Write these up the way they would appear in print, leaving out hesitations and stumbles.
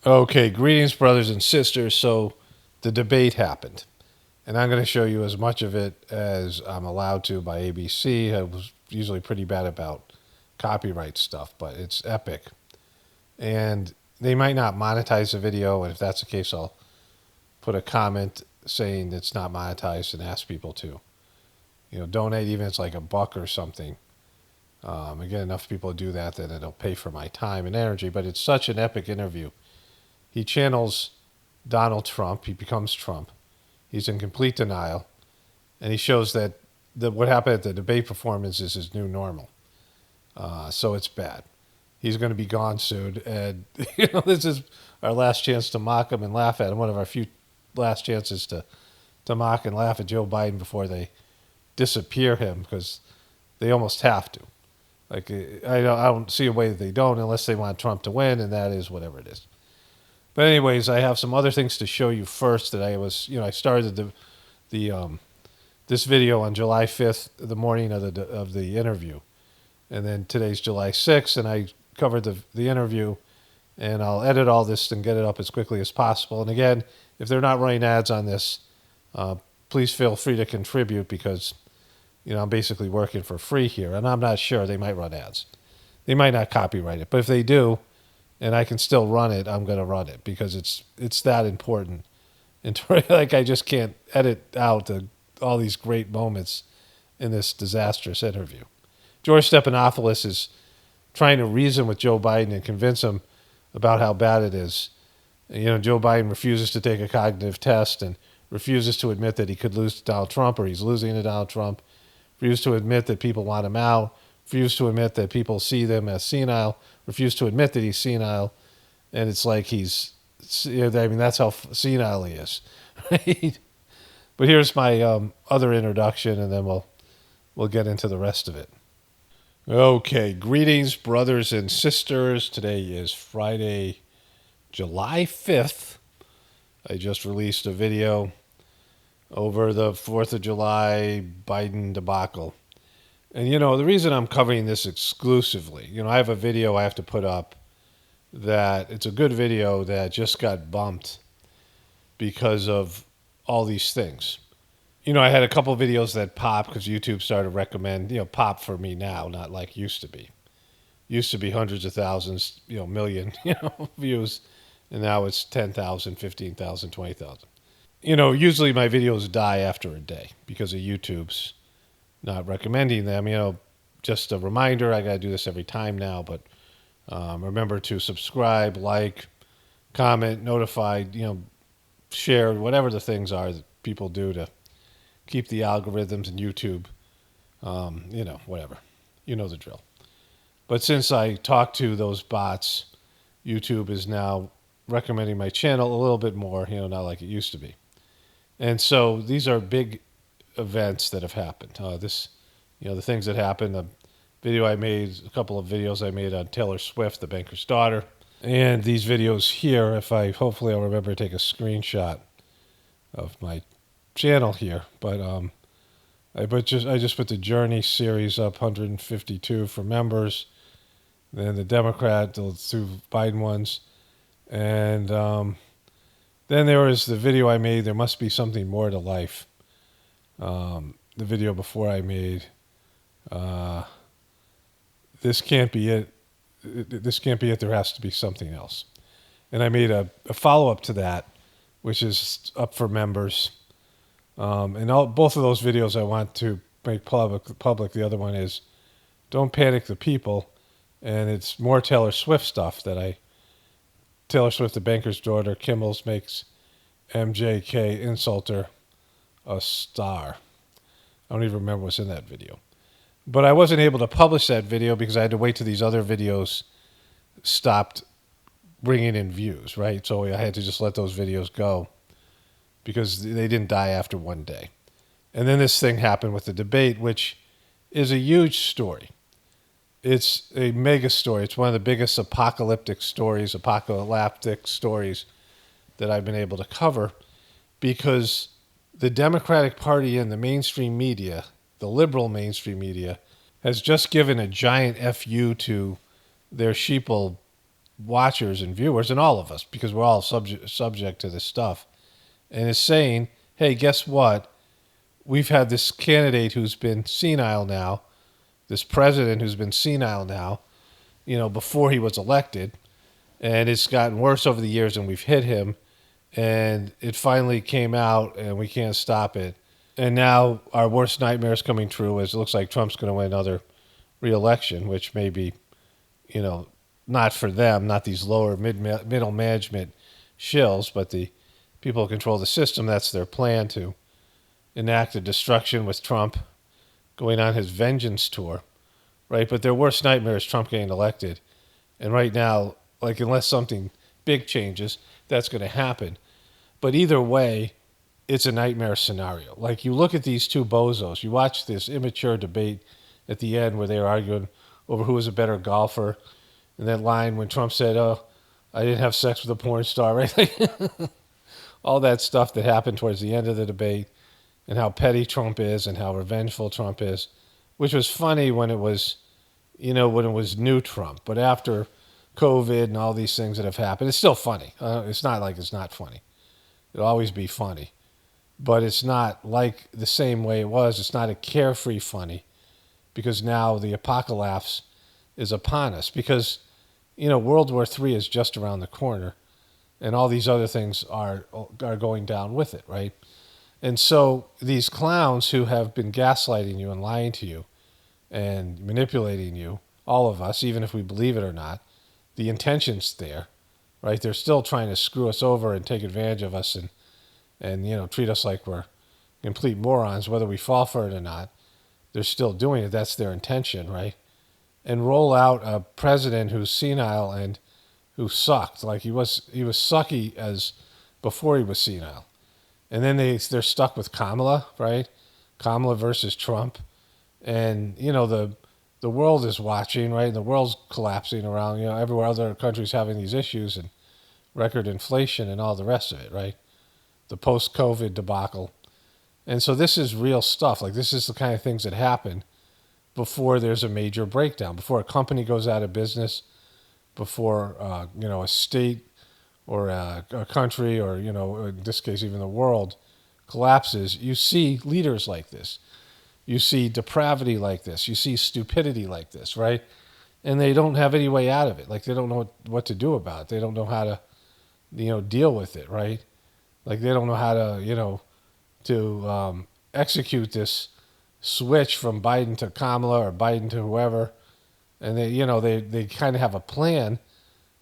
Okay, greetings, brothers and sisters. So, the debate happened, and I'm going to show you as much of it as I'm allowed to by ABC. I was usually pretty bad about copyright stuff, but it's epic. And they might not monetize the video, and if that's the case, I'll put a comment saying it's not monetized and ask people to, donate, even if it's like $1 or something. Again, enough people do that, then it'll pay for my time and energy. But it's such an epic interview. He channels Donald Trump. He becomes Trump. He's in complete denial, and he shows that what happened at the debate performance is his new normal. So it's bad. He's going to be gone soon, and this is our last chance to mock him and laugh at him. One of our few last chances to mock and laugh at Joe Biden before they disappear him, because they almost have to. Like I don't see a way that they don't, unless they want Trump to win, and that is whatever it is. But anyways, I have some other things to show you first. That I started this video on July 5th, the morning of the interview, and then today's July 6th, and I covered the interview, and I'll edit all this and get it up as quickly as possible. And again, if they're not running ads on this, please feel free to contribute, because I'm basically working for free here, and I'm not sure. They might run ads. They might not copyright it, but if they do, and I can still run it, I'm going to run it, because it's that important. And like, I just can't edit out all these great moments in this disastrous interview. George Stephanopoulos is trying to reason with Joe Biden and convince him about how bad it is. Joe Biden refuses to take a cognitive test and refuses to admit that he could lose to Donald Trump, or he's losing to Donald Trump. Refuses to admit that people want him out. Refuses to admit that people see them as senile. Refuses to admit that he's senile. And it's like that's how senile he is. Right? But here's my other introduction, and then we'll get into the rest of it. Okay, greetings, brothers and sisters. Today is Friday, July 5th. I just released a video over the 4th of July Biden debacle. And, the reason I'm covering this exclusively, I have a video I have to put up that it's a good video that just got bumped because of all these things. I had a couple videos that popped because YouTube started to recommend, pop for me now, not like used to be. Used to be hundreds of thousands, million, views, and now it's 10,000, 15,000, 20,000. Usually my videos die after a day because of YouTube's not recommending them. Just a reminder, I got to do this every time now, but remember to subscribe, like, comment, notify, share, whatever the things are that people do to keep the algorithms in YouTube, whatever. You know the drill. But since I talked to those bots, YouTube is now recommending my channel a little bit more, not like it used to be. And so these are big events that have happened. The things that happened, a couple of videos I made on Taylor Swift, the banker's daughter. And these videos here, hopefully I'll remember to take a screenshot of my channel here, but I just put the Journey series up, 152 for members, then the Democrat, the two Biden ones, and then there was the video I made, There Must Be Something More to Life. The video before I made, This Can't Be It. This can't be it. There has to be something else. And I made a follow-up to that, which is up for members. Both of those videos I want to make public. The other one is Don't Panic the People, and it's more Taylor Swift stuff Taylor Swift, the banker's daughter, Kimmel's makes MJK insulter a star. I don't even remember what's in that video. But I wasn't able to publish that video because I had to wait till these other videos stopped bringing in views, right? So I had to just let those videos go because they didn't die after one day. And then this thing happened with the debate, which is a huge story. It's a mega story. It's one of the biggest apocalyptic stories that I've been able to cover, because the Democratic Party and the mainstream media, the liberal mainstream media, has just given a giant FU to their sheeple watchers and viewers and all of us, because we're all subject to this stuff, and is saying, hey, guess what? We've had this candidate who's been senile now, this president who's been senile now, before he was elected, and it's gotten worse over the years, and we've hit him, and it finally came out, and we can't stop it. And now our worst nightmare is coming true, as it looks like Trump's going to win another re-election, which may be, not for them, not these lower middle management shills, but the people who control the system. That's their plan, to enact a destruction with Trump going on his vengeance tour, right? But their worst nightmare is Trump getting elected. And right now, like, unless something big changes, that's going to happen. But either way, it's a nightmare scenario. Like, you look at these two bozos, you watch this immature debate at the end where they were arguing over who was a better golfer. And that line when Trump said, oh, I didn't have sex with a porn star, right? All that stuff that happened towards the end of the debate, and how petty Trump is and how revengeful Trump is, which was funny when it was, when it was new Trump. But after COVID and all these things that have happened, it's still funny. It's not like it's not funny. It'll always be funny. But it's not like the same way it was. It's not a carefree funny, because now the apocalypse is upon us. Because, World War III is just around the corner, and all these other things are going down with it, right? And so these clowns who have been gaslighting you and lying to you and manipulating you, all of us, even if we believe it or not, the intention's there, right? They're still trying to screw us over and take advantage of us and treat us like we're complete morons, whether we fall for it or not. They're still doing it. That's their intention, right? And roll out a president who's senile and who sucked. Like, he was sucky as before he was senile. And then they're stuck with Kamala, right? Kamala versus Trump. And, the world is watching, right? And the world's collapsing around, everywhere other countries having these issues and record inflation and all the rest of it, right? The post-COVID debacle. And so this is real stuff. Like, this is the kind of things that happen before there's a major breakdown, before a company goes out of business, before, a state or a country or, in this case, even the world collapses. You see leaders like this. You see depravity like this. You see stupidity like this, right? And they don't have any way out of it. Like, they don't know what to do about it. They don't know how to, deal with it, right? Like, they don't know how to, to execute this switch from Biden to Kamala or Biden to whoever. And they kind of have a plan,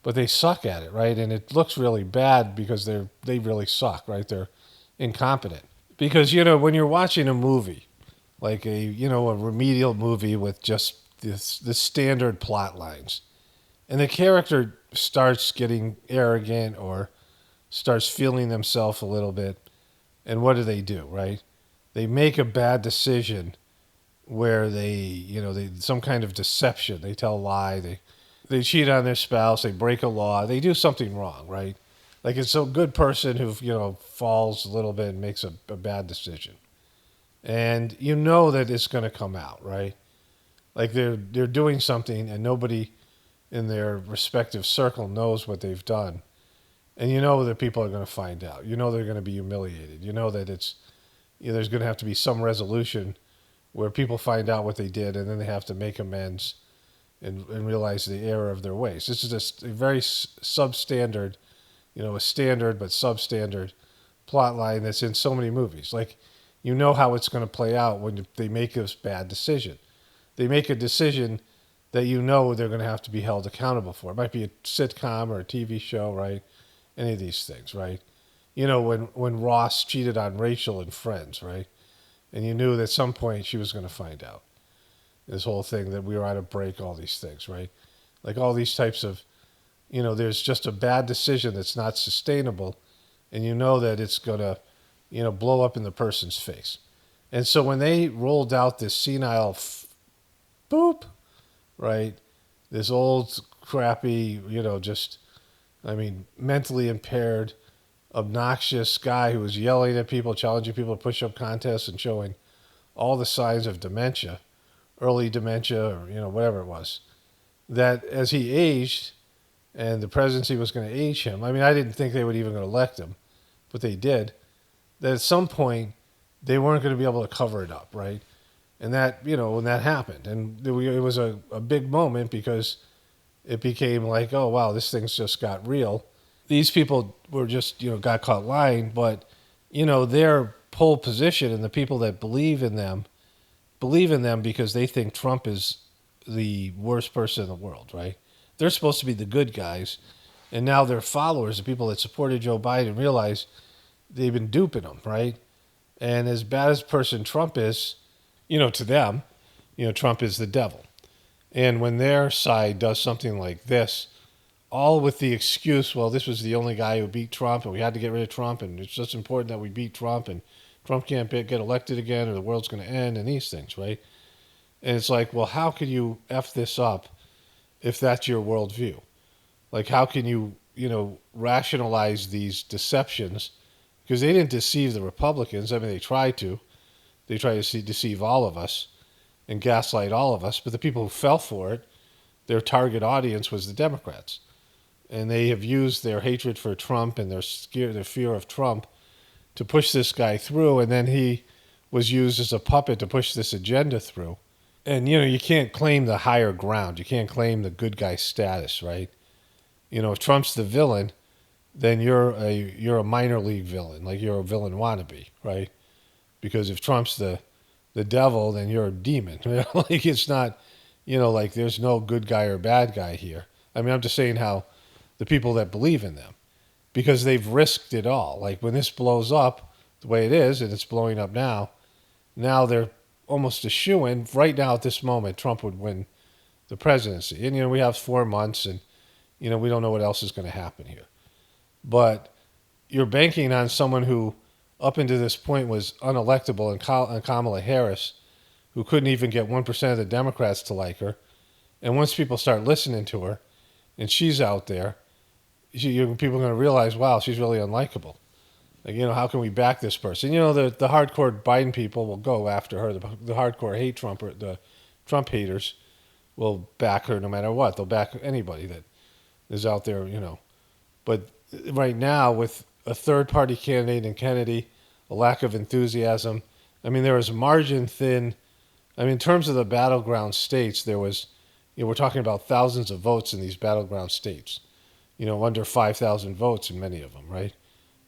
but they suck at it, right? And it looks really bad because they really suck, right? They're incompetent. Because, when you're watching a movie, like a remedial movie with just the standard plot lines, and the character starts getting arrogant or starts feeling themselves a little bit, and what do, right? They make a bad decision where they some kind of deception. They tell a lie. They cheat on their spouse. They break a law. They do something wrong, right? Like, it's a good person who, falls a little bit and makes a bad decision. And that it's going to come out, right? Like, they're doing something and nobody in their respective circle knows what they've done. And that people are going to find out. They're going to be humiliated. That it's, there's going to have to be some resolution where people find out what they did and then they have to make amends and realize the error of their ways. This is a very substandard, a standard but substandard plot line that's in so many movies. Like, how it's going to play out when they make this bad decision. They make a decision that they're going to have to be held accountable for. It might be a sitcom or a TV show, right? Any of these things, right? When Ross cheated on Rachel in Friends, right? And you knew that at some point she was going to find out. This whole thing that we were on a break, all these things, right? Like, all these types of, there's just a bad decision that's not sustainable, and that it's going to, blow up in the person's face. And so when they rolled out this senile boop, right? This old, crappy, mentally impaired, obnoxious guy who was yelling at people, challenging people to push-up contests and showing all the signs of dementia, early dementia or, whatever it was, that as he aged, and the presidency was going to age him. I mean, I didn't think they would even elect him, but they did. That at some point they weren't going to be able to cover it up, right? And that, when that happened, and it was a big moment because it became like, oh wow, this thing's just got real. These people were just, got caught lying, but their pole position and the people that believe in them because they think Trump is the worst person in the world, right? They're supposed to be the good guys, and now their followers, the people that supported Joe Biden, realize they've been duping him, right? And as bad as person Trump is, to them, Trump is the devil. And when their side does something like this, all with the excuse, well, this was the only guy who beat Trump, and we had to get rid of Trump, and it's just important that we beat Trump, and Trump can't get elected again, or the world's going to end, and these things, right? And it's like, well, how could you F this up if that's your worldview? Like, how can you, rationalize these deceptions? Because they didn't deceive the Republicans. I mean, they tried to. They tried to deceive all of us and gaslight all of us. But the people who fell for it, their target audience was the Democrats. And they have used their hatred for Trump and their fear of Trump to push this guy through. And then he was used as a puppet to push this agenda through. And, you can't claim the higher ground. You can't claim the good guy status, right? If Trump's the villain, then you're a minor league villain, like you're a villain wannabe, right? Because if Trump's the devil, then you're a demon. Like it's not, like there's no good guy or bad guy here. I mean, I'm just saying how the people that believe in them, because they've risked it all. Like when this blows up the way it is, and it's blowing up now they're almost a shoo-in. Right now at this moment, Trump would win the presidency. And, we have 4 months and, we don't know what else is going to happen here. But you're banking on someone who, up until this point, was unelectable, and Kamala Harris, who couldn't even get 1% of the Democrats to like her. And once people start listening to her, and she's out there, people are going to realize, wow, she's really unlikable. Like, how can we back this person? The hardcore Biden people will go after her. The hardcore hate Trump, or the Trump haters will back her no matter what. They'll back anybody that is out there, But right now, with a third-party candidate in Kennedy, a lack of enthusiasm, I mean, there was margin thin. I mean, in terms of the battleground states, there was, we're talking about thousands of votes in these battleground states. Under 5,000 votes in many of them, right?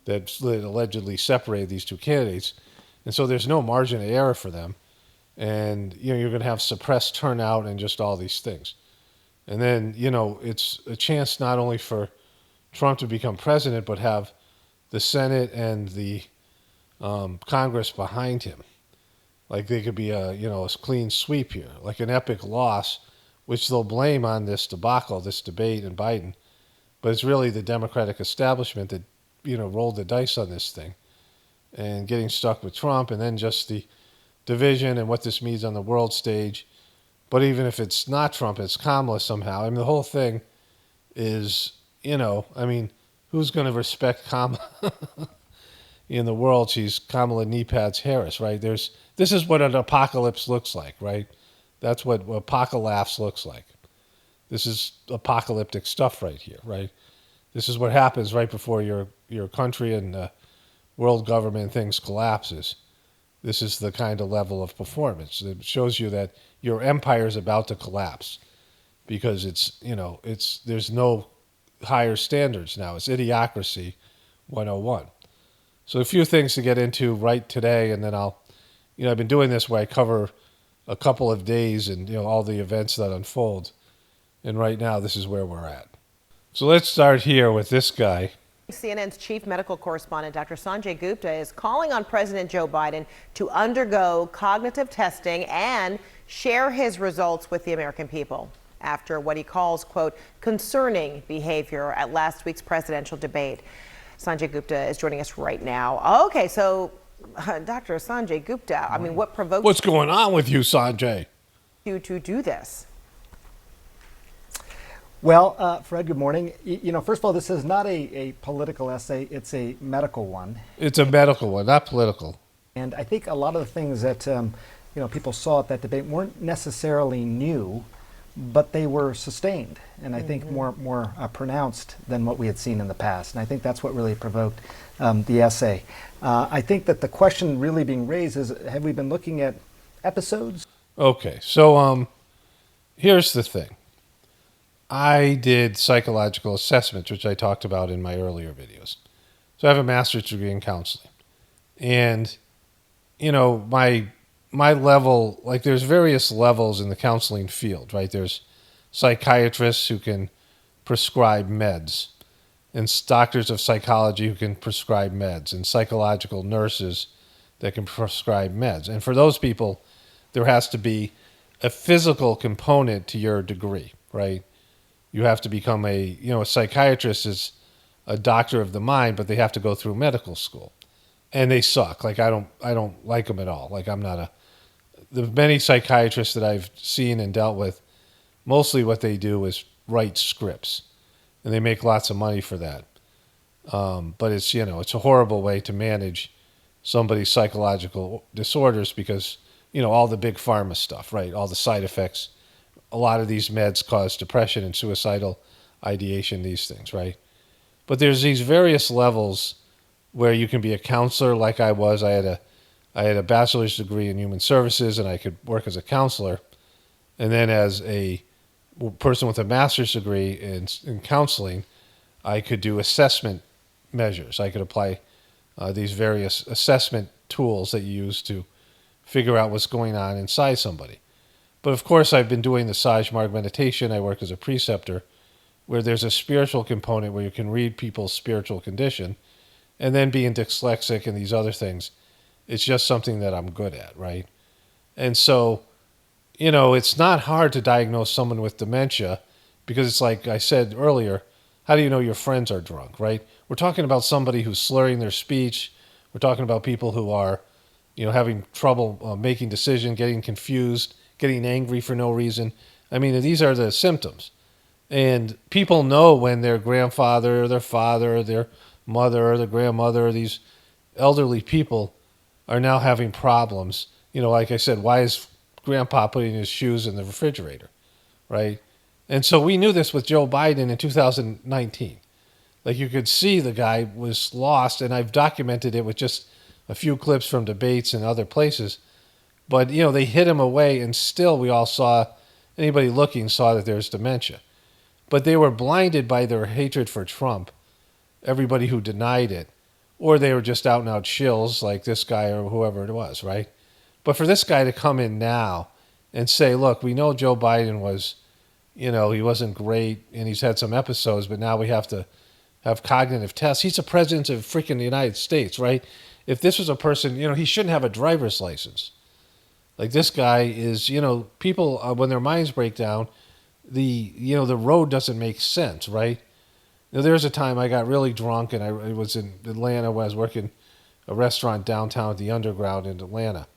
That allegedly separated these two candidates. And so there's no margin of error for them. And, you're going to have suppressed turnout and just all these things. And then, it's a chance not only for Trump to become president, but have the Senate and the Congress behind him. Like they could be a clean sweep here, like an epic loss, which they'll blame on this debacle, this debate in Biden. But it's really the Democratic establishment that, rolled the dice on this thing and getting stuck with Trump, and then just the division and what this means on the world stage. But even if it's not Trump, it's Kamala somehow. I mean, the whole thing is, who's going to respect Kamala in the world? She's Kamala Kneepads Harris, right? This is what an apocalypse looks like, right? That's what apocalypse looks like. This is apocalyptic stuff right here, right? This is what happens right before your country and world government things collapses. This is the kind of level of performance. It shows you that your empire is about to collapse because there's no higher standards now. It's idiocracy 101. So a few things to get into right today, and then I've been doing this where I cover a couple of days and, all the events that unfold. And right now, this is where we're at. So let's start here with this guy. CNN's chief medical correspondent, Dr. Sanjay Gupta, is calling on President Joe Biden to undergo cognitive testing and share his results with the American people after what he calls, quote, concerning behavior at last week's presidential debate. Sanjay Gupta is joining us right now. Okay, so Dr. Sanjay Gupta, I mean, what provoked What's going on with you, Sanjay? you to do this? Well, Fred, good morning. First of all, this is not a political essay. It's a medical one. It's a medical one, not political. And I think a lot of the things that people saw at that debate weren't necessarily new, but they were sustained, and I think more pronounced than what we had seen in the past. And I think that's what really provoked the essay. I think that the question really being raised is, have we been looking at episodes? Okay, so here's the thing. I did psychological assessments, which I talked about in my earlier videos. So I have a master's degree in counseling. And, my level, like there's various levels in the counseling field, right? There's psychiatrists who can prescribe meds, and doctors of psychology who can prescribe meds, and psychological nurses that can prescribe meds. And for those people, there has to be a physical component to your degree, right? You have to become a psychiatrist is a doctor of the mind, but they have to go through medical school. And they suck. Like I don't like them at all. Like the many psychiatrists that I've seen and dealt with, mostly what they do is write scripts, and they make lots of money for that. But it's a horrible way to manage somebody's psychological disorders because all the big pharma stuff, right? All the side effects. A lot of these meds cause depression and suicidal ideation. These things, right? But there's these various levels where you can be a counselor, like I was. I had a bachelor's degree in human services, and I could work as a counselor. And then as a person with a master's degree in counseling, I could do assessment measures. I could apply these various assessment tools that you use to figure out what's going on inside somebody. But of course, I've been doing the Sajmarg meditation. I work as a preceptor, where there's a spiritual component where you can read people's spiritual condition. And then being dyslexic and these other things, it's just something that I'm good at, right? And so, it's not hard to diagnose someone with dementia because it's like I said earlier, how do you know your friends are drunk, right? We're talking about somebody who's slurring their speech. We're talking about people who are, having trouble making decisions, getting confused, getting angry for no reason. I mean, these are the symptoms. And people know when their grandfather or their father or their mother or their grandmother or these elderly people are now having problems. Like I said, why is grandpa putting his shoes in the refrigerator, right? And so we knew this with Joe Biden in 2019. Like you could see the guy was lost, and I've documented it with just a few clips from debates and other places. But, they hid him away, and still we all saw, anybody looking saw that there's dementia. But they were blinded by their hatred for Trump, everybody who denied it, or they were just out and out shills like this guy or whoever it was, right? But for this guy to come in now and say, look, we know Joe Biden was, he wasn't great and he's had some episodes, but now we have to have cognitive tests. He's the president of freaking the United States, right? If this was a person, he shouldn't have a driver's license. Like this guy is, people, when their minds break down, the road doesn't make sense, right? There was a time I got really drunk, and I was in Atlanta when I was working a restaurant downtown at the Underground in Atlanta.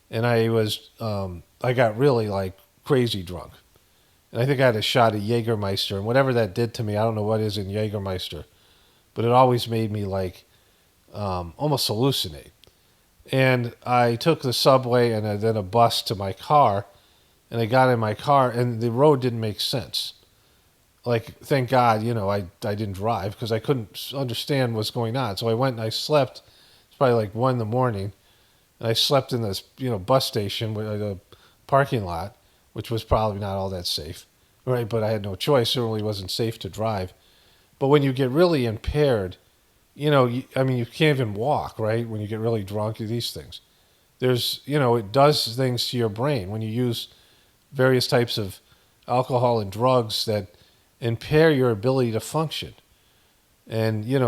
And I got really like crazy drunk. And I think I had a shot of Jägermeister, and whatever that did to me, I don't know what is in Jägermeister, but it always made me like almost hallucinate. And I took the subway and then a bus to my car, and I got in my car, and the road didn't make sense. Like, thank God, I didn't drive because I couldn't understand what's going on. So I went and I slept. It's probably like 1 a.m, and I slept in this, bus station with a parking lot, which was probably not all that safe, right? But I had no choice. It really wasn't safe to drive. But when you get really impaired, you can't even walk, right? When you get really drunk, these things. There's, it does things to your brain when you use various types of alcohol and drugs that impair your ability to function. And, you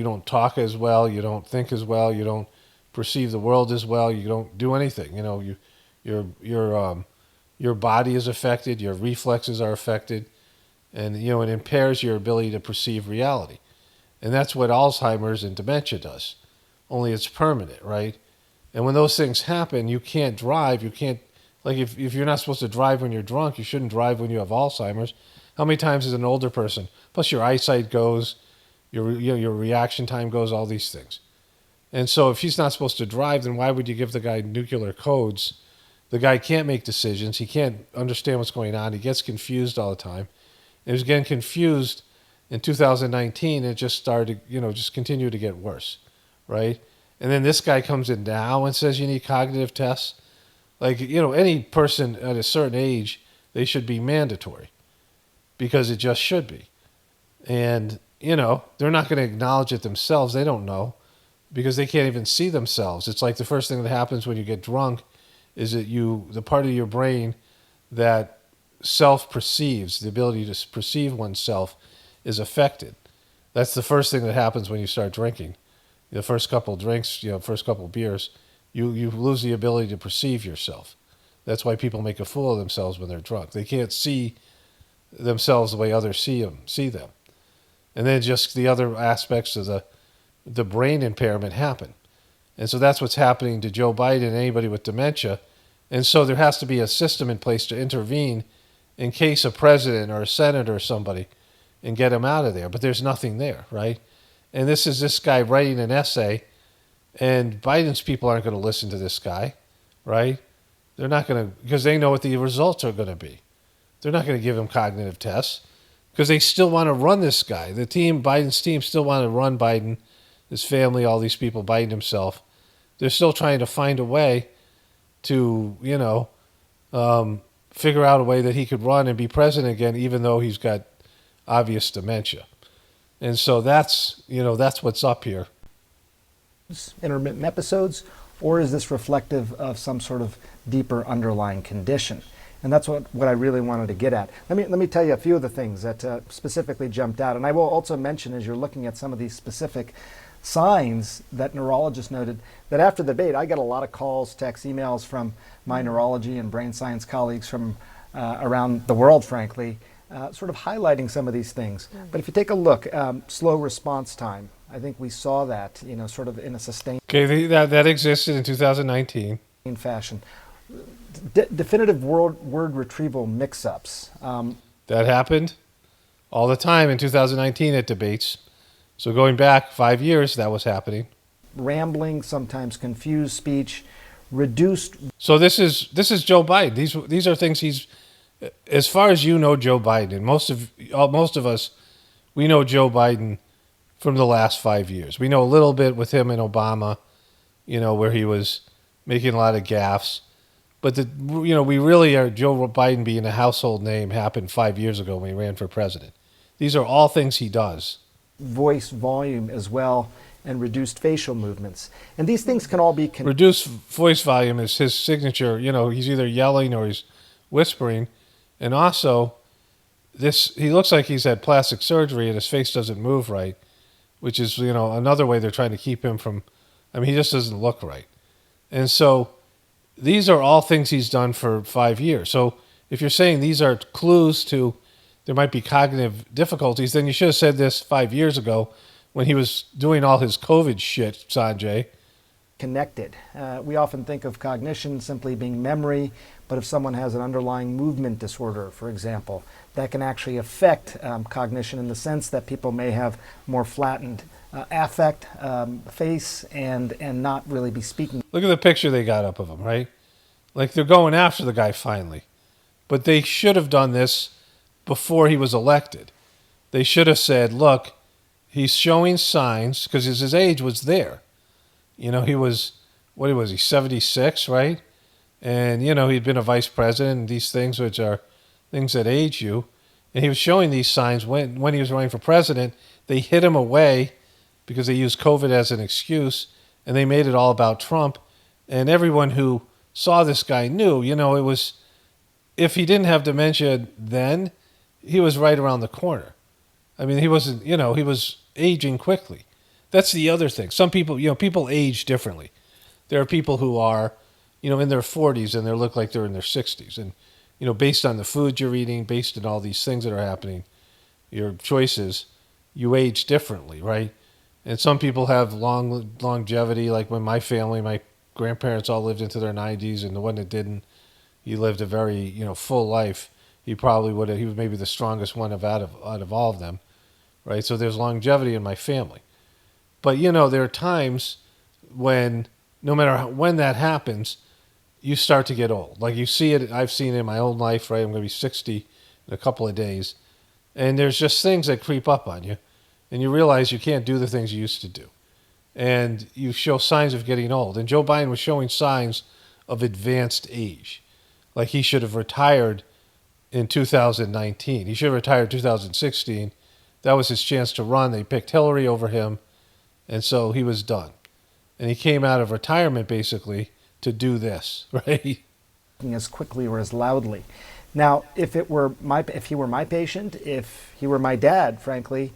don't talk as well, you don't think as well, you don't perceive the world as well, you don't do anything. Your body is affected, your reflexes are affected, and, it impairs your ability to perceive reality. And that's what Alzheimer's and dementia does, only it's permanent, right? And when those things happen, you can't drive, you can't, like if you're not supposed to drive when you're drunk, you shouldn't drive when you have Alzheimer's. How many times as an older person, plus your eyesight goes, your reaction time goes, all these things. And so if he's not supposed to drive, then why would you give the guy nuclear codes The guy can't make decisions. He can't understand what's going on. He gets confused all the time. And he was getting confused in 2019. It just started, just continued to get worse, right? And then this guy comes in now and says you need cognitive tests. Like, any person at a certain age, they should be mandatory because it just should be. And, they're not going to acknowledge it themselves. They don't know because they can't even see themselves. It's like the first thing that happens when you get drunk is that the part of your brain that self-perceives, the ability to perceive oneself, is affected. That's the first thing that happens when you start drinking. The first couple of drinks, first couple of beers, you lose the ability to perceive yourself. That's why people make a fool of themselves when they're drunk. They can't see themselves the way others see them. And then just the other aspects of the brain impairment happen. And so that's what's happening to Joe Biden and anybody with dementia. And so there has to be a system in place to intervene in case a president or a senator or somebody and get him out of there. But there's nothing there, right? And this is this guy writing an essay, and Biden's people aren't going to listen to this guy, right? They're not going to, because they know what the results are going to be. They're not going to give him cognitive tests because they still want to run this guy. Biden's team still want to run Biden, his family, all these people, Biden himself. They're still trying to find a way to, figure out a way that he could run and be president again, even though he's got obvious dementia. And so that's what's up here. Intermittent episodes, or is this reflective of some sort of deeper underlying condition? And that's what I really wanted to get at. Let me tell you a few of the things that specifically jumped out. And I will also mention, as you're looking at some of these specific signs that neurologists noted, that after the debate, I got a lot of calls, texts, emails from my neurology and brain science colleagues from around the world, frankly, sort of highlighting some of these things. But if you take a look, slow response time, I think we saw that, sort of in a sustained that existed in 2019 fashion. Definitive word retrieval mix-ups. That happened all the time in 2019 at debates. So going back 5 years, that was happening. Rambling, sometimes confused speech, reduced. So this is Joe Biden. These are things he's, as far as Joe Biden, and most of us, we know Joe Biden from the last 5 years. We know a little bit with him and Obama, where he was making a lot of gaffes. But we really are, Joe Biden being a household name happened 5 years ago when he ran for president. These are all things he does. Voice volume as well, and reduced facial movements. And these things can all be... Reduced voice volume is his signature. He's either yelling or he's whispering. And also, he looks like he's had plastic surgery and his face doesn't move right, which is, another way they're trying to keep him from... he just doesn't look right. And so these are all things he's done for 5 years. So if you're saying these are clues to there might be cognitive difficulties, then you should have said this 5 years ago when he was doing all his COVID shit, Sanjay. Connected. We often think of cognition simply being memory, but if someone has an underlying movement disorder, for example, that can actually affect cognition in the sense that people may have more flattened affect, face, and not really be speaking. Look at the picture they got up of him, right? Like they're going after the guy finally. But they should have done this before he was elected. They should have said, look, he's showing signs, because his age was there. He was, what was he, 76, right? And, he'd been a vice president and these things which are things that age you. And he was showing these signs when he was running for president. They hid him away because they used COVID as an excuse, and they made it all about Trump. And everyone who saw this guy knew, it was, if he didn't have dementia then, he was right around the corner. He wasn't, he was aging quickly. That's the other thing. Some people, people age differently. There are people who are, in their 40s and they look like they're in their 60s. And, based on the food you're eating, based on all these things that are happening, your choices, you age differently, right? And some people have longevity, like when my family, my grandparents all lived into their 90s, and the one that didn't, he lived a very, full life. He probably would have, he was maybe the strongest one out of all of them, right? So there's longevity in my family. But, there are times when, no matter when that happens, you start to get old. Like you see it, I've seen it in my own life, right? I'm going to be 60 in a couple of days. And there's just things that creep up on you. And you realize you can't do the things you used to do. And you show signs of getting old. And Joe Biden was showing signs of advanced age. Like he should have retired in 2019. He should have retired 2016. That was his chance to run. They picked Hillary over him. And so he was done. And he came out of retirement basically to do this, right? As quickly or as loudly. Now, if he were my patient, if he were my dad, frankly,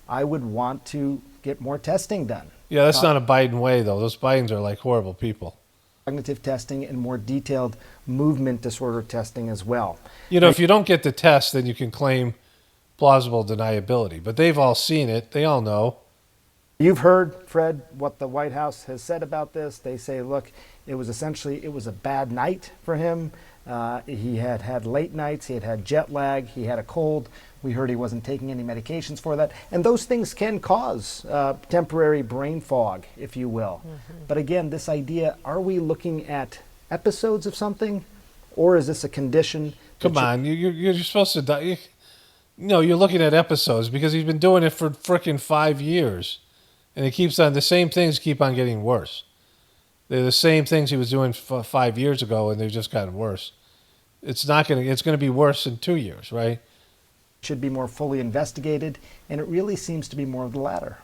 I would want to get more testing done. Yeah, that's not a Biden way, though. Those Bidens are like horrible people. Cognitive testing and more detailed movement disorder testing as well. You know, if you don't get the test, then you can claim plausible deniability. But they've all seen it. They all know. You've heard, Fred, what the White House has said about this. They say, look, it was a bad night for him. He had had late nights. He had had jet lag. He had a cold. We heard he wasn't taking any medications for that. And those things can cause temporary brain fog, if you will. Mm-hmm. But again, this idea, are we looking at episodes of something, or is this a condition? Come on, you're supposed to die. No, you're looking at episodes because he's been doing it for frickin' 5 years. And it keeps on, the same things keep on getting worse. They're the same things he was doing 5 years ago, and they've just gotten worse. It's going to be worse in 2 years, right? Should be more fully investigated, and it really seems to be more of the latter.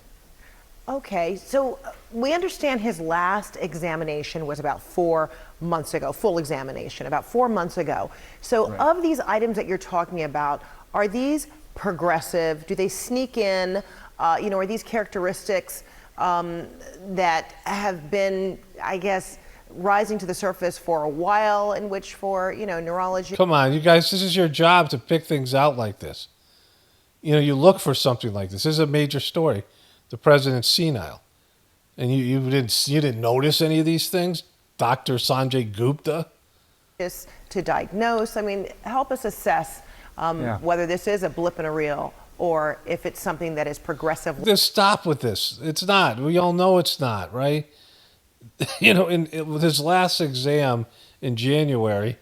Okay, so we understand his last examination was about 4 months ago, full examination, about 4 months ago. So right. Of these items that you're talking about, are these progressive? Do they sneak in? Are these characteristics that have been, I guess, rising to the surface for a while, in which for, neurology? Come on, you guys, this is your job to pick things out like this. You look for something like this. This is a major story. The president's senile. And you didn't notice any of these things? Dr. Sanjay Gupta? To diagnose, help us assess whether this is a blip in a reel or if it's something that is progressive. Just stop with this. It's not. We all know it's not, right? With his last exam in January,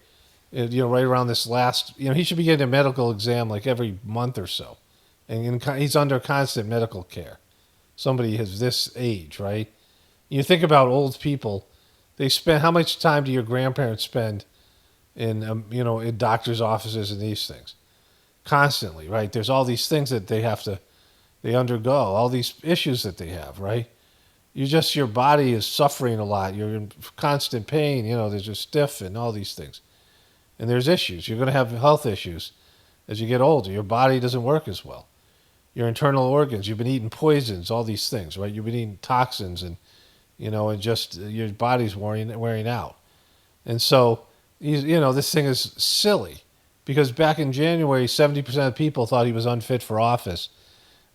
right around this last, he should be getting a medical exam like every month or so. And he's under constant medical care. Somebody has this age, right? You think about old people. They spend, how much time do your grandparents spend in, in doctor's offices and these things? Constantly, right? There's all these things that they undergo, all these issues that they have, right? Your body is suffering a lot. You're in constant pain. There's just stiff and all these things. And there's issues. You're going to have health issues as you get older. Your body doesn't work as well. Your internal organs, you've been eating poisons, all these things, right? You've been eating toxins and, and just your body's wearing out. And so, this thing is silly because back in January, 70% of people thought he was unfit for office.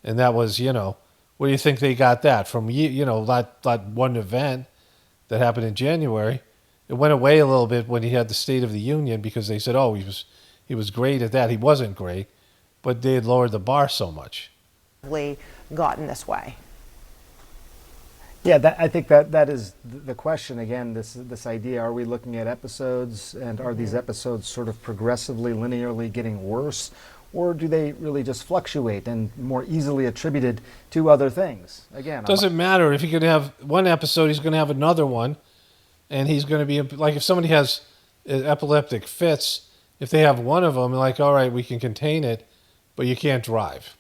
And that was, where do you think they got that? From, that one event that happened in January. It went away a little bit when he had the State of the Union because they said, oh, he was great at that. He wasn't great, but they had lowered the bar so much. Gotten this way. Yeah, I think that is the question. Again, this idea, are we looking at episodes, and are these episodes sort of progressively, linearly getting worse, or do they really just fluctuate and more easily attributed to other things? Again, doesn't matter. If he could have one episode, he's going to have another one, and he's going to be like, if somebody has epileptic fits, if they have one of them, like, all right, we can contain it, but you can't drive.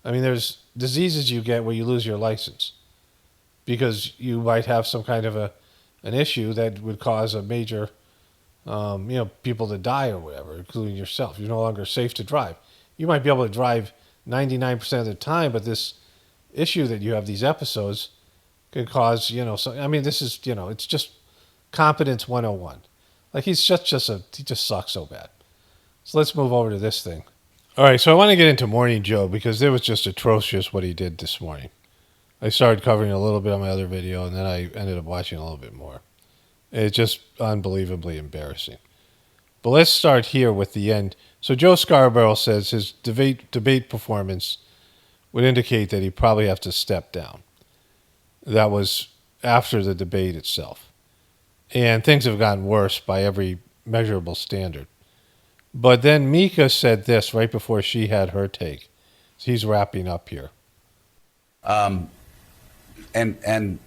There's diseases you get where you lose your license because you might have some kind of an issue that would cause a major, people to die or whatever, including yourself. You're no longer safe to drive. You might be able to drive 99% of the time, but this issue that you have, these episodes, could cause, this is, it's just competence 101. Like he just sucks so bad. So let's move over to this thing. All right, so I want to get into Morning Joe because it was just atrocious what he did this morning. I started covering a little bit on my other video, and then I ended up watching a little bit more. It's just unbelievably embarrassing. But let's start here with the end. So Joe Scarborough says his debate performance would indicate that he probably have to step down. That was after the debate itself. and things have gotten worse by every measurable standard. But then Mika said this right before she had her take. He's wrapping up here. And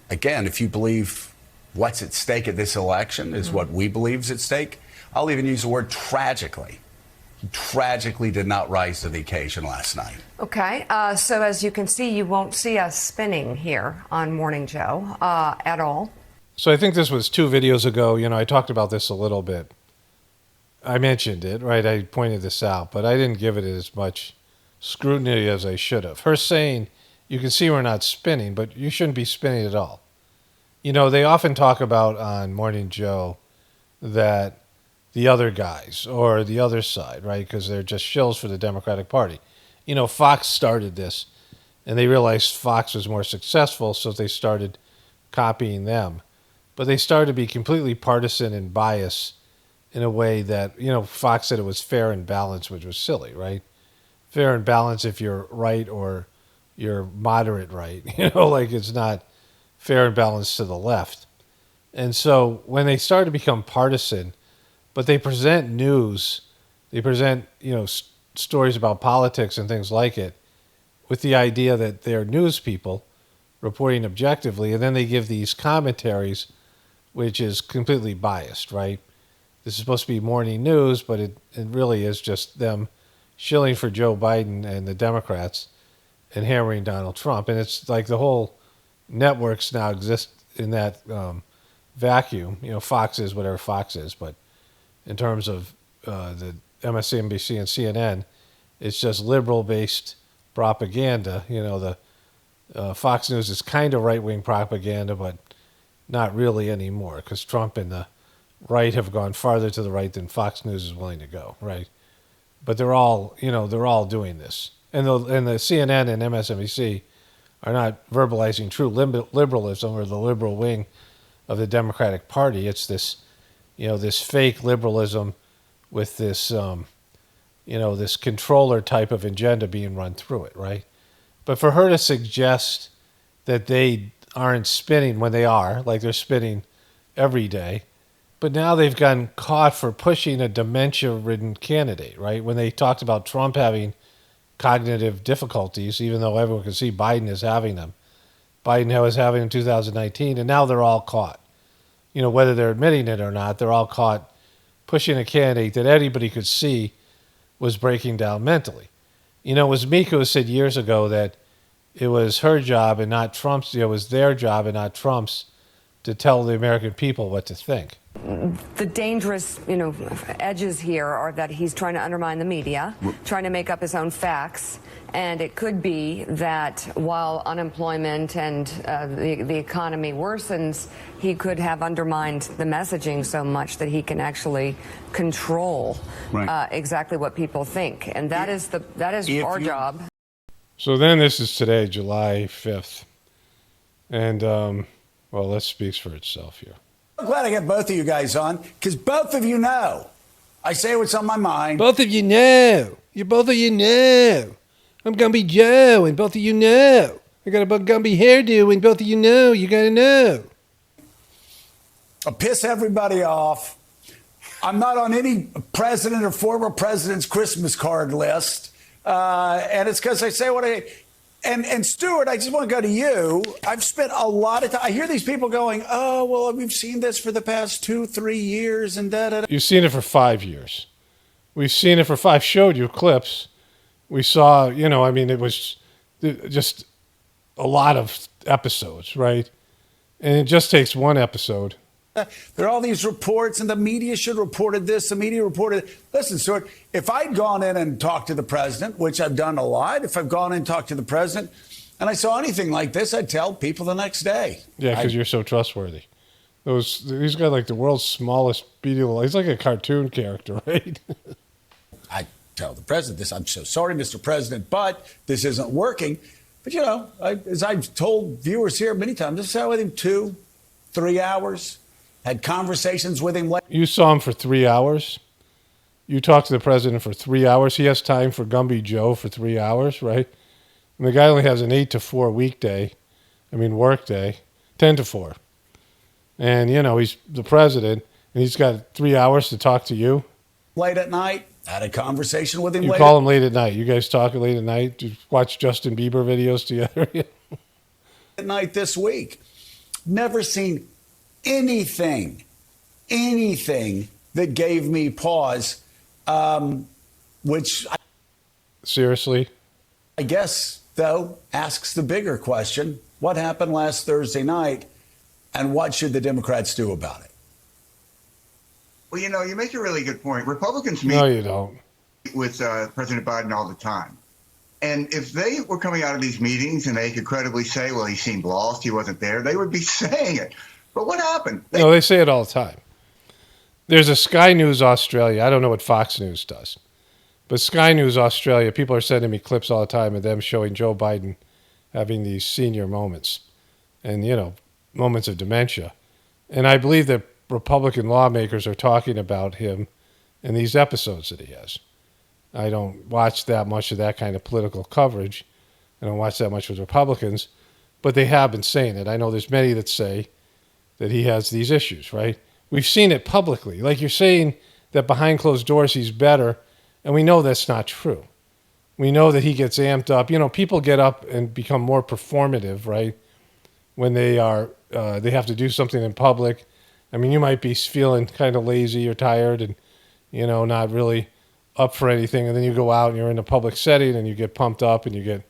again, if you believe what's at stake at this election is what we believe is at stake, I'll even use the word tragically. He tragically did not rise to the occasion last night. Okay, so as you can see, you won't see us spinning here on Morning Joe at all. So I think this was 2 videos ago. You know, I talked about this a little bit. I mentioned it, right? I pointed this out, but I didn't give it as much scrutiny as I should have. Her saying, you can see we're not spinning, but you shouldn't be spinning at all. You know, they often talk about on Morning Joe that the other guys or the other side, right? Because they're just shills for the Democratic Party. You know, Fox started this, and they realized Fox was more successful, so they started copying them. But they started to be completely partisan and biased in a way that, you know, Fox said it was fair and balanced, which was silly, right? Fair and balanced if you're right or you're moderate right. You know, like it's not fair and balanced to the left. And so when they start to become partisan, but they present news, they present, you know, stories about politics and things like it with the idea that they're news people reporting objectively, and then they give these commentaries, which is completely biased, right? This is supposed to be morning news, but it really is just them shilling for Joe Biden and the Democrats and hammering Donald Trump. And it's like the whole networks now exist in that vacuum. You know, Fox is whatever Fox is, but in terms of the MSNBC and CNN, it's just liberal-based propaganda. You know, the Fox News is kind of right-wing propaganda, but not really anymore because Trump and the right have gone farther to the right than Fox News is willing to go, right? But they're all, you know, they're all doing this. And the CNN and MSNBC are not verbalizing true liberalism or the liberal wing of the Democratic Party. It's this, you know, this fake liberalism with this, you know, this controller type of agenda being run through it, right? But for her to suggest that they aren't spinning when they are, like they're spinning every day, but now they've gotten caught for pushing a dementia-ridden candidate, right? When they talked about Trump having cognitive difficulties, even though everyone can see Biden is having them. Biden was having in 2019, and now they're all caught. You know, whether they're admitting it or not, they're all caught pushing a candidate that anybody could see was breaking down mentally. You know, it was Mika who said years ago that it was her job and not Trump's, it was their job and not Trump's to tell the American people what to think. The dangerous, you know, edges here are that he's trying to undermine the media, trying to make up his own facts, and it could be that while unemployment and the economy worsens, he could have undermined the messaging so much that he can actually control exactly what people think, and that is our job. So then this is today, July 5th, and well, that speaks for itself here. I'm glad I got both of you guys on because both of you know I say what's on my mind. Both of you know. Both of you know. I'm Gumby Joe, and both of you know. I got a Gumby hairdo, and both of you know. You gotta know. I'll piss everybody off. I'm not on any president or former president's Christmas card list. And it's because I say what I... And Stuart, I just want to go to you. I've spent a lot of time. I hear these people going, oh, well, we've seen this for the past 2-3 years and da-da-da. You've seen it for 5 years. We've seen it for 5. Showed you clips. We saw, you know, I mean, it was just a lot of episodes, right? And it just takes one episode. There are all these reports, and the media should have reported this. The media reported. Listen, Stuart, if I'd gone in and talked to the president, which I've done a lot, if I've gone in and talked to the president, and I saw anything like this, I'd tell people the next day. Yeah, because you're so trustworthy. He's got like the world's smallest beetle. He's like a cartoon character, right? I tell the president this. I'm so sorry, Mr. President, but this isn't working. But, you know, as I've told viewers here many times, I sat with him 2-3 hours. Had conversations with him. You saw him for 3 hours. You talked to the president for 3 hours. He has time for Gumby Joe for 3 hours, right? And the guy only has an 8 to 4 work day, 10 to 4. And, he's the president, and he's got 3 hours to talk to you. Late at night, had a conversation with him. You call him late at night. You guys talk late at night? Do you watch Justin Bieber videos together? At night this week. Never seen anything that gave me pause, which Seriously? I guess, though, asks the bigger question. What happened last Thursday night, and what should the Democrats do about it? Well, you make a really good point. Republicans meet No, you don't. with President Biden all the time. And if they were coming out of these meetings and they could credibly say, well, he seemed lost, he wasn't there, they would be saying it. But what happened? No, they say it all the time. There's a Sky News Australia. I don't know what Fox News does. But Sky News Australia, people are sending me clips all the time of them showing Joe Biden having these senior moments and, moments of dementia. And I believe that Republican lawmakers are talking about him in these episodes that he has. I don't watch that much of that kind of political coverage. I don't watch that much with Republicans, but they have been saying it. I know there's many that say that he has these issues, right? We've seen it publicly. Like you're saying that behind closed doors he's better, and we know that's not true. We know that he gets amped up. People get up and become more performative, right? When they have to do something in public. I mean, you might be feeling kind of lazy or tired and, not really up for anything. And then you go out and you're in a public setting and you get pumped up and you get,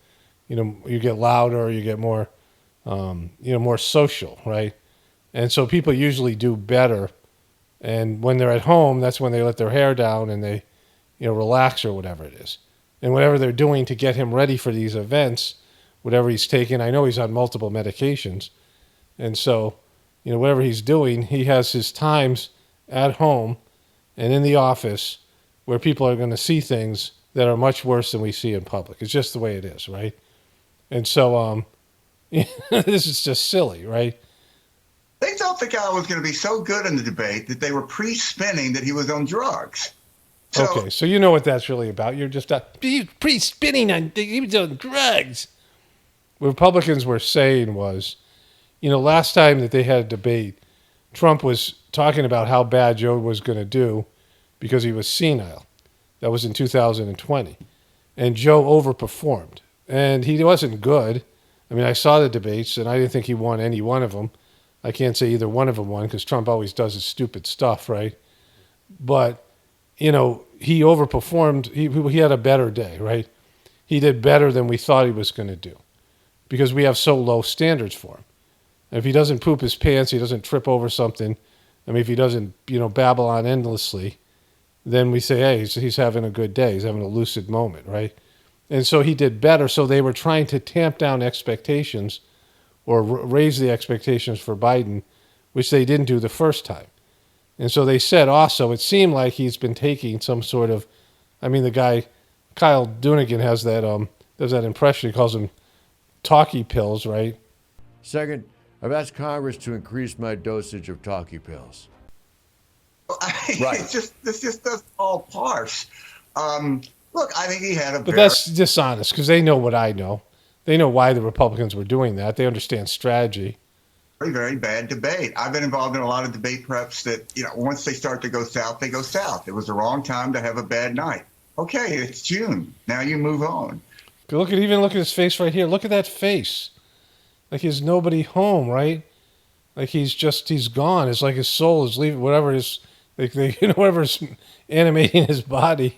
you get louder, or you get more, more social, right? And so people usually do better. And when they're at home, that's when they let their hair down and they, relax or whatever it is. And whatever they're doing to get him ready for these events, whatever he's taking, I know he's on multiple medications. And so, whatever he's doing, he has his times at home and in the office where people are going to see things that are much worse than we see in public. It's just the way it is, right? And so this is just silly, right? They thought the guy was going to be so good in the debate that they were pre-spinning that he was on drugs. Okay, so you know what that's really about. You're just pre-spinning on he was on drugs. What Republicans were saying was, last time that they had a debate, Trump was talking about how bad Joe was going to do because he was senile. That was in 2020. And Joe overperformed. And he wasn't good. I mean, I saw the debates, and I didn't think he won any one of them. I can't say either one of them won because Trump always does his stupid stuff, right? But, he overperformed. He had a better day, right? He did better than we thought he was going to do because we have so low standards for him. And if he doesn't poop his pants, he doesn't trip over something, I mean, if he doesn't, babble on endlessly, then we say, hey, he's having a good day. He's having a lucid moment, right? And so he did better. So they were trying to tamp down expectations or raise the expectations for Biden, which they didn't do the first time. And so they said also, it seemed like he's been taking some sort of, the guy, Kyle Dunnigan has that, does that impression. He calls them talkie pills, right? Second, I've asked Congress to increase my dosage of talkie pills. Right. This just does all parse. Look, I think he had a But that's dishonest because they know what I know. They know why the Republicans were doing that. They understand strategy. very, very bad debate. I've been involved in a lot of debate preps that, once they start to go south, they go south. It was the wrong time to have a bad night. Okay, it's June. Now you move on. Look at his face right here. Look at that face. Like he's nobody home, right? Like he's gone. It's like his soul is leaving. Whatever is, whatever's animating his body,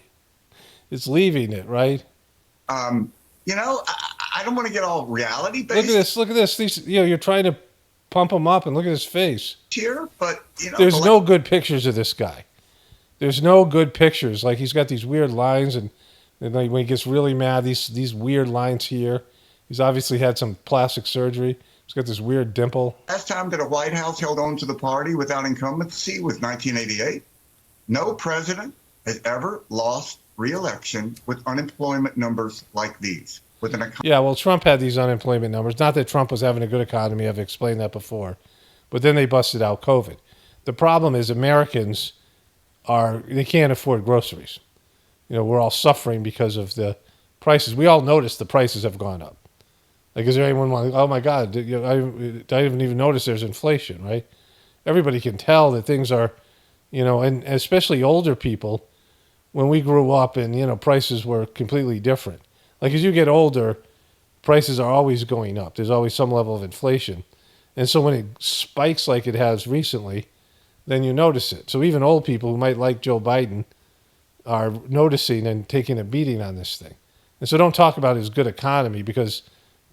it's leaving it, right? I don't want to get all reality based. Look at this. These, you're trying to pump him up, and look at his face. Here, but there's no good pictures of this guy. There's no good pictures. Like he's got these weird lines, and like when he gets really mad, these weird lines here. He's obviously had some plastic surgery. He's got this weird dimple. Last time that a White House held on to the party without incumbency was 1988. No president has ever lost re-election with unemployment numbers like these. Yeah, well, Trump had these unemployment numbers. Not that Trump was having a good economy. I've explained that before. But then they busted out COVID. The problem is Americans they can't afford groceries. We're all suffering because of the prices. We all notice the prices have gone up. Like, is there anyone like, oh my God, I didn't even notice there's inflation, right? everybody can tell that things are, and especially older people, when we grew up and, prices were completely different. Like as you get older, prices are always going up. There's always some level of inflation. And so when it spikes like it has recently, then you notice it. So even old people who might like Joe Biden are noticing and taking a beating on this thing. And so don't talk about his good economy because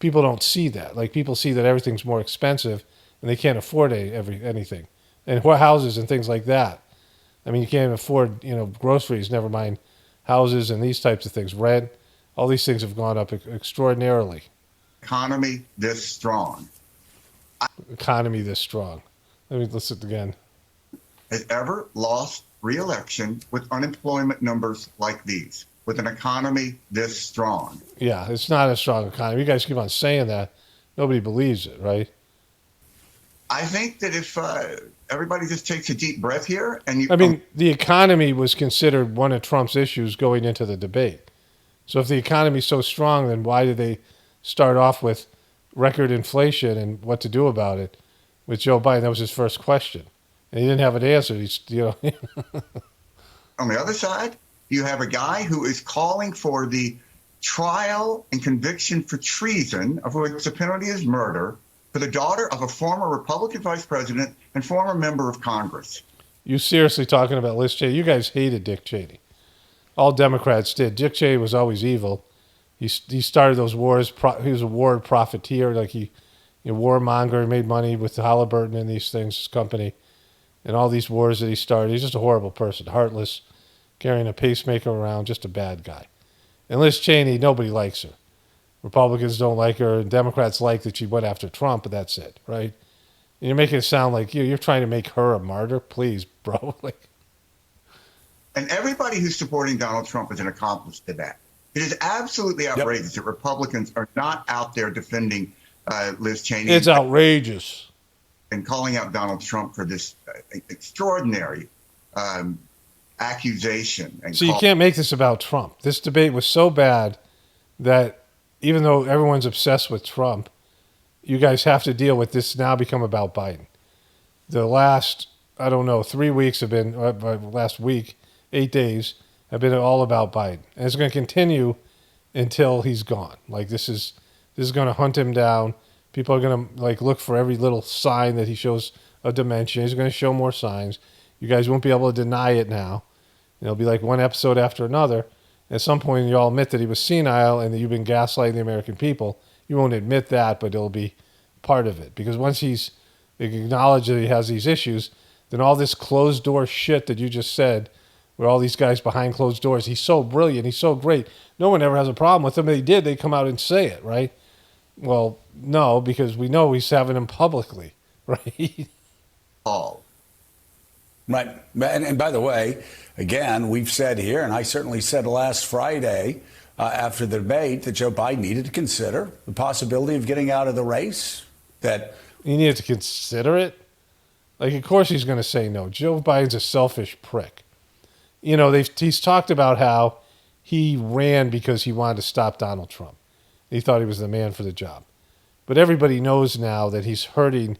people don't see that. Like people see that everything's more expensive and they can't afford anything. And houses and things like that. I mean, you can't even afford, groceries, never mind houses and these types of things. Rent, all these things have gone up extraordinarily. Economy this strong. Economy this strong. Let me listen again. Has ever lost re-election with unemployment numbers like these, with an economy this strong. Yeah, it's not a strong economy. You guys keep on saying that. Nobody believes it, right? I think that if everybody just takes a deep breath here and the economy was considered one of Trump's issues going into the debate. So if the economy's so strong, then why did they start off with record inflation and what to do about it with Joe Biden? That was his first question. And he didn't have an answer. On the other side, you have a guy who is calling for the trial and conviction for treason, of which the penalty is murder, for the daughter of a former Republican vice president and former member of Congress. You seriously talking about Liz Cheney? You guys hated Dick Cheney. All Democrats did. Dick Cheney was always evil. He started those wars. He was a war profiteer, like he warmonger. He made money with Halliburton and these things, his company, and all these wars that he started. He's just a horrible person, heartless, carrying a pacemaker around, just a bad guy. And Liz Cheney, nobody likes her. Republicans don't like her, and Democrats like that she went after Trump, but that's it, right? And you're making it sound like you're trying to make her a martyr. Please, bro. And everybody who's supporting Donald Trump is an accomplice to that. It is absolutely outrageous that Republicans are not out there defending Liz Cheney. It's outrageous. And calling out Donald Trump for this extraordinary accusation. So you can't make this about Trump. This debate was so bad that even though everyone's obsessed with Trump, you guys have to deal with this now become about Biden. The last, 3 weeks have been, last week, 8 days, have been all about Biden. And it's going to continue until he's gone. This is going to hunt him down. People are going to look for every little sign that he shows a dementia. He's going to show more signs. You guys won't be able to deny it now. It'll be like one episode after another. At some point, you all admit that he was senile and that you've been gaslighting the American people. You won't admit that, but it'll be part of it. Because once he's acknowledged that he has these issues, then all this closed door shit that you just said, where all these guys behind closed doors, he's so brilliant, he's so great. No one ever has a problem with him. If they did, they'd come out and say it, right? Well, no, because we know he's having them publicly, right? All. Right. And by the way, again, we've said here, and I certainly said last Friday after the debate, that Joe Biden needed to consider the possibility of getting out of the race. That he needed to consider it? Of course he's going to say no. Joe Biden's a selfish prick. He's talked about how he ran because he wanted to stop Donald Trump. He thought he was the man for the job. But everybody knows now that he's hurting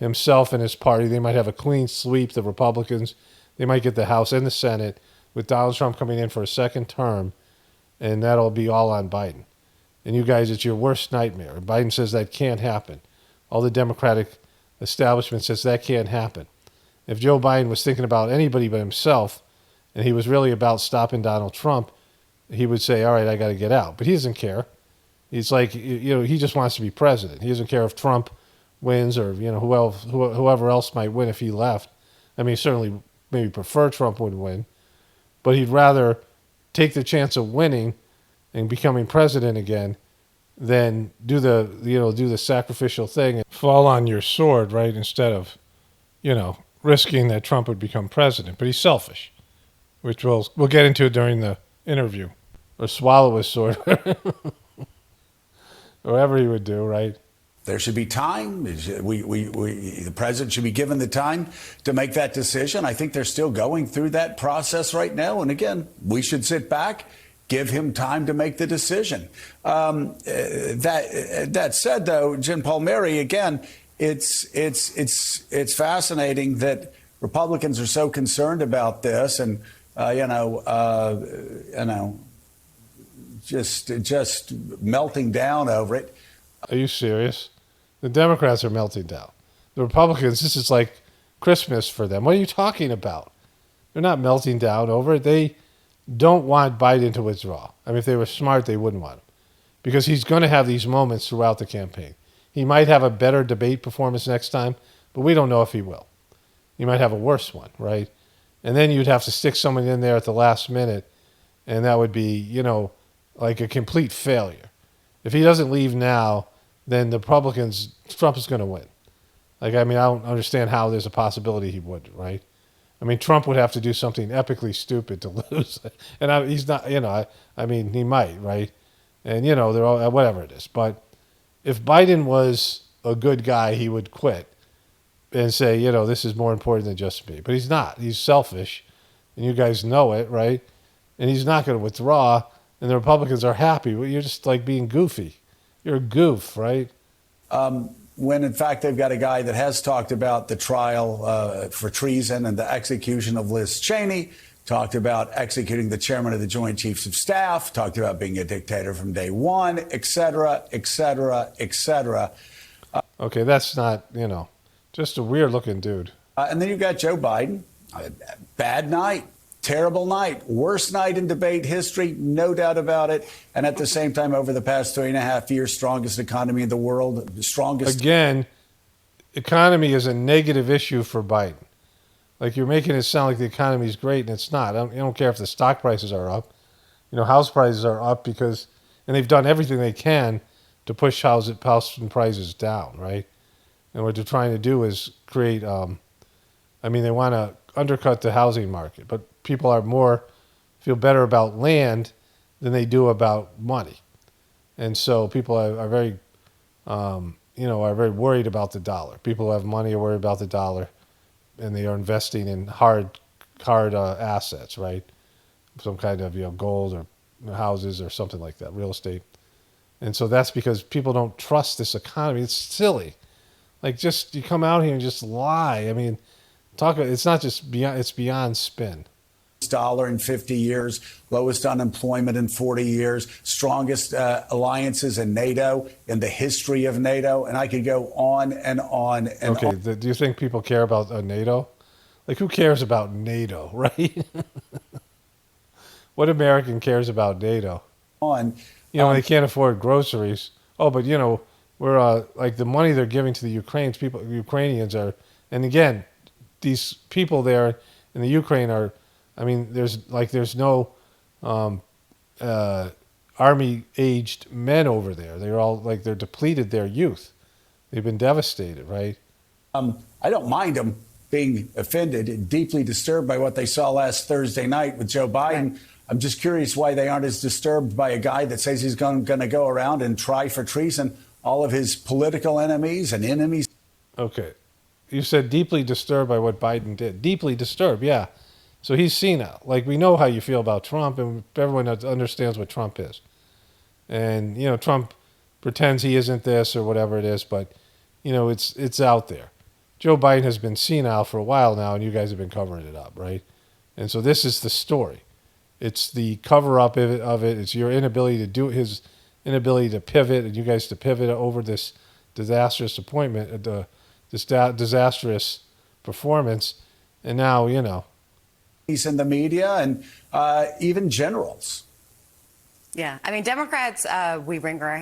himself and his party. They might have a clean sweep, the Republicans. They might get the House and the Senate with Donald Trump coming in for a second term, and that'll be all on Biden. And you guys, it's your worst nightmare. Biden says that can't happen. All the Democratic establishment says that can't happen. If Joe Biden was thinking about anybody but himself, and he was really about stopping Donald Trump, he would say, all right, I got to get out. But he doesn't care. He's he just wants to be president. He doesn't care if Trump wins or, whoever else might win if he left. I mean, certainly maybe prefer Trump would win, but he'd rather take the chance of winning and becoming president again than do the sacrificial thing and fall on your sword, right? Instead of, risking that Trump would become president. But he's selfish, which we'll get into during the interview, or swallow his sword. Whatever he would do, right? there should be time. The president should be given the time to make that decision. I think they're still going through that process right now. And again, we should sit back, give him time to make the decision. That said, though, Jen Palmieri, again, it's fascinating that Republicans are so concerned about this, and just melting down over it. Are you serious? The Democrats are melting down. The Republicans, this is like Christmas for them. What are you talking about? They're not melting down over it. They don't want Biden to withdraw. I mean, if they were smart, they wouldn't want him, because he's going to have these moments throughout the campaign. He might have a better debate performance next time, but we don't know if he will. He might have a worse one, right? And then you'd have to stick someone in there at the last minute, and that would be, like a complete failure. If he doesn't leave now, then the Republicans, Trump is going to win. I don't understand how there's a possibility he would, right? I mean, Trump would have to do something epically stupid to lose. And he's not, he might, right? And, they're all, whatever it is. But if Biden was a good guy, he would quit and say, this is more important than just me. But he's not. He's selfish, and you guys know it, right? And he's not going to withdraw, and the Republicans are happy. Well, you're just like being goofy. You're a goof, right? When in fact they've got a guy that has talked about the trial for treason and the execution of Liz Cheney, talked about executing the chairman of the Joint Chiefs of Staff, talked about being a dictator from day one, et cetera, et cetera, et cetera. Okay, that's not, just a weird looking dude. And then you've got Joe Biden. Bad night. Terrible night. Worst night in debate history, no doubt about it. And at the same time, over the past 3.5 years, strongest economy in the world, the strongest. Again, economy is a negative issue for Biden. Like, you're making it sound like the economy is great, and it's not. I don't care if the stock prices are up. House prices are up and they've done everything they can to push house prices down, right? And what they're trying to do is create, they want to undercut the housing market, but people feel better about land than they do about money. And so people are very, are very worried about the dollar. People who have money are worried about the dollar, and they are investing in hard assets, right? Some kind of, gold or houses or something like that, real estate. And so that's because people don't trust this economy. It's silly. Like, you come out here and just lie. I mean, it's not just beyond, it's beyond spin. Dollar in 50 years, lowest unemployment in 40 years, strongest alliances in NATO, in the history of NATO, and I could go on and on and on. Okay, do you think people care about NATO? Like, who cares about NATO, right? What American cares about NATO? They can't afford groceries. Oh, but we're like, the money they're giving to the Ukrainians are, and again, these people there in the Ukraine are. There's no army-aged men over there. They're all they're depleted their youth. They've been devastated, right? I don't mind them being offended and deeply disturbed by what they saw last Thursday night with Joe Biden. Right. I'm just curious why they aren't as disturbed by a guy that says he's going to go around and try for treason all of his political enemies and enemies. Okay. You said deeply disturbed by what Biden did. Deeply disturbed, yeah. So he's senile. Like, we know how you feel about Trump, and everyone understands what Trump is. And, Trump pretends he isn't this or whatever it is, but, it's out there. Joe Biden has been senile for a while now, and you guys have been covering it up, right? And so this is the story. It's the cover-up of it. It's your inability to do it, his inability to pivot, and you guys to pivot over this disastrous appointment, this disastrous performance. And now, He's in the media and even generals. Yeah, Democrats, we wring our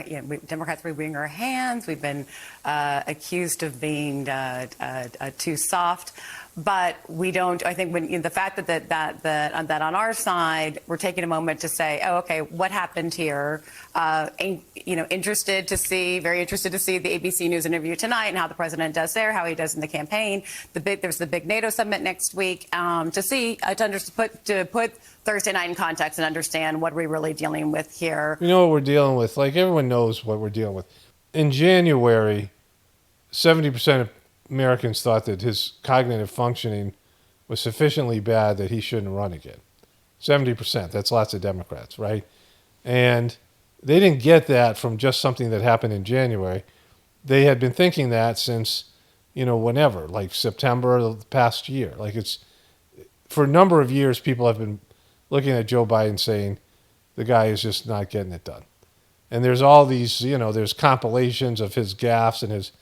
hands. We've been accused of being too soft, but we don't. I think when the fact that on our side, we're taking a moment to say, oh, okay, what happened here? Very interested to see the ABC News interview tonight and how the president does there, how he does in the campaign. There's the big NATO summit next week to put Thursday night in context and understand what we're really dealing with here. We know what we're dealing with. Like, everyone knows what we're dealing with. In January, 70% of Americans thought that his cognitive functioning was sufficiently bad that he shouldn't run again. 70%. That's lots of Democrats, right? And they didn't get that from just something that happened in January. they had been thinking that since, whenever, like September of the past year. Like it's, for a number of years, people have been looking at Joe Biden saying the guy is just not getting it done. And there's all these, there's compilations of his gaffes and his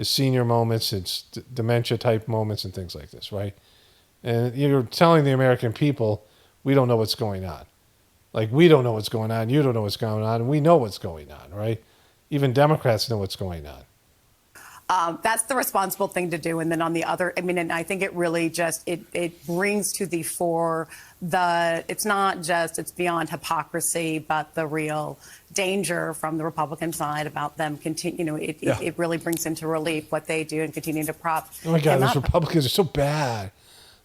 senior moments, his dementia type moments and things like this, right? And you're telling the American people, we don't know what's going on. Like, we don't know what's going on, you don't know what's going on, and we know what's going on, right? Even Democrats know what's going on. That's the responsible thing to do. And then on the other, and I think it really just, it brings to the fore it's not just, it's beyond hypocrisy, but the real danger from the Republican side about them continue, it really brings into relief what they do and continue to prop. Oh my God, those Republicans are so bad.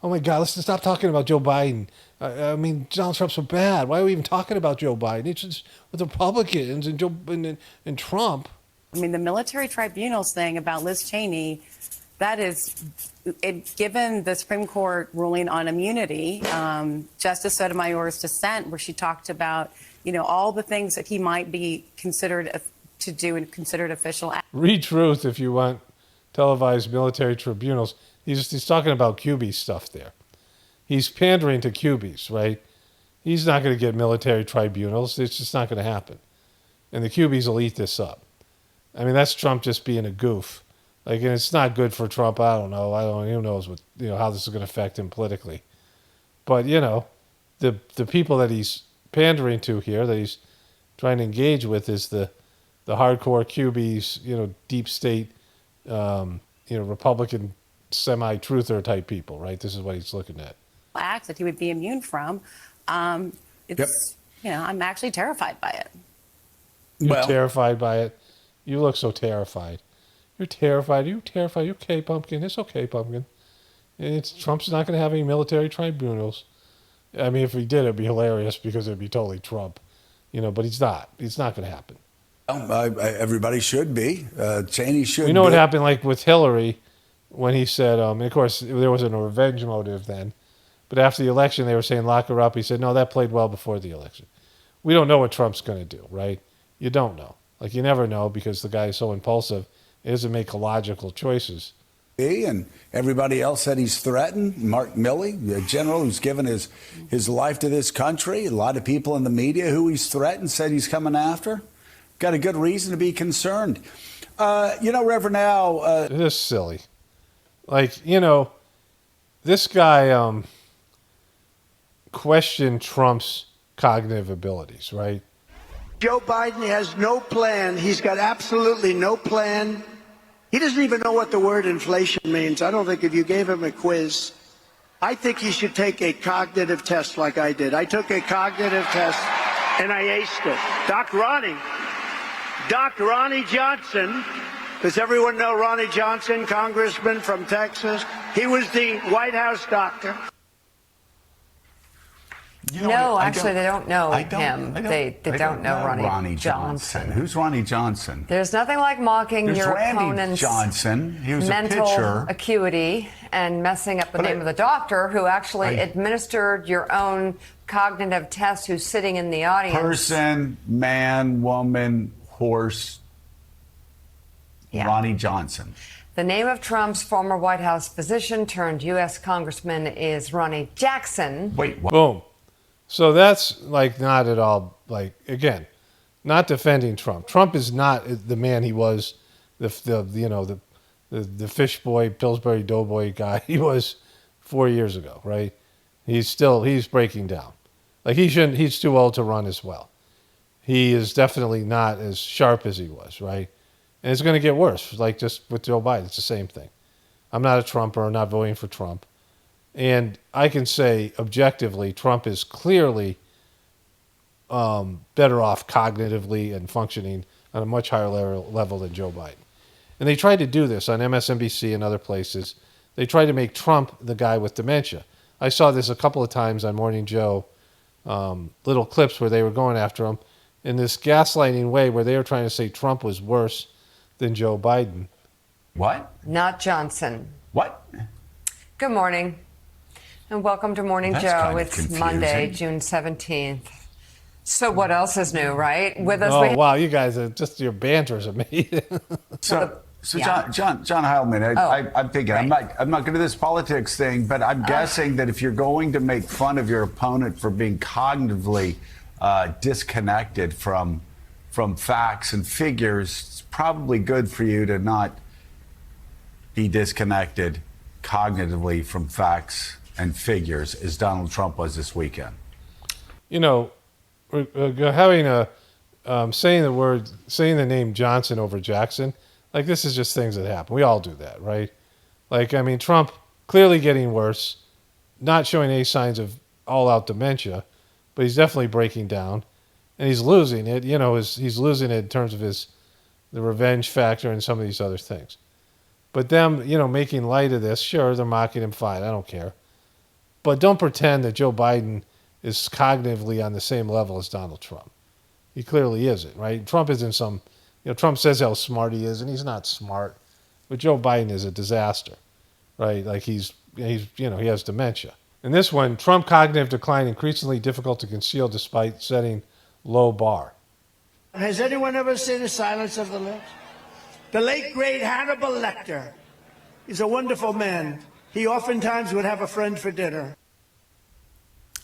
Oh my God, let's stop talking about Joe Biden. Donald Trump's so bad. Why are we even talking about Joe Biden? It's just with the Republicans and Trump. The military tribunals thing about Liz Cheney, that is, given the Supreme Court ruling on immunity, Justice Sotomayor's dissent, where she talked about, all the things that he might be considered to do and considered official act. Read Truth if you want televised military tribunals. He's talking about QB stuff there. He's pandering to QBs, right? He's not going to get military tribunals. It's just not going to happen. And the QBs will eat this up. That's Trump just being a goof. And it's not good for Trump. I don't know. Who knows what, how this is going to affect him politically. But, the people that he's pandering to here, that he's trying to engage with, is the hardcore QBs, deep state, Republican semi-truther type people, right? This is what he's looking at. Acts that he would be immune from. I'm actually terrified by it. You're terrified by it? You look so terrified. You're terrified. You're terrified. You're okay, Pumpkin. It's okay, Pumpkin. Trump's not going to have any military tribunals. If he did, it'd be hilarious because it'd be totally Trump. But he's not. It's not going to happen. Everybody should be. Cheney should be. You know what happened, like with Hillary, when he said, and of course, there was a revenge motive then. But after the election, they were saying lock her up. He said, no, that played well before the election. We don't know what Trump's going to do, right? You don't know. You never know because the guy is so impulsive. He doesn't make logical choices. And everybody else said he's threatened. Mark Milley, the general who's given his life to this country. A lot of people in the media who he's threatened said he's coming after. Got a good reason to be concerned. Reverend Al. It is silly. This guy questioned Trump's cognitive abilities, right? Joe Biden has no plan. He's got absolutely no plan. He doesn't even know what the word inflation means. I don't think if you gave him a quiz, I think he should take a cognitive test like I did. I took a cognitive test and I aced it. Doc Ronnie Johnson, does everyone know Ronnie Johnson, congressman from Texas? He was the White House doctor. No, actually, they don't know him. They don't know Ronnie Johnson. Who's Ronnie Johnson? There's nothing like mocking your opponent's Johnson. He was mental a pitcher. Acuity and messing up the name of the doctor who actually administered your own cognitive test, who's sitting in the audience. Person, man, woman, horse. Yeah. Ronnie Johnson. The name of Trump's former White House physician turned U.S. congressman is Ronnie Jackson. Wait, what? Boom. So that's not at all, again, not defending Trump. Trump is not the man he was, the fish boy, Pillsbury Doughboy guy he was 4 years ago, right? He's breaking down. He's too old to run as well. He is definitely not as sharp as he was, right? And it's going to get worse, just with Joe Biden. It's the same thing. I'm not a Trumper. I'm not voting for Trump. And I can say objectively, Trump is clearly better off cognitively and functioning on a much higher level than Joe Biden. And they tried to do this on MSNBC and other places. They tried to make Trump the guy with dementia. I saw this a couple of times on Morning Joe, little clips where they were going after him in this gaslighting way where they were trying to say Trump was worse than Joe Biden. What? Not Johnson. What? Good morning. And welcome to Morning Joe. It's confusing. Monday, June 17th. So what else is new, right? With us, oh, wow, you guys are your banter is amazing. So So Yeah. John Heilman, I'm thinking right. I'm not going to do this politics thing, but I'm guessing that if you're going to make fun of your opponent for being cognitively disconnected from facts and figures, it's probably good for you to not be disconnected cognitively from facts and figures as Donald Trump was this weekend. You know, having a saying the name Johnson over Jackson, like this is just things that happen. We all do that, right? Like, I mean, Trump clearly getting worse, not showing any signs of all-out dementia, but he's definitely breaking down, and he's losing it. You know, he's losing it in terms of the revenge factor and some of these other things. But them, you know, making light of this, sure, they're mocking him, fine, I don't care. But don't pretend that Joe Biden is cognitively on the same level as Donald Trump. He clearly isn't, right? Trump isn't some, you know, Trump says how smart he is, and he's not smart. But Joe Biden is a disaster, right? Like he's you know, he has dementia. In this one, Trump cognitive decline increasingly difficult to conceal despite setting low bar. Has anyone ever seen The Silence of the Lambs? The late, great Hannibal Lecter is a wonderful man. He oftentimes would have a friend for dinner.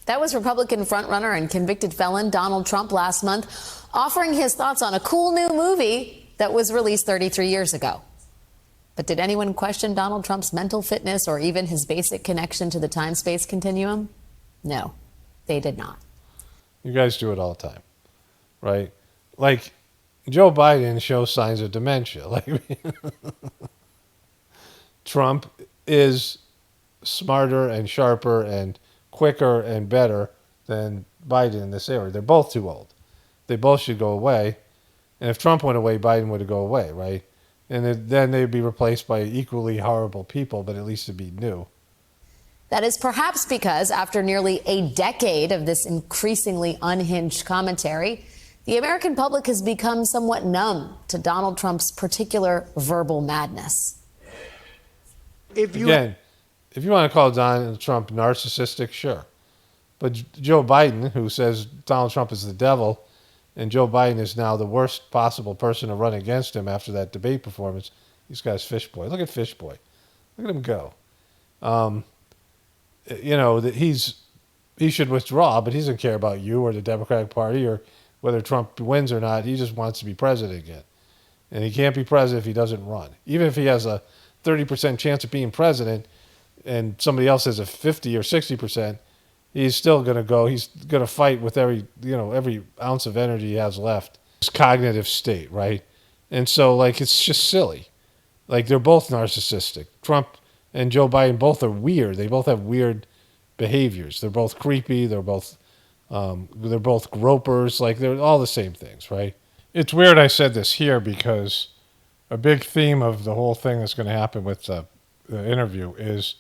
That was Republican frontrunner and convicted felon Donald Trump last month, offering his thoughts on a cool new movie that was released 33 years ago. But did anyone question Donald Trump's mental fitness or even his basic connection to the time-space continuum? No, they did not. You guys do it all the time, right? Like, Joe Biden shows signs of dementia. Like, Trump is smarter and sharper and quicker and better than Biden in this area. They're both too old. They both should go away. And if Trump went away, Biden would go away, right? And then they'd be replaced by equally horrible people, but at least it'd be new. That is perhaps because after nearly a decade of this increasingly unhinged commentary, the American public has become somewhat numb to Donald Trump's particular verbal madness. If you Again, if you want to call Donald Trump narcissistic, sure. But Joe Biden, who says Donald Trump is the devil, and Joe Biden is now the worst possible person to run against him after that debate performance, these guys fish boy. Look at fish boy. Look at him go. You know, that he should withdraw, but he doesn't care about you or the Democratic Party or whether Trump wins or not. He just wants to be president again. And he can't be president if he doesn't run. Even if he has a 30% chance of being president and somebody else has a 50 or 60%, he's still going to go. He's going to fight with every ounce of energy he has left. His cognitive state, right? And so, like, it's just silly. Like, they're both narcissistic. Trump and Joe Biden both are weird. They both have weird behaviors. They're both creepy. They're both gropers. Like, they're all the same things, right? It's weird I said this here because a big theme of the whole thing that's going to happen with the interview is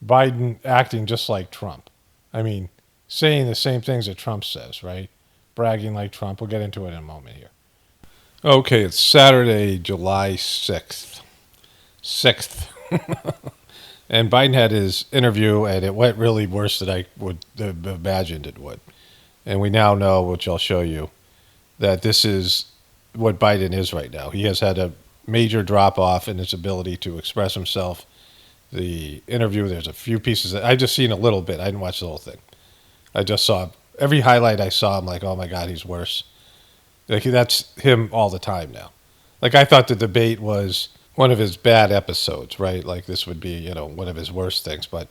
Biden acting just like Trump. I mean, saying the same things that Trump says, right? Bragging like Trump. We'll get into it in a moment here. Okay, it's Saturday, July 6th. 6th. And Biden had his interview, and it went really worse than I would have imagined it would. And we now know, which I'll show you, that this is what Biden is right now. He has had a major drop-off in his ability to express himself. The interview, there's a few pieces. I've just seen a little bit. I didn't watch the whole thing. I just saw every highlight I saw. I'm like, oh my God, he's worse. Like, that's him all the time now. Like, I thought the debate was one of his bad episodes, right? Like, this would be, one of his worst things. But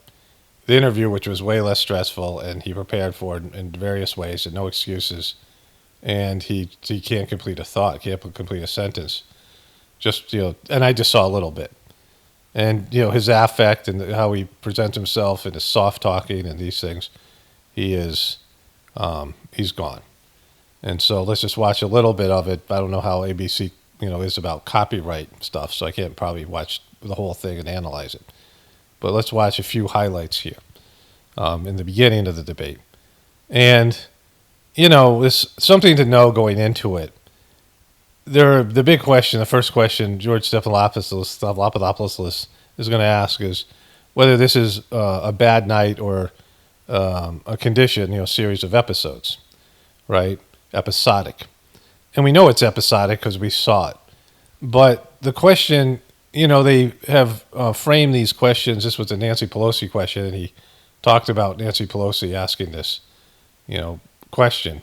the interview, which was way less stressful, and he prepared for it in various ways and no excuses, and he can't complete a thought, can't complete a sentence. Just, and I just saw a little bit. And, his affect and how he presents himself and his soft talking and these things, he's gone. And so let's just watch a little bit of it. I don't know how ABC, is about copyright stuff, so I can't probably watch the whole thing and analyze it. But let's watch a few highlights here in the beginning of the debate. And, it's something to know going into it. The big question, the first question George Stephanopoulos is going to ask is whether this is a bad night or a condition, series of episodes, right? Episodic. And we know it's episodic because we saw it. But the question they have framed these questions. This was a Nancy Pelosi question, and he talked about Nancy Pelosi asking this, question.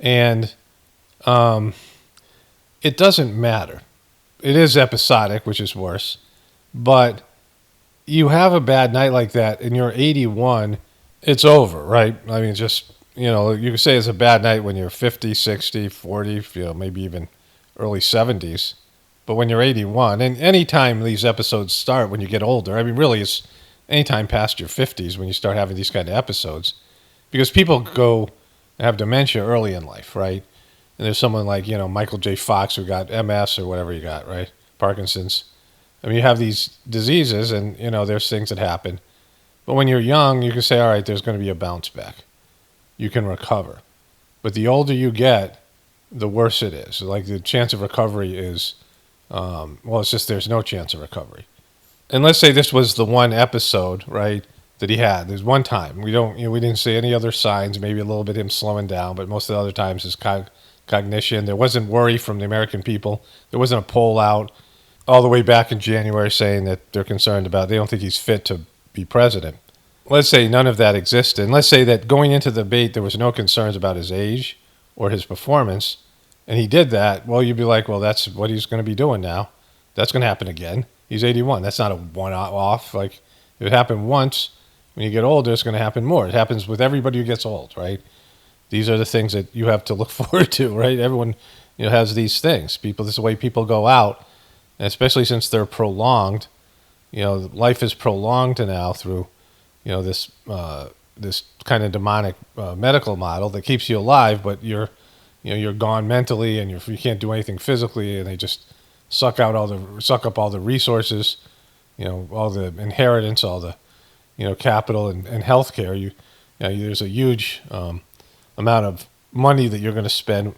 And it doesn't matter. It is episodic, which is worse. But you have a bad night like that and you're 81, it's over, right? I mean, just, you can say it's a bad night when you're 50, 60, 40, maybe even early 70s. But when you're 81, and any time these episodes start when you get older, I mean, really, it's any time past your 50s when you start having these kind of episodes. Because people go and have dementia early in life, right? And there's someone like, Michael J. Fox who got MS or whatever you got, right? Parkinson's. I mean, you have these diseases and, there's things that happen. But when you're young, you can say, all right, there's going to be a bounce back. You can recover. But the older you get, the worse it is. Like the chance of recovery is, it's just there's no chance of recovery. And let's say this was the one episode, right, that he had. There's one time. We didn't see any other signs, maybe a little bit him slowing down, but most of the other times his cognition. There wasn't worry from the American people. There wasn't a poll out all the way back in January saying that they're concerned about, they don't think he's fit to be president. Let's say none of that existed. And let's say that going into the debate, there was no concerns about his age or his performance. And he did that. Well, you'd be like, well, that's what he's going to be doing now. That's going to happen again. He's 81. That's not a one-off. Like, if it happened once, when you get older, it's going to happen more. It happens with everybody who gets old, right? These are the things that you have to look forward to, right? Everyone, has these things. People, this is the way people go out, and especially since they're prolonged. Life is prolonged now through, this kind of demonic medical model that keeps you alive, but you're gone mentally, and you can't do anything physically, and they just suck up all the resources, all the inheritance, all the, capital and healthcare. There's a huge amount of money that you're going to spend,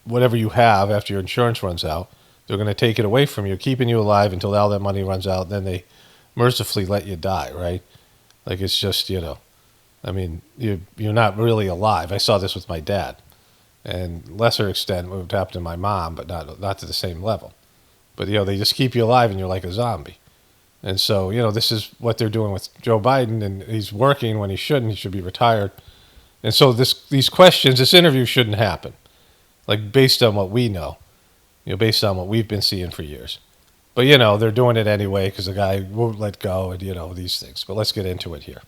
whatever you have after your insurance runs out. They're going to take it away from you, keeping you alive until all that money runs out. Then they mercifully let you die, right? Like, it's just, I mean, you're not really alive. I saw this with my dad, and lesser extent what happened to my mom, but not to the same level. But, they just keep you alive and you're like a zombie. And so, this is what they're doing with Joe Biden, and he's working when he shouldn't. He should be retired. And so these questions, this interview shouldn't happen, like based on what we know, based on what we've been seeing for years. But, they're doing it anyway because the guy won't let go and, these things. But let's get into it here.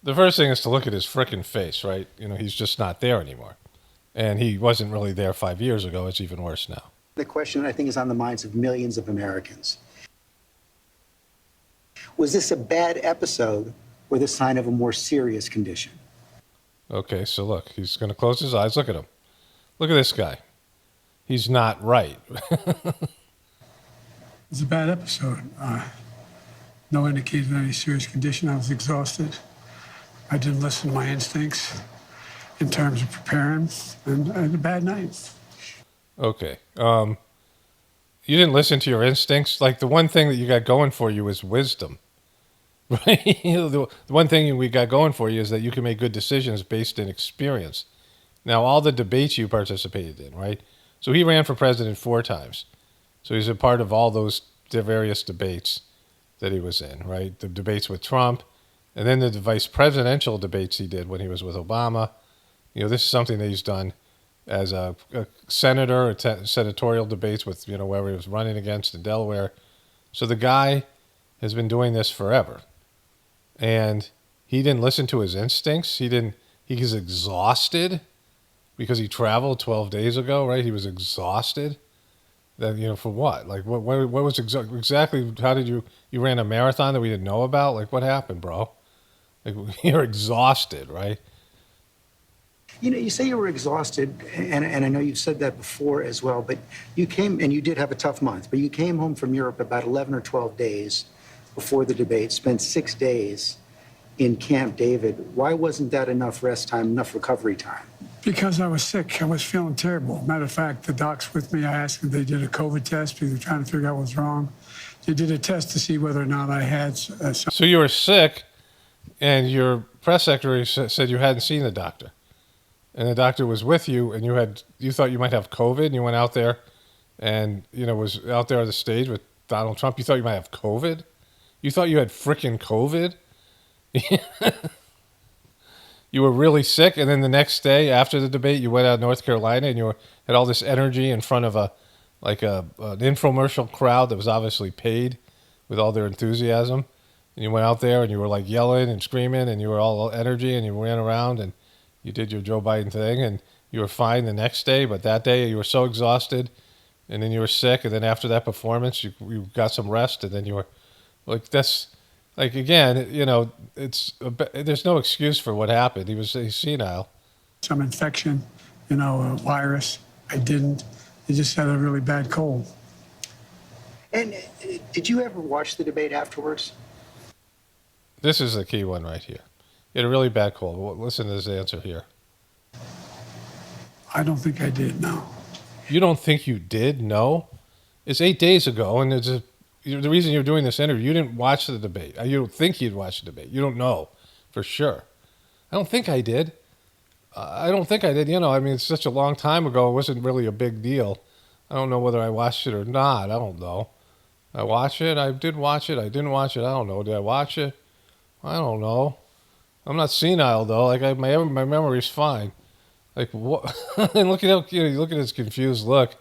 The first thing is to look at his frickin' face, right? He's just not there anymore. And he wasn't really there 5 years ago. It's even worse now. The question, I think, is on the minds of millions of Americans. Was this a bad episode or the sign of a more serious condition? Okay, so look, he's going to close his eyes. Look at him. Look at this guy. He's not right. It's a bad episode. No indication of any serious condition. I was exhausted. I didn't listen to my instincts in terms of preparing, and I had a bad night. Okay. You didn't listen to your instincts? Like, the one thing that you got going for you is wisdom. Right? The one thing we got going for you is that you can make good decisions based in experience. Now, all the debates you participated in, right? So he ran for president 4 times. So he's a part of all those various debates that he was in, right? The debates with Trump, and then the vice presidential debates he did when he was with Obama. This is something that he's done as a senator, senatorial debates with, whoever he was running against in Delaware. So the guy has been doing this forever. And he didn't listen to his instincts. He was exhausted because he traveled 12 days ago, right? He was exhausted. Then, for what? Like, what was exactly, how did you ran a marathon that we didn't know about? Like, what happened, bro? Like, you're exhausted, right? You say you were exhausted, and I know you've said that before as well, but you came, and you did have a tough month, but you came home from Europe about 11 or 12 days before the debate, spent 6 days in Camp David. Why wasn't that enough rest time, enough recovery time? Because I was sick. I was feeling terrible. Matter of fact, the docs with me, I asked them if they did a COVID test because they're trying to figure out what's wrong. They did a test to see whether or not I had So you were sick, and your press secretary said you hadn't seen the doctor. And the doctor was with you, and you thought you might have COVID, and you went out there and, was out there on the stage with Donald Trump? You thought you might have COVID? You thought you had frickin' COVID? You were really sick, and then the next day after the debate, you went out to North Carolina and had all this energy in front of an infomercial crowd that was obviously paid with all their enthusiasm. And you went out there and you were like yelling and screaming and you were all energy and you ran around and you did your Joe Biden thing and you were fine the next day. But that day you were so exhausted and then you were sick. And then after that performance, you got some rest and then you were like, that's like, again, there's no excuse for what happened. He's senile. Some infection, a virus. I didn't. I just had a really bad cold. And did you ever watch the debate afterwards? This is the key one right here. You had a really bad cold. Well, listen to this answer here. I don't think I did, no. You don't think you did? No? It's 8 days ago, and the reason you're doing this interview, you didn't watch the debate. You don't think you'd watch the debate. You don't know for sure. I don't think I did. It's such a long time ago. It wasn't really a big deal. I don't know whether I watched it or not. I don't know. I watched it. I did watch it. I didn't watch it. I don't know. Did I watch it? I don't know. I'm not senile though. Like my memory's fine. Like what? And look at his confused look.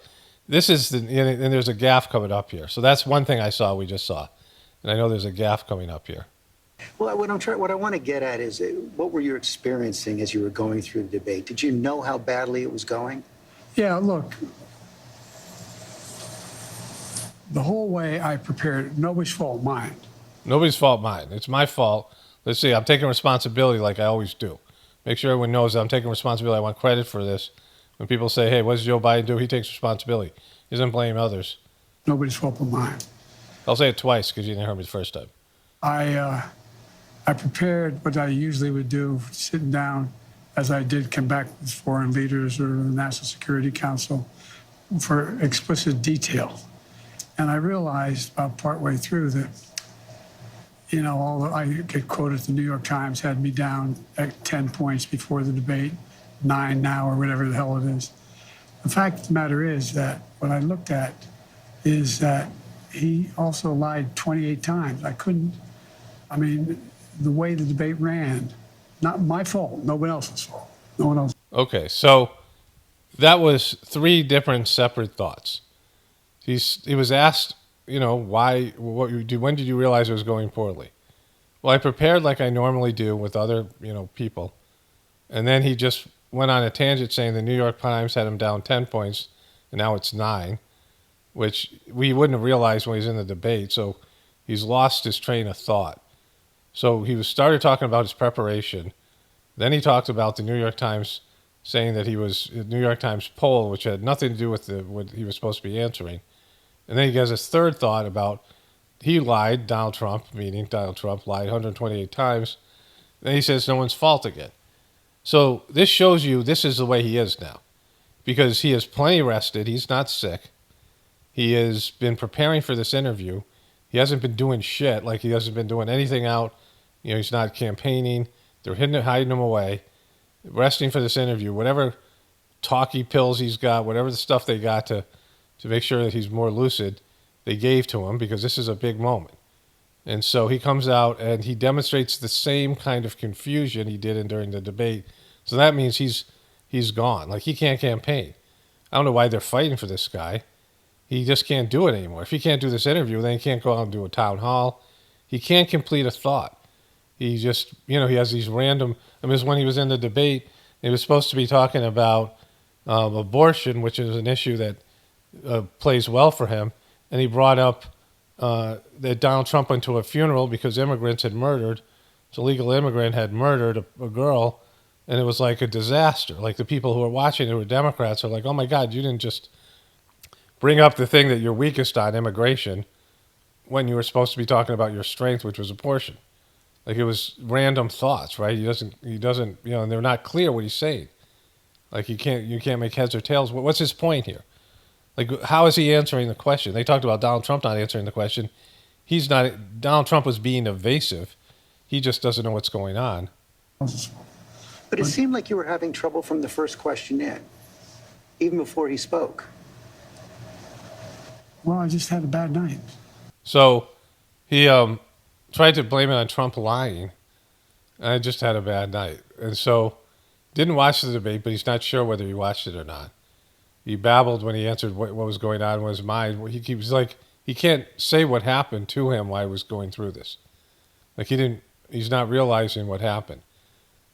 This is and there's a gaffe coming up here. So that's one thing we just saw, and I know there's a gaffe coming up here. Well, what I want to get at is what were you experiencing as you were going through the debate? Did you know how badly it was going? Yeah, look. The whole way I prepared, nobody's fault, mine. Nobody's fault, mine. It's my fault. Let's see. I'm taking responsibility like I always do. Make sure everyone knows that I'm taking responsibility. I want credit for this. When people say, hey, what does Joe Biden do? He takes responsibility. He doesn't blame others. Nobody's fault but mine. I'll say it twice because you didn't hear me the first time. I prepared what I usually would do, sitting down, as I did come back with foreign leaders or the National Security Council, for explicit detail. And I realized about partway through that, I get quoted, the New York Times had me down at 10 points before the debate, 9 now, or whatever the hell it is. The fact of the matter is that what I looked at is that he also lied 28 times. The way the debate ran, not my fault, nobody else's fault. No one else. Okay, so that was 3 different separate thoughts. He was asked, why, when did you realize it was going poorly? Well, I prepared like I normally do with other, people. And then he just went on a tangent saying the New York Times had him down 10 points, and now it's 9, which we wouldn't have realized when he's in the debate. So he's lost his train of thought. So he started talking about his preparation. Then he talked about the New York Times saying that the New York Times poll, which had nothing to do with what he was supposed to be answering. And then he has his third thought about he lied, Donald Trump lied 128 times. Then he says no one's fault again. So this shows you this is the way he is now, because he is plenty rested. He's not sick. He has been preparing for this interview. He hasn't been doing shit. Like he hasn't been doing anything out. He's not campaigning. They're hiding him away, resting for this interview. Whatever talky pills he's got, whatever the stuff they got to make sure that he's more lucid, they gave to him because this is a big moment. And so he comes out and he demonstrates the same kind of confusion he did during the debate. So that means he's gone. Like he can't campaign. I don't know why they're fighting for this guy. He just can't do it anymore. If he can't do this interview, then he can't go out and do a town hall. He can't complete a thought. He just, he has these random, when he was in the debate, he was supposed to be talking about abortion, which is an issue that plays well for him. And he brought up that Donald Trump went to a funeral because an illegal immigrant had murdered a girl, and it was like a disaster. Like the people who were watching, who were Democrats, are like, oh my God, you didn't just bring up the thing that you're weakest on, immigration, when you were supposed to be talking about your strength, which was abortion. Like it was random thoughts, right? He doesn't, and they're not clear what he's saying. Like you can't make heads or tails. What's his point here? Like, how is he answering the question? They talked about Donald Trump not answering the question. Donald Trump was being evasive. He just doesn't know what's going on. But it seemed like you were having trouble from the first question in, even before he spoke. Well, I just had a bad night. So he tried to blame it on Trump lying. And I just had a bad night. And so didn't watch the debate, but he's not sure whether he watched it or not. He babbled when he answered what was going on in his mind. He was like, he can't say what happened to him while he was going through this. Like he's not realizing what happened.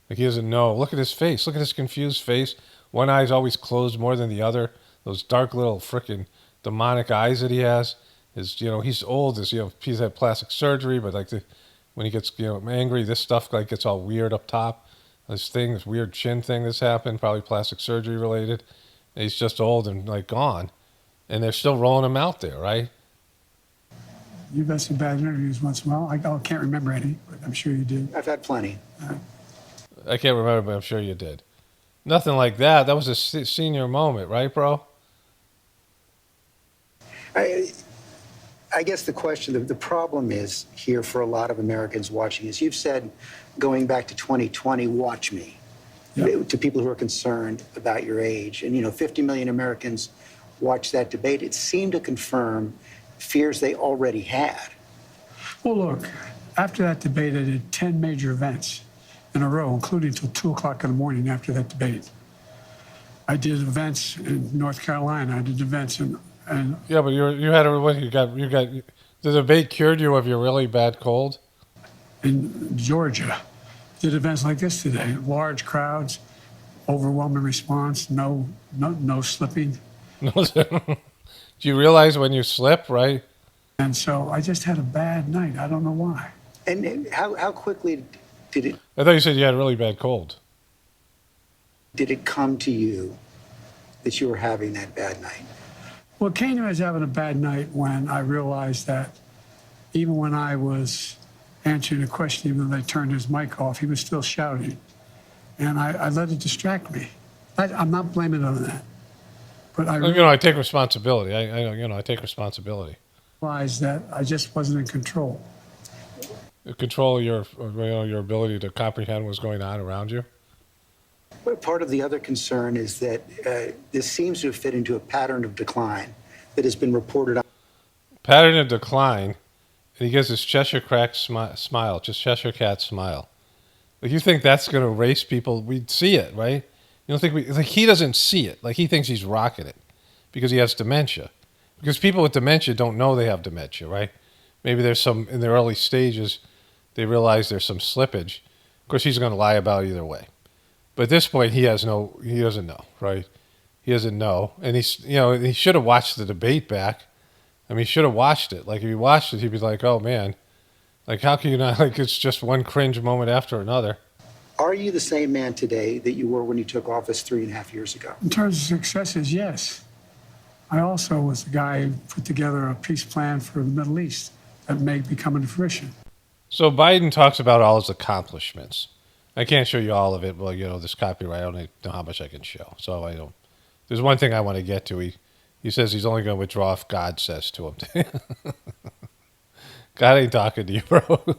Like he doesn't know. Look at his face. Look at his confused face. One eye's always closed more than the other. Those dark little frickin' demonic eyes that he has. He's old. He's had plastic surgery, but when he gets, angry, this stuff gets all weird up top. This weird chin thing that's happened, probably plastic surgery related. And he's just old and gone. And they're still rolling him out there, right? You've had some bad interviews once in a while. I can't remember any, but I'm sure you did. I've had plenty. I can't remember, but I'm sure you did. Nothing like that. That was a senior moment, right, bro? I guess the question, the problem is here for a lot of Americans watching is you've said, going back to 2020, watch me, to people who are concerned about your age. And, 50 million Americans watched that debate. It seemed to confirm fears they already had. Well, look, after that debate, I did 10 major events in a row, including until 2 o'clock in the morning after that debate. I did events in North Carolina. I did events in... Yeah, but you had the debate cured you of your really bad cold? In Georgia. Did events like this today. Large crowds, overwhelming response, no slipping. Do you realize when you slip, right? And so I just had a bad night. I don't know why. And how quickly did it... I thought you said you had a really bad cold. Did it come to you that you were having that bad night? Well, it came to me as having a bad night when I realized that even when I was answering a question, even though they turned his mic off, he was still shouting. And I let it distract me. I'm not blaming it on that. But I take responsibility. I take responsibility. Realized that I just wasn't in control. Control your ability to comprehend what's going on around you? But part of the other concern is that this seems to have fit into a pattern of decline that has been reported on. Pattern of decline, and he gives this Cheshire Cat smile, just Cheshire Cat smile. Like you think that's going to erase people? We'd see it, right? You don't think he doesn't see it. Like he thinks he's rocking it because he has dementia. Because people with dementia don't know they have dementia, right? Maybe there's some in the early stages, they realize there's some slippage. Of course, he's going to lie about it either way. But at this point, he doesn't know, right? He doesn't know. And he should have watched the debate back. I mean, he should have watched it. Like, if he watched it, he'd be like, oh, man. Like, how can you not, it's just one cringe moment after another. Are you the same man today that you were when you took office 3.5 years ago? In terms of successes, yes. I also was the guy who put together a peace plan for the Middle East that may be coming to fruition. So Biden talks about all his accomplishments. I can't show you all of it. Well, this copyright, I don't know how much I can show. So I don't. There's one thing I want to get to. He says he's only going to withdraw if God says to him. God ain't talking to you, bro.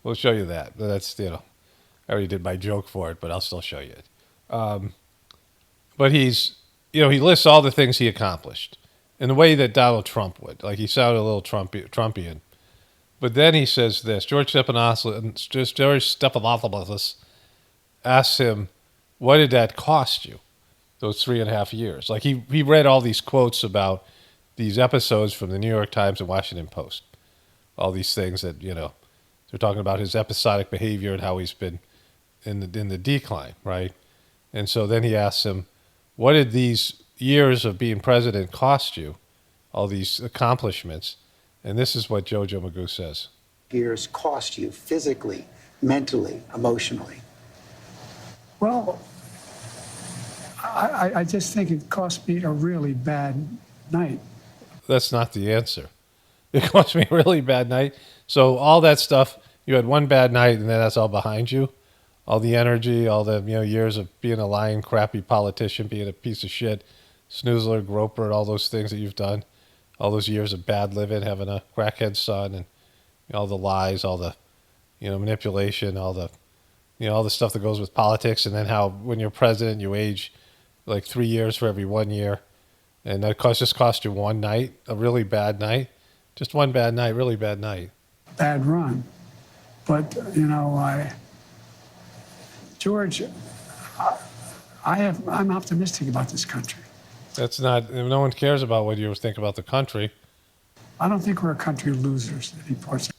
We'll show you that. But that's, I already did my joke for it, but I'll still show you it. But he's, he lists all the things he accomplished in the way that Donald Trump would. Like he sounded a little Trumpian. But then he says this. George Stephanopoulos asks him, what did that cost you, those 3.5 years? Like he read all these quotes about these episodes from the New York Times and Washington Post. All these things that, they're talking about his episodic behavior and how he's been in the decline, right? And so then he asks him, what did these years of being president cost you, all these accomplishments? And this is what Jojo Magoo says. Years cost you physically, mentally, emotionally? Well, I just think it cost me a really bad night. That's not the answer. It cost me a really bad night. So all that stuff, you had one bad night and then that's all behind you. All the energy, all the years of being a lying, crappy politician, being a piece of shit, snoozler, groper, and all those things that you've done. All those years of bad living, having a crackhead son, and all the lies, all the manipulation, all the all the stuff that goes with politics, and then how when you're president you age like 3 years for every 1 year, and that just cost you one night, a really bad night. Just one bad night, really bad night. Bad run. But, George, I'm optimistic about this country. That's not, no one cares about what you think about the country. I don't think we're a country of losers that he points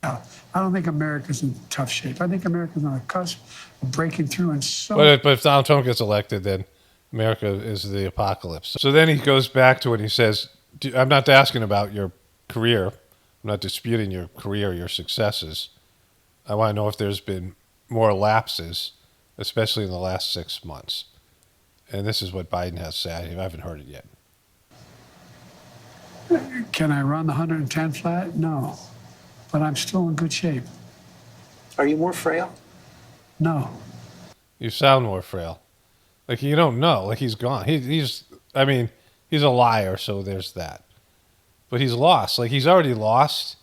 out. I don't think America's in tough shape. I think America's on the cusp of breaking through and so. But if Donald Trump gets elected, then America is the apocalypse. So then he goes back to it. He says, I'm not asking about your career. I'm not disputing your career, your successes. I want to know if there's been more lapses, especially in the last 6 months. And this is what Biden has to say. I haven't heard it yet. Can I run the 110 flat? No. But I'm still in good shape. Are you more frail? No. You sound more frail. Like, you don't know. Like, he's gone. He's a liar, so there's that. But he's lost. Like, he's already lost.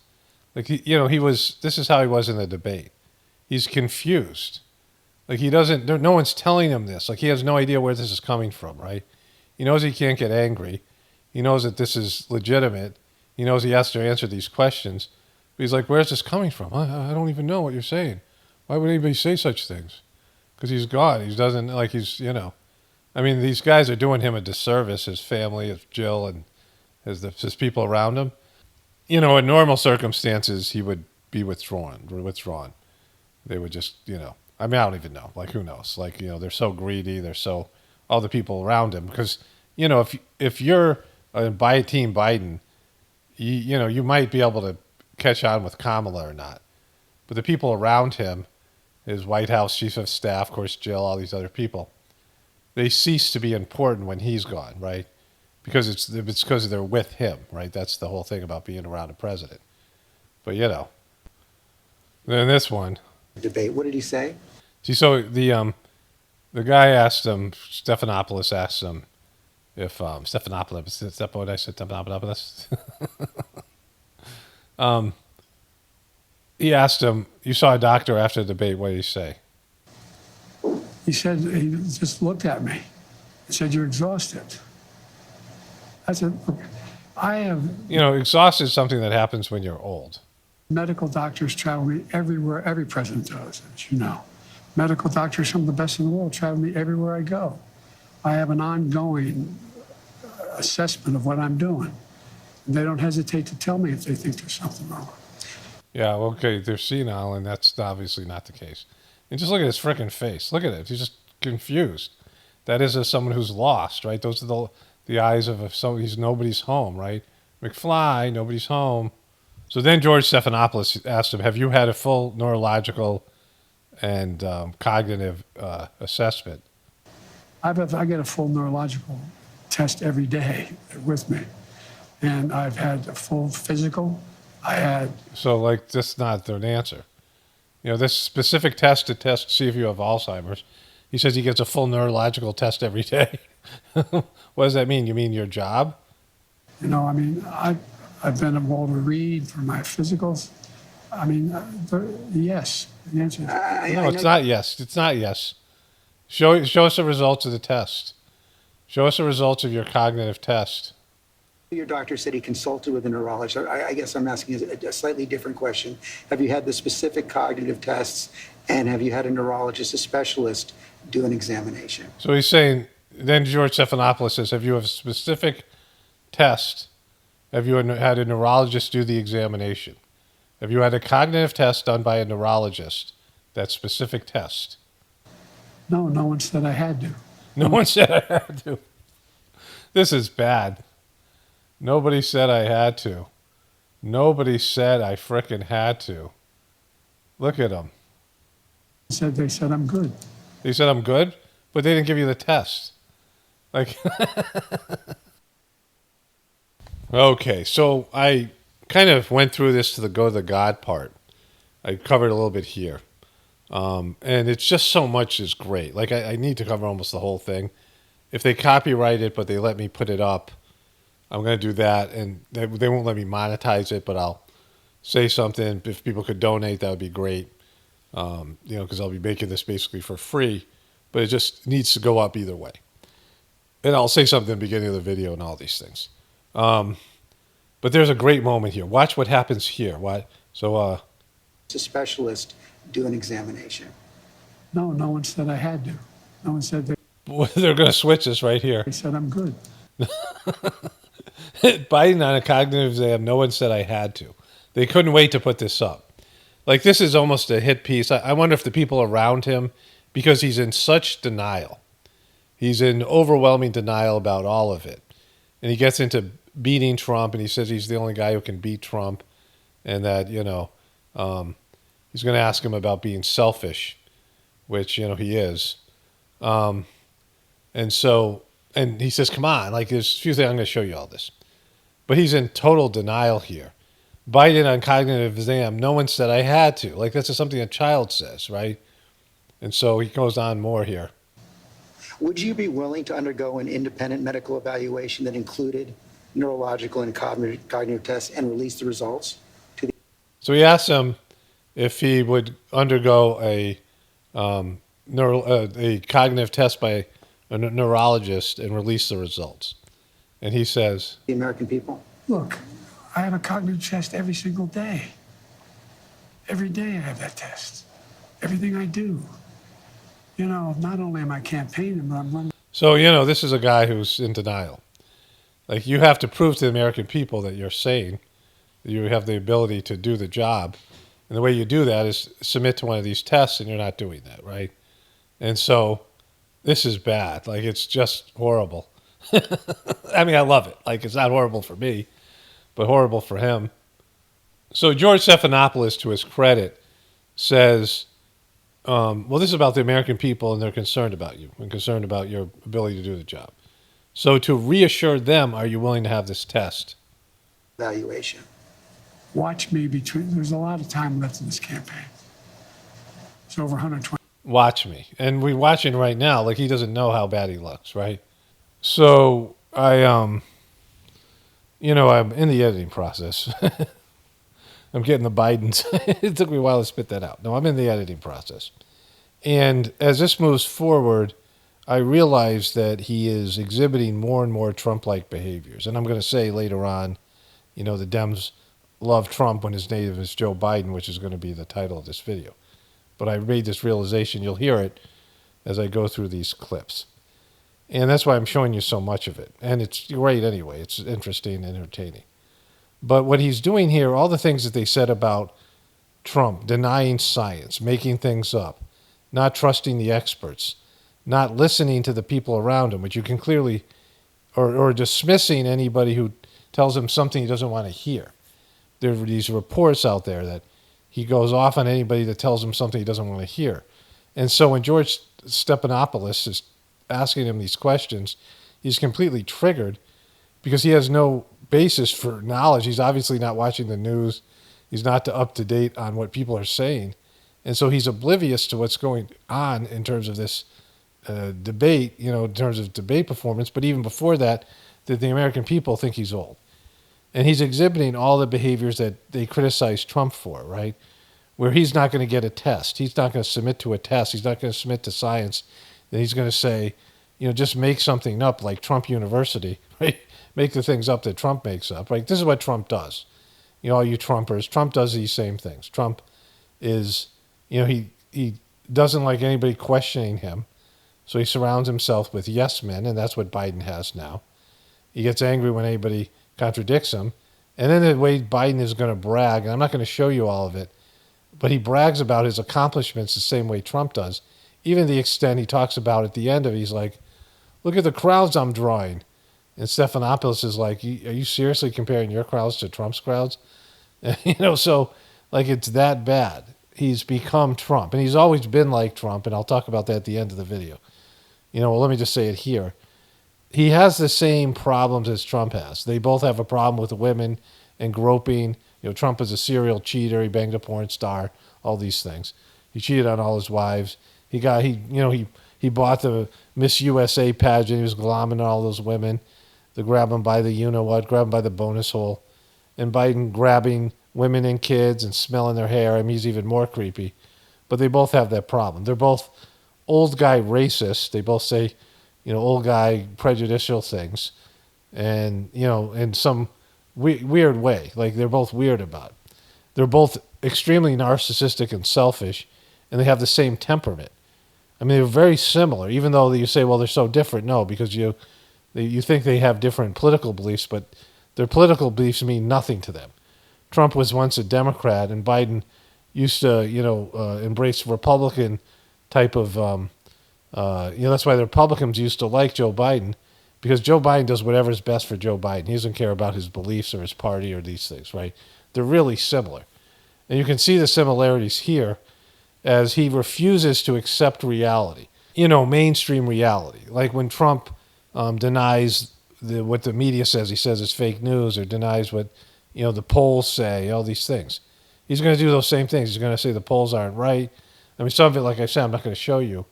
Like, this is how he was in the debate. He's confused. Like, no one's telling him this. Like, he has no idea where this is coming from, right? He knows he can't get angry. He knows that this is legitimate. He knows he has to answer these questions. But he's like, where's this coming from? I don't even know what you're saying. Why would anybody say such things? Because he's gone. He doesn't, like, these guys are doing him a disservice, his family, his Jill, and his people around him. In normal circumstances, he would be withdrawn. They would just, I don't even know. Like, who knows? Like, they're so greedy. All the people around him. Because, if you're by Team Biden, you might be able to catch on with Kamala or not. But the people around him, his White House chief of staff, of course, Jill, all these other people, they cease to be important when he's gone, right? Because it's because they're with him, right? That's the whole thing about being around a president. But, then this one. Debate. What did he say? See, so the guy asked him, Stephanopoulos asked him, if Stephanopoulos, is that what I said, Stephanopoulos? He asked him, you saw a doctor after the debate, what did he say? He said, he just looked at me and said, you're exhausted. I said, look, I have... exhausted is something that happens when you're old. Medical doctors travel me everywhere, every president does, as you know. Medical doctors, some of the best in the world, travel me everywhere I go. I have an ongoing assessment of what I'm doing. They don't hesitate to tell me if they think there's something wrong. Yeah, okay, they're senile, and that's obviously not the case. And just look at his freaking face. Look at it. He's just confused. That is as someone who's lost, right? Those are the eyes of someone. He's nobody's home, right? McFly, nobody's home. So then George Stephanopoulos asked him, have you had a full neurological and cognitive assessment? I get a full neurological test every day with me. And I've had a full physical. So, like, that's not an answer. This specific test to see if you have Alzheimer's, he says he gets a full neurological test every day. What does that mean? You mean your job? I've been at Walter Reed for my physicals. Yes. The answer is no, it's not yes. It's not yes. Show us the results of the test. Show us the results of your cognitive test. Your doctor said he consulted with a neurologist. I guess I'm asking a slightly different question. Have you had the specific cognitive tests, and have you had a neurologist, a specialist, do an examination? So he's saying, then George Stephanopoulos says, have you have a specific test? Have you had a neurologist do the examination? Have you had a cognitive test done by a neurologist, that specific test? No one said I had to. No one said I had to. This is bad. Nobody said I had to. Nobody said I frickin' had to. Look at them. They said I'm good. They said I'm good, but they didn't give you the test. Like, okay, so I kind of went through this to the go to the God part. I covered a little bit here. And it's just so much is great. Like, I need to cover almost the whole thing. If they copyright it, but they let me put it up, I'm going to do that. And they won't let me monetize it, but I'll say something. If people could donate, that would be great. Because I'll be making this basically for free. But it just needs to go up either way. And I'll say something at the beginning of the video and all these things. But But there's a great moment here. Watch what happens here. What? So, a specialist do an examination? No, no one said I had to. No one said they're going to switch this right here. they said I'm good. Biden on a cognitive exam, no one said I had to. They couldn't wait to put this up. Like, this is almost a hit piece. I wonder if the people around him, because he's in such denial, he's in overwhelming denial about all of it. And he gets into beating Trump, and he says he's the only guy who can beat Trump, and that, he's going to ask him about being selfish, which, he is. And he says, come on, like, there's a few things, I'm going to show you all this. But he's in total denial here. Biden on cognitive exam, no one said I had to. Like, that's just something a child says, right? And so he goes on more here. Would you be willing to undergo an independent medical evaluation that included neurological and cognitive tests and release the results to the... So he asked him if he would undergo a cognitive test by a neurologist and release the results. And he says, the American people? Look, I have a cognitive test every single day. Every day I have that test. Everything I do. Not only am I campaigning, but I'm running. So, this is a guy who's in denial. Like, you have to prove to the American people that you're sane, that you have the ability to do the job. And the way you do that is submit to one of these tests, and you're not doing that, right? And so this is bad. Like, it's just horrible. I mean, I love it. Like, it's not horrible for me, but horrible for him. So George Stephanopoulos, to his credit, says, this is about the American people, and they're concerned about you and concerned about your ability to do the job. So to reassure them, are you willing to have this test? Evaluation. Watch me there's a lot of time left in this campaign. It's over 120. Watch me. And we're watching right now, like, he doesn't know how bad he looks, right? So I'm in the editing process. I'm getting the Bidens. It took me a while to spit that out. No, I'm in the editing process. And as this moves forward, I realize that he is exhibiting more and more Trump-like behaviors. And I'm going to say later on, the Dems love Trump when his native is Joe Biden, which is going to be the title of this video. But I made this realization. You'll hear it as I go through these clips. And that's why I'm showing you so much of it. And it's great anyway. It's interesting and entertaining. But what he's doing here, all the things that they said about Trump, denying science, making things up, not trusting the experts, not listening to the people around him, which you can clearly, or dismissing anybody who tells him something he doesn't want to hear. There are these reports out there that he goes off on anybody that tells him something he doesn't want to hear. And so when George Stephanopoulos is asking him these questions, he's completely triggered because he has no basis for knowledge. He's obviously not watching the news. He's not up to date on what people are saying. And so he's oblivious to what's going on in terms of this debate, in terms of debate performance. But even before that the American people think he's old. And he's exhibiting all the behaviors that they criticize Trump for, right? Where he's not going to get a test. He's not going to submit to a test. He's not going to submit to science. Then he's going to say, just make something up like Trump University, right? Make the things up that Trump makes up, right? This is what Trump does. All you Trumpers, Trump does these same things. Trump is, he doesn't like anybody questioning him. So he surrounds himself with yes men, and that's what Biden has now. He gets angry when anybody contradicts him. And then the way Biden is going to brag, and I'm not going to show you all of it, but he brags about his accomplishments the same way Trump does. Even the extent he talks about at the end of it, he's like, look at the crowds I'm drawing. And Stephanopoulos is like, are you seriously comparing your crowds to Trump's crowds? So like it's that bad. He's become Trump. And he's always been like Trump, and I'll talk about that at the end of the video. Let me just say it here. He has the same problems as Trump has. They both have a problem with women and groping. Trump is a serial cheater. He banged a porn star, all these things. He cheated on all his wives. He bought the Miss USA pageant. He was glomming on all those women. They grab him by the you-know-what, grab him by the bonus hole. And Biden grabbing women and kids and smelling their hair. I mean, he's even more creepy. But they both have that problem. They're both old guy racists. They both say, old guy prejudicial things. And, and some weird way. Like they're both weird about it. They're both extremely narcissistic and selfish, and they have the same temperament. I mean, they're very similar, even though you say, well, they're so different. No, because you think they have different political beliefs, but their political beliefs mean nothing to them. Trump was once a Democrat, and Biden used to, embrace Republican type of, that's why the Republicans used to like Joe Biden, because Joe Biden does whatever is best for Joe Biden. He doesn't care about his beliefs or his party or these things, right? They're really similar. And you can see the similarities here as he refuses to accept reality, mainstream reality. Like when Trump denies what the media says, he says it's fake news, or denies what the polls say, all these things. He's going to do those same things. He's going to say the polls aren't right. I mean, some of it, like I said, I'm not going to show you,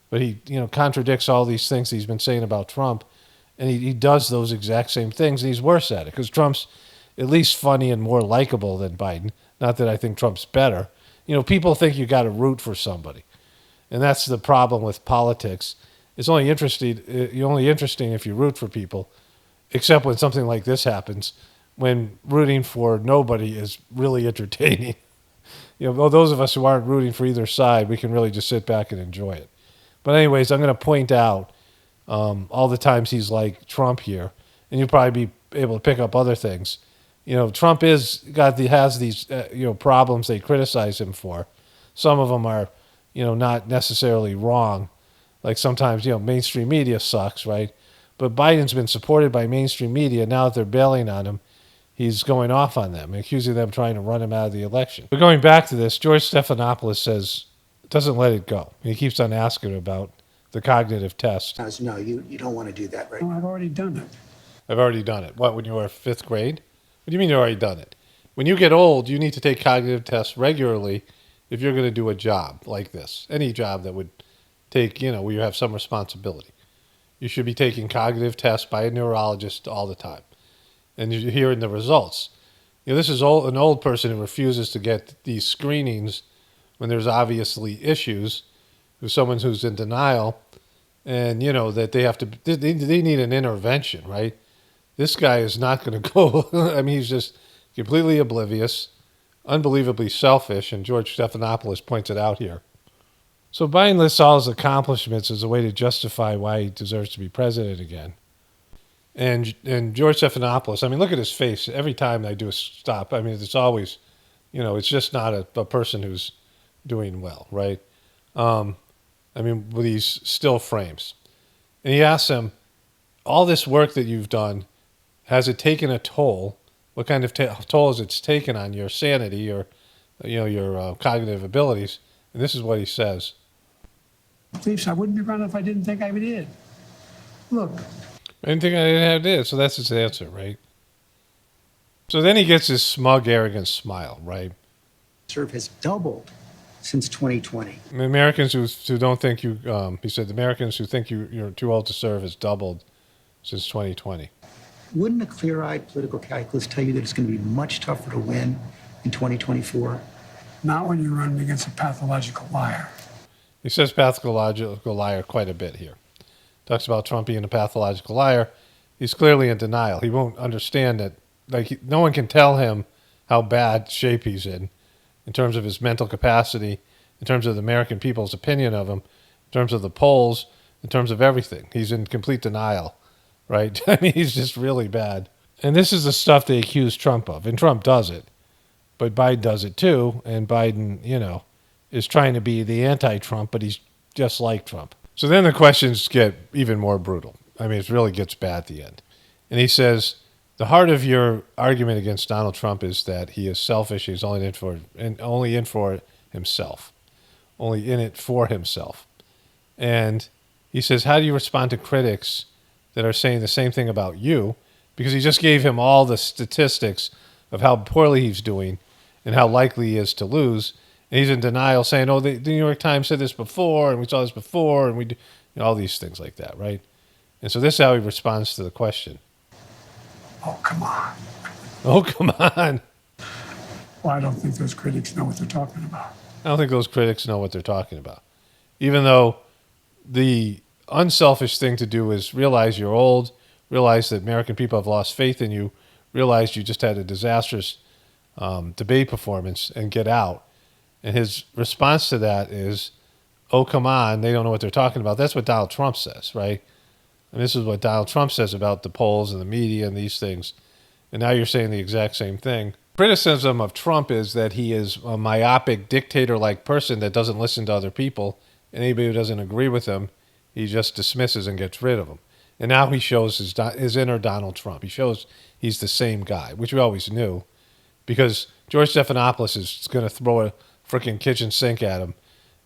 but he contradicts all these things he's been saying about Trump, and he does those exact same things, and he's worse at it because Trump's at least funny and more likable than Biden. Not that I think Trump's better. People think you got to root for somebody, and that's the problem with politics. It's only interesting. You're only interesting if you root for people, except when something like this happens, when rooting for nobody is really entertaining. Those of us who aren't rooting for either side, we can really just sit back and enjoy it. But anyways, I'm going to point out all the times he's like Trump here, and you'll probably be able to pick up other things. Trump has these problems they criticize him for. Some of them are not necessarily wrong. Like sometimes mainstream media sucks, right? But Biden's been supported by mainstream media. Now that they're bailing on him, he's going off on them, accusing them of trying to run him out of the election. But going back to this, George Stephanopoulos says doesn't let it go. He keeps on asking about the cognitive test. No, you don't want to do that, right? No, I've already done it. I've already done it. What, when you were fifth grade? What do you mean you've already done it? When you get old, you need to take cognitive tests regularly if you're going to do a job like this. Any job that would take, where you have some responsibility. You should be taking cognitive tests by a neurologist all the time. And you're hearing the results. This is an old person who refuses to get these screenings when there's obviously issues with someone who's in denial, and, that they need an intervention, right? This guy is not going to go. I mean, he's just completely oblivious, unbelievably selfish, and George Stephanopoulos points it out here. So Biden lists all his accomplishments as a way to justify why he deserves to be president again. And George Stephanopoulos, I mean, look at his face. Every time I do a stop, I mean, it's always, it's just not a person who's doing well, right? With these still frames. And he asks him, all this work that you've done, has it taken a toll? What kind of toll has it taken on your sanity or, your cognitive abilities? And this is what he says. Beliefs, I wouldn't be running if I didn't think I did. Look. I didn't think I didn't have this, so that's his answer, right? So then he gets his smug, arrogant smile, right? Serve has doubled since 2020. The Americans who don't think you, he said, the Americans who think you're too old to serve has doubled since 2020. Wouldn't a clear-eyed political calculus tell you that it's going to be much tougher to win in 2024? Not when you're running against a pathological liar. He says pathological liar quite a bit here. Talks about Trump being a pathological liar. He's clearly in denial. He won't understand that. No one can tell him how bad shape he's in terms of his mental capacity, in terms of the American people's opinion of him, in terms of the polls, in terms of everything. He's in complete denial, right? I mean, he's just really bad. And this is the stuff they accuse Trump of. And Trump does it. But Biden does it too. And Biden, is trying to be the anti-Trump, but he's just like Trump. So then the questions get even more brutal. I mean, it really gets bad at the end. And he says, the heart of your argument against Donald Trump is that he is selfish. He's only in for himself. Only in it for himself. And he says, how do you respond to critics that are saying the same thing about you? Because he just gave him all the statistics of how poorly he's doing and how likely he is to lose. And he's in denial, saying, oh, the New York Times said this before, and we saw this before, and we do all these things like that, right? And so this is how he responds to the question. Oh, come on. Oh, come on. Well, I don't think those critics know what they're talking about. I don't think those critics know what they're talking about. Even though the unselfish thing to do is realize you're old, realize that American people have lost faith in you, realize you just had a disastrous debate performance and get out. And his response to that is, oh, come on, they don't know what they're talking about. That's what Donald Trump says, right? And this is what Donald Trump says about the polls and the media and these things. And now you're saying the exact same thing. Criticism of Trump is that he is a myopic, dictator-like person that doesn't listen to other people. And anybody who doesn't agree with him, he just dismisses and gets rid of them. And now he shows his inner Donald Trump. He shows he's the same guy, which we always knew, because George Stephanopoulos is going to throw a freaking kitchen sink at him,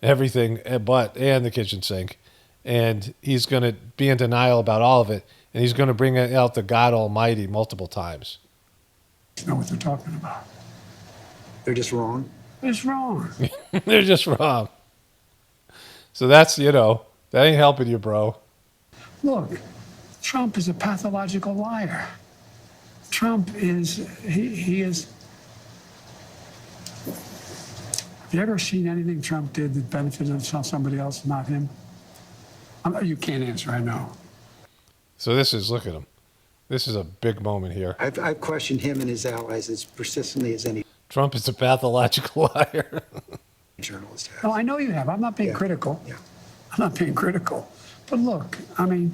everything and the kitchen sink, and he's going to be in denial about all of it, and he's going to bring out the God Almighty multiple times. Know what they're talking about. They're just wrong. It's wrong. They're just wrong. So that's, that ain't helping you, bro. Look, Trump is a pathological liar. Trump is, he is. Have you ever seen anything Trump did that benefited somebody else, not him? You can't answer, I know. So look at him. This is a big moment here. I've questioned him and his allies as persistently as any Trump is a pathological liar. journalist has. No, I know you have. I'm not being critical. Yeah. I'm not being critical. But look, I mean,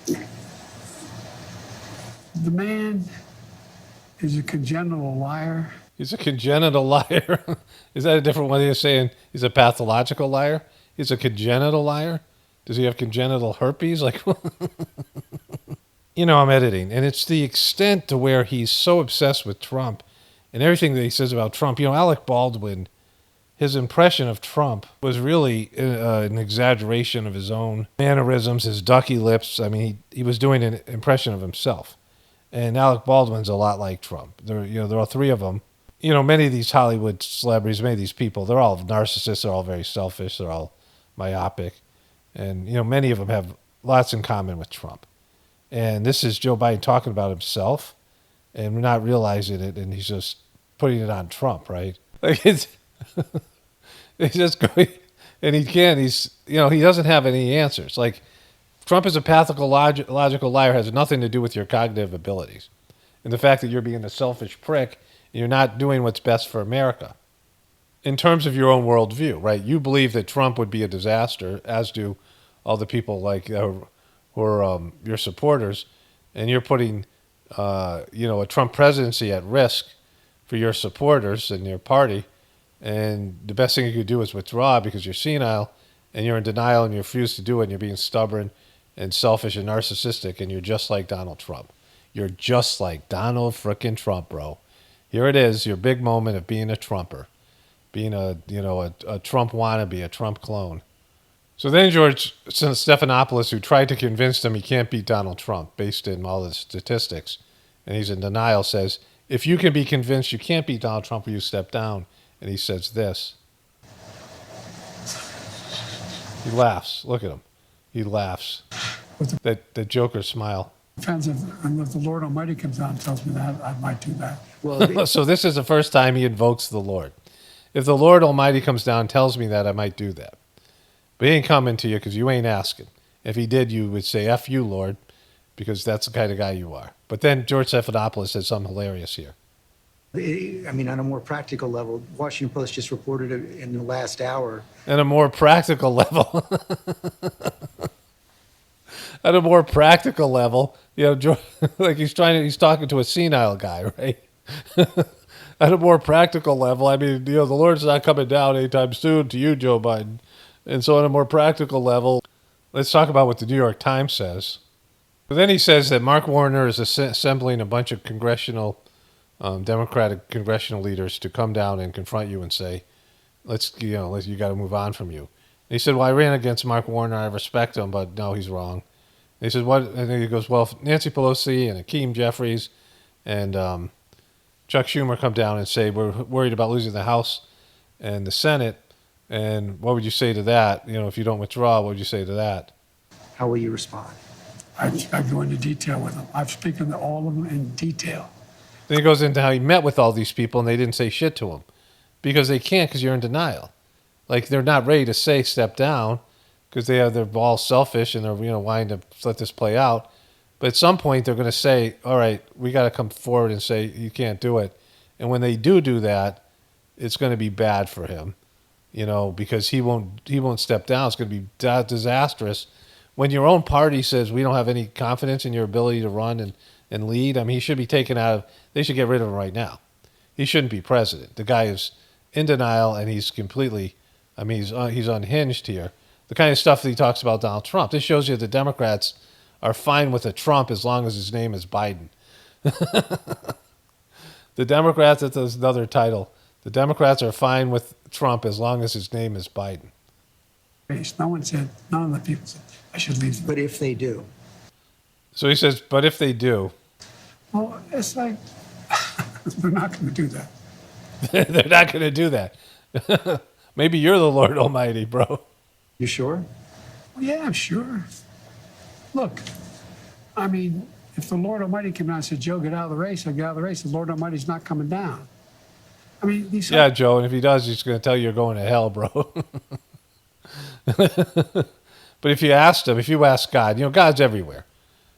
the man is a congenital liar. He's a congenital liar. Is that a different way of saying he's a pathological liar? He's a congenital liar? Does he have congenital herpes? Like, I'm editing, and it's the extent to where he's so obsessed with Trump and everything that he says about Trump. Alec Baldwin, his impression of Trump was really an exaggeration of his own mannerisms, his ducky lips. I mean, he was doing an impression of himself. And Alec Baldwin's a lot like Trump. There are three of them. Many of these Hollywood celebrities, many of these people, they're all narcissists. They're all very selfish. They're all myopic. And, many of them have lots in common with Trump. And this is Joe Biden talking about himself and not realizing it. And he's just putting it on Trump, right? Like it's just going, and he can't, he doesn't have any answers. Like Trump is a pathological liar, has nothing to do with your cognitive abilities. And the fact that you're being a selfish prick, and you're not doing what's best for America. In terms of your own worldview, right? You believe that Trump would be a disaster, as do all the people who are your supporters, and you're putting, a Trump presidency at risk for your supporters and your party. And the best thing you could do is withdraw because you're senile and you're in denial and you refuse to do it and you're being stubborn and selfish and narcissistic and you're just like Donald Trump. You're just like Donald frickin' Trump, bro. Here it is, your big moment of being a Trumper, being a Trump wannabe, a Trump clone. So then George Stephanopoulos, who tried to convince him he can't beat Donald Trump based in all the statistics, and he's in denial, says, if you can be convinced you can't beat Donald Trump, will you step down? And he says this. He laughs. Look at him. He laughs. That Joker smile. Depends if the Lord Almighty comes out and tells me that, I might do that. Well, so this is the first time he invokes the Lord. If the Lord Almighty comes down and tells me that, I might do that. But he ain't coming to you because you ain't asking. If he did, you would say, F you, Lord, because that's the kind of guy you are. But then George Stephanopoulos said something hilarious here. I mean, on a more practical level, Washington Post just reported it in the last hour. At a more practical level. At a more practical level, George, like he's talking to a senile guy, right? At a more practical level, I mean, the Lord's not coming down anytime soon to you, Joe Biden. And so on a more practical level, let's talk about what the New York Times says. But then he says that Mark Warner is assembling a bunch of Democratic congressional leaders to come down and confront you and say, you got to move on from you. And he said, well, I ran against Mark Warner. I respect him, but no, he's wrong. And he said, what? And then he goes, well, if Nancy Pelosi and Hakeem Jeffries and Chuck Schumer come down and say, we're worried about losing the House and the Senate, and what would you say to that? If you don't withdraw, what would you say to that? How will you respond? I go into detail with them. I've spoken to all of them in detail. Then he goes into how he met with all these people and they didn't say shit to him because they can't because you're in denial. Like they're not ready to say step down because they're all selfish and they're wanting to let this play out. But at some point, they're going to say, all right, we got to come forward and say, you can't do it. And when they do that, it's going to be bad for him, because he won't step down. It's going to be disastrous. When your own party says we don't have any confidence in your ability to run and lead, I mean, he should be taken out of, they should get rid of him right now. He shouldn't be president. The guy is in denial, and he's completely, I mean, he's unhinged here. The kind of stuff that he talks about Donald Trump. This shows you the Democrats are fine with a Trump as long as his name is Biden. The Democrats, that's another title. The Democrats are fine with Trump as long as his name is Biden. No one said, none of the people said I should leave. But if they do. So he says, but if they do. Well, it's like, they're not going to do that. They're not going to do that. Maybe you're the Lord Almighty, bro. You sure? Well, yeah, I'm sure. Look, I mean, if the Lord Almighty came down and said, Joe, get out of the race, I get out of the race, the Lord Almighty's not coming down. I mean, yeah, Joe, and if he does, he's going to tell you you're going to hell, bro. But if you ask God, God's everywhere.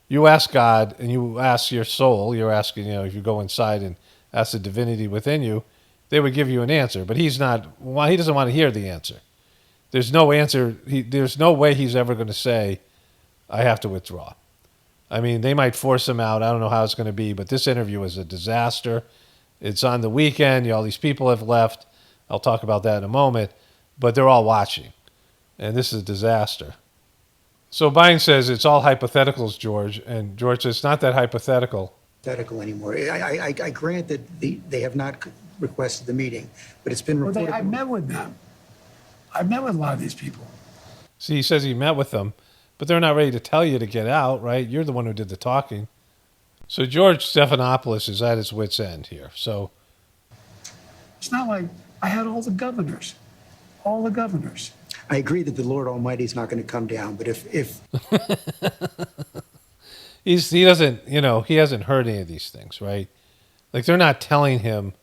You ask God and you ask your soul, you're asking, if you go inside and ask the divinity within you, they would give you an answer. But he doesn't want to hear the answer. There's no answer. There's no way he's ever going to say, I have to withdraw. I mean, they might force him out. I don't know how it's going to be, but this interview is a disaster. It's on the weekend. All these people have left. I'll talk about that in a moment, but they're all watching. And this is a disaster. So Biden says it's all hypotheticals, George. And George says it's not that hypothetical. Anymore. I grant that they have not requested the meeting, but it's been reported. I met with them. I've met with a lot of these people. See, he says he met with them, but they're not ready to tell you to get out, right? You're the one who did the talking. So George Stephanopoulos is at his wit's end here. So it's not like I had all the governors. I agree that the Lord Almighty is not going to come down, but if he doesn't, he hasn't heard any of these things, right? Like they're not telling him,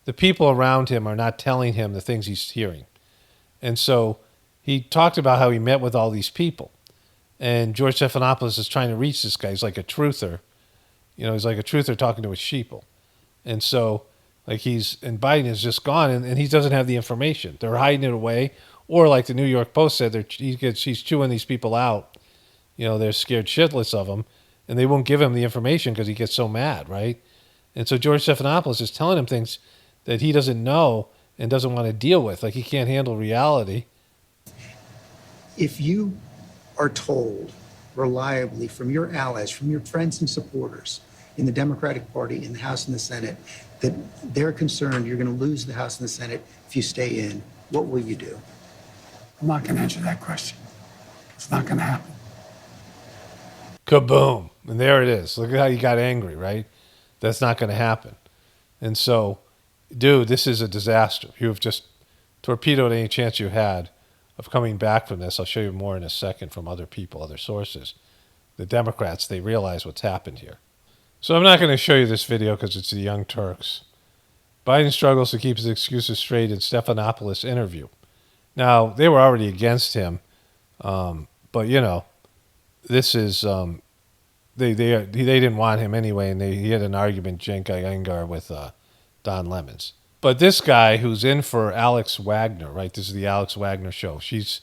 the people around him are not telling him the things he's hearing. And so he talked about how he met with all these people. And George Stephanopoulos is trying to reach this guy. He's like a truther. He's like a truther talking to his sheeple. And so, and Biden is just gone, and he doesn't have the information. They're hiding it away. Or like the New York Post said, he's chewing these people out. They're scared shitless of him, and they won't give him the information because he gets so mad, right? And so George Stephanopoulos is telling him things that he doesn't know and doesn't want to deal with. Like he can't handle reality. If you are told reliably from your allies, from your friends and supporters in the Democratic Party, in the House and the Senate, that they're concerned you're going to lose the House and the Senate if you stay in, what will you do? I'm not going to answer that question. It's not going to happen. Kaboom. And there it is. Look at how you got angry, right? That's not going to happen. And so, dude, this is a disaster. You have just torpedoed any chance you had of coming back from this. I'll show you more in a second from other people, other sources. The Democrats, they realize what's happened here. So I'm not going to show you this video because it's the Young Turks. Biden struggles to keep his excuses straight in Stephanopoulos interview. Now, they were already against him, but, this is, they didn't want him anyway, and he had an argument, Cenk Uygur, with Don Lemons. But this guy who's in for Alex Wagner, right? This is the Alex Wagner show. She's,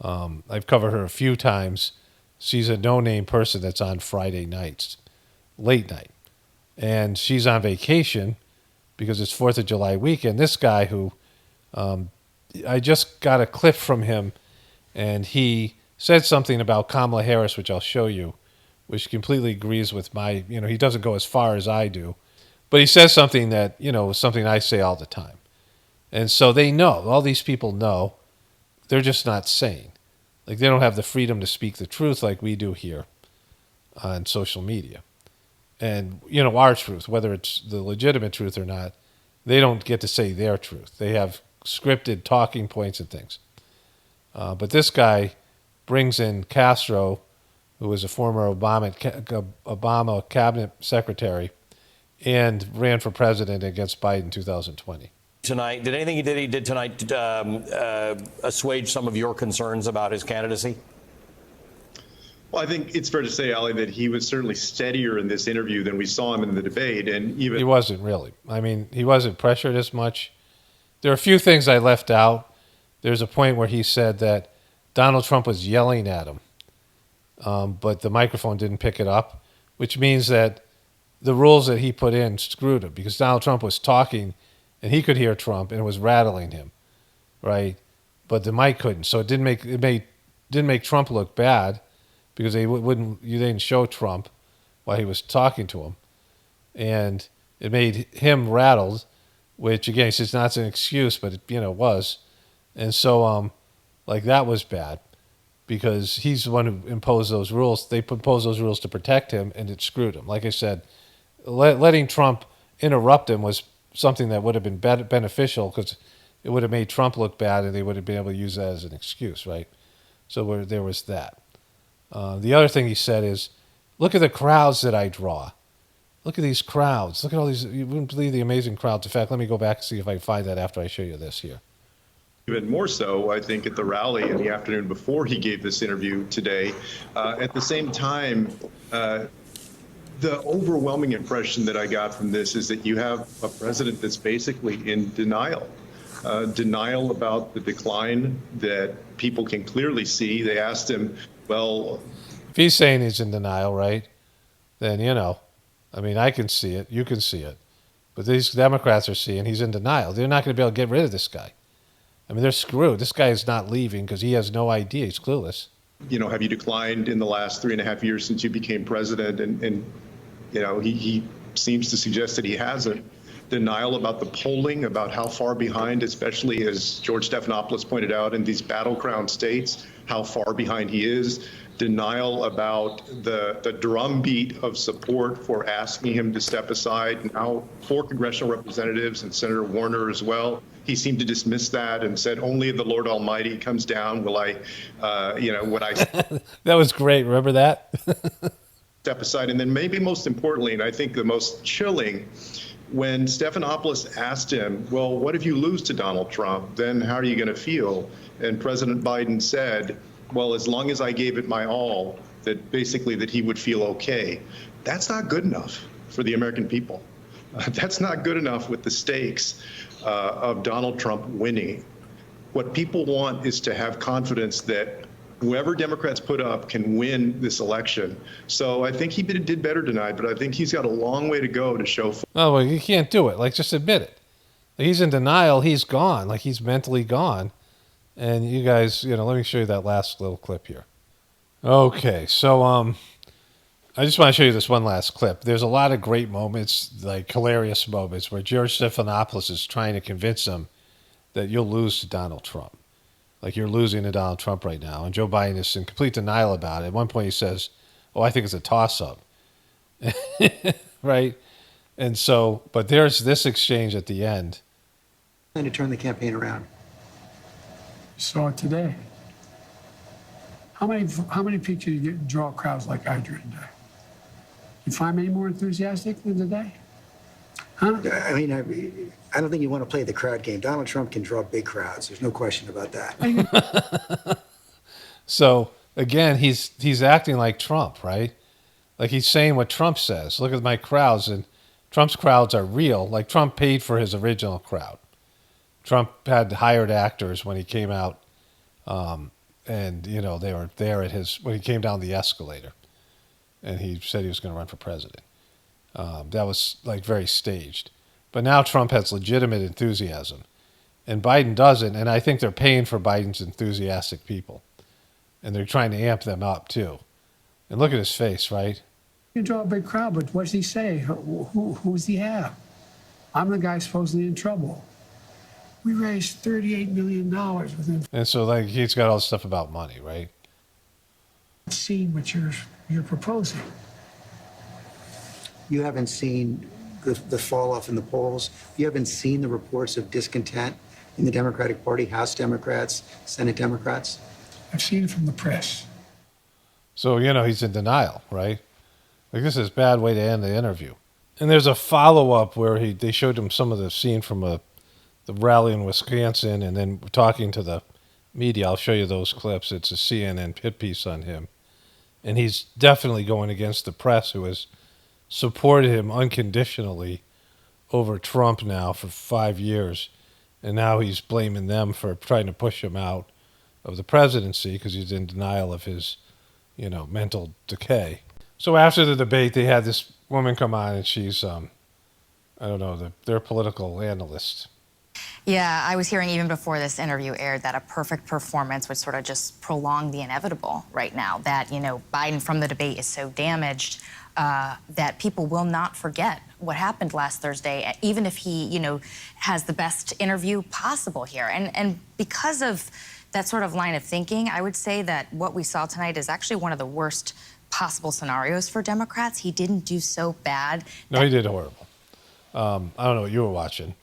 I've covered her a few times. She's a no-name person that's on Friday nights, late night. And she's on vacation because it's 4th of July weekend. This guy who, I just got a clip from him, and he said something about Kamala Harris, which I'll show you, which completely agrees with my, he doesn't go as far as I do. But he says something that, is something I say all the time. And so they know, all these people know, they're just not sane. Like they don't have the freedom to speak the truth like we do here on social media. And, our truth, whether it's the legitimate truth or not, they don't get to say their truth. They have scripted talking points and things. But this guy brings in Castro, who was a former Obama cabinet secretary, and ran for president against Biden in 2020. Tonight, did anything he did tonight assuage some of your concerns about his candidacy? Well, I think it's fair to say, Ali, that he was certainly steadier in this interview than we saw him in the debate. And even He wasn't really. I mean, he wasn't pressured as much. There are a few things I left out. There's a point where he said that Donald Trump was yelling at him, but the microphone didn't pick it up, which means that the rules that he put in screwed him because Donald Trump was talking and he could hear Trump and it was rattling him, right? But the mic couldn't. So it didn't make Trump look bad because you didn't show Trump while he was talking to him. And it made him rattled, which again, he says not an excuse, but it was. And so like that was bad because he's the one who imposed those rules. They imposed those rules to protect him and it screwed him. Like I said, letting Trump interrupt him was something that would have been beneficial because it would have made Trump look bad and they would have been able to use that as an excuse, right? So there was that. The other thing he said is, look at the crowds that I draw. Look at these crowds. Look at all these. You wouldn't believe the amazing crowds. In fact, let me go back and see if I can find that after I show you this here. even more so, I think, at the rally in the afternoon before he gave this interview today. At the same time, the overwhelming impression that I got from this is that you have a president that's basically in denial. Denial about the decline that people can clearly see. They asked him, well... If he's saying he's in denial, right, then, I mean, I can see it. You can see it. But these Democrats are seeing he's in denial. They're not going to be able to get rid of this guy. I mean, they're screwed. This guy is not leaving because he has no idea. He's clueless. Have you declined in the last 3.5 years since you became president? And he seems to suggest that he hasn't. Denial about the polling, about how far behind, especially as George Stephanopoulos pointed out, in these battleground states, how far behind he is. Denial about the drumbeat of support for asking him to step aside. Now, 4 congressional representatives and Senator Warner as well. He seemed to dismiss that and said, only if the Lord Almighty comes down will I, would I... That was great. Remember that? Step aside. And then maybe most importantly, and I think the most chilling, when Stephanopoulos asked him, well, what if you lose to Donald Trump? Then how are you going to feel? And President Biden said, well, as long as I gave it my all, that basically that he would feel okay. That's not good enough for the American people. That's not good enough with the stakes of Donald Trump winning. What people want is to have confidence that whoever Democrats put up can win this election. So I think he did better tonight, but I think he's got a long way to go to show. Oh, well, you can't do it. Like, just admit it. He's in denial. He's gone. Like, he's mentally gone. And you guys, let me show you that last little clip here. Okay, so I just want to show you this one last clip. There's a lot of great moments, like hilarious moments, where George Stephanopoulos is trying to convince him that you'll lose to Donald Trump. Like, you're losing to Donald Trump right now. And Joe Biden is in complete denial about it. At one point he says, oh, I think it's a toss-up. Right? And so, but there's this exchange at the end. Trying to turn the campaign around. You saw it today. How many people do you draw crowds like I drew today? You find me any more enthusiastic than today? Huh? I mean, I don't think you want to play the crowd game. Donald Trump can draw big crowds. There's no question about that. So again, he's acting like Trump, right? Like he's saying what Trump says. Look at my crowds, and Trump's crowds are real. Like Trump paid for his original crowd. Trump had hired actors when he came out, and they were there at when he came down the escalator, and he said he was going to run for president. That was like very staged. But now Trump has legitimate enthusiasm, and Biden doesn't. And I think they're paying for Biden's enthusiastic people, and they're trying to amp them up too. And look at his face, right? You can draw a big crowd, but what does he say? Who does he have? I'm the guy supposedly in trouble. We raised $38 million within. And so, like, he's got all this stuff about money, right? Seen what you're proposing. You haven't seen the fall off in the polls. You haven't seen the reports of discontent in the Democratic Party, House Democrats, Senate Democrats. I've seen it from the press. So, he's in denial, right? Like, this is a bad way to end the interview. And there's a follow-up where they showed him some of the scene from the rally in Wisconsin and then talking to the media. I'll show you those clips. It's a CNN hit piece on him. And he's definitely going against the press, who has supported him unconditionally over Trump now for 5 years. And now he's blaming them for trying to push him out of the presidency because he's in denial of his, mental decay. So after the debate, they had this woman come on, and she's, I don't know, their political analyst. Yeah, I was hearing even before this interview aired that a perfect performance would sort of just prolong the inevitable right now. That, Biden from the debate is so damaged that people will not forget what happened last Thursday, even if he, has the best interview possible here. And because of that sort of line of thinking, I would say that what we saw tonight is actually one of the worst possible scenarios for Democrats. He didn't do so bad. No, he did horrible. I don't know what you were watching,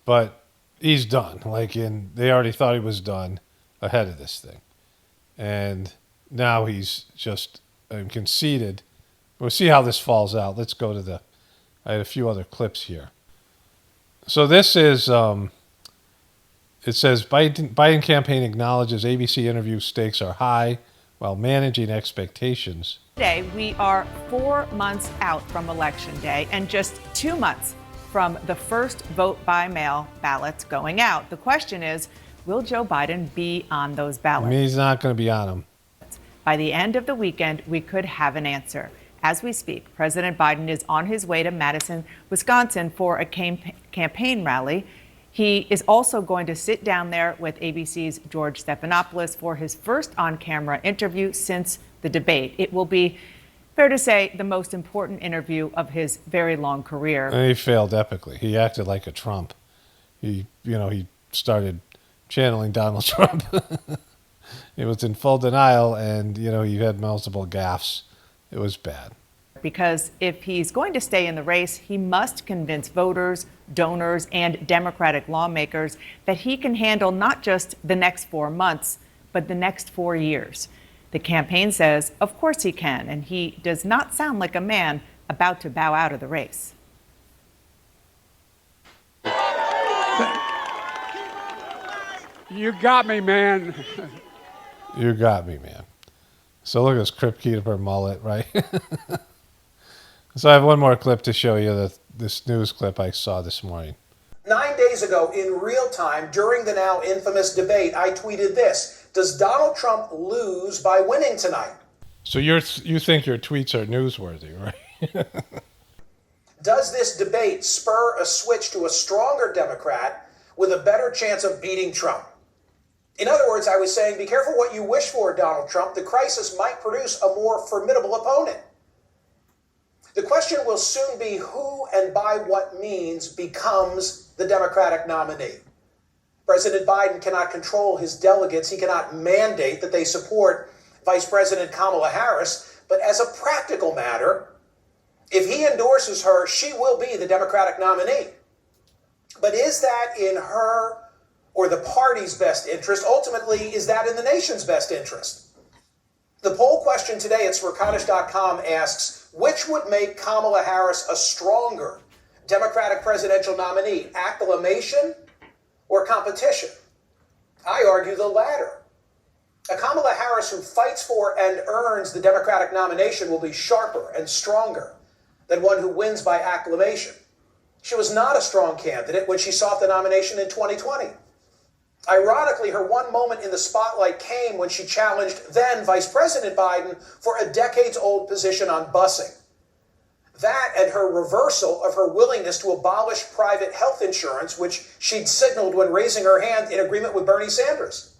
but he's done. They already thought he was done ahead of this thing. And now he's just conceded. We'll see how this falls out. Let's go to I had a few other clips here. So this is, it says Biden campaign acknowledges ABC interview stakes are high while managing expectations. Today, we are 4 months out from Election Day and just 2 months from the first vote by mail ballots going out. The question is, will Joe Biden be on those ballots? He's not going to be on them. By the end of the weekend, we could have an answer. As we speak, President Biden is on his way to Madison, Wisconsin for a campaign rally. He is also going to sit down there with ABC's George Stephanopoulos for his first on-camera interview since the debate. It will be, fair to say, the most important interview of his very long career. And he failed epically. He acted like a Trump. He started channeling Donald Trump. He was in full denial, and, he had multiple gaffes. It was bad. Because if he's going to stay in the race, he must convince voters, donors, and Democratic lawmakers that he can handle not just the next 4 months, but the next 4 years. The campaign says, of course he can, and he does not sound like a man about to bow out of the race. You got me, man. You got me, man. So look at this Crip Keeper mullet, right? So I have one more clip to show you, this news clip I saw this morning. 9 days ago, in real time, during the now infamous debate, I tweeted this: does Donald Trump lose by winning tonight? So you think your tweets are newsworthy, right? Does this debate spur a switch to a stronger Democrat with a better chance of beating Trump? In other words, I was saying, be careful what you wish for, Donald Trump. The crisis might produce a more formidable opponent. The question will soon be who and by what means becomes the Democratic nominee. President Biden cannot control his delegates. He cannot mandate that they support Vice President Kamala Harris. But as a practical matter, if he endorses her, she will be the Democratic nominee. But is that in her or the party's best interest? Ultimately, is that in the nation's best interest? The poll question today at Smerconish.com asks, which would make Kamala Harris a stronger Democratic presidential nominee, acclamation or competition? I argue the latter. A Kamala Harris who fights for and earns the Democratic nomination will be sharper and stronger than one who wins by acclamation. She was not a strong candidate when she sought the nomination in 2020. Ironically, her one moment in the spotlight came when she challenged then Vice President Biden for a decades-old position on busing. That and her reversal of her willingness to abolish private health insurance, which she'd signaled when raising her hand in agreement with Bernie Sanders.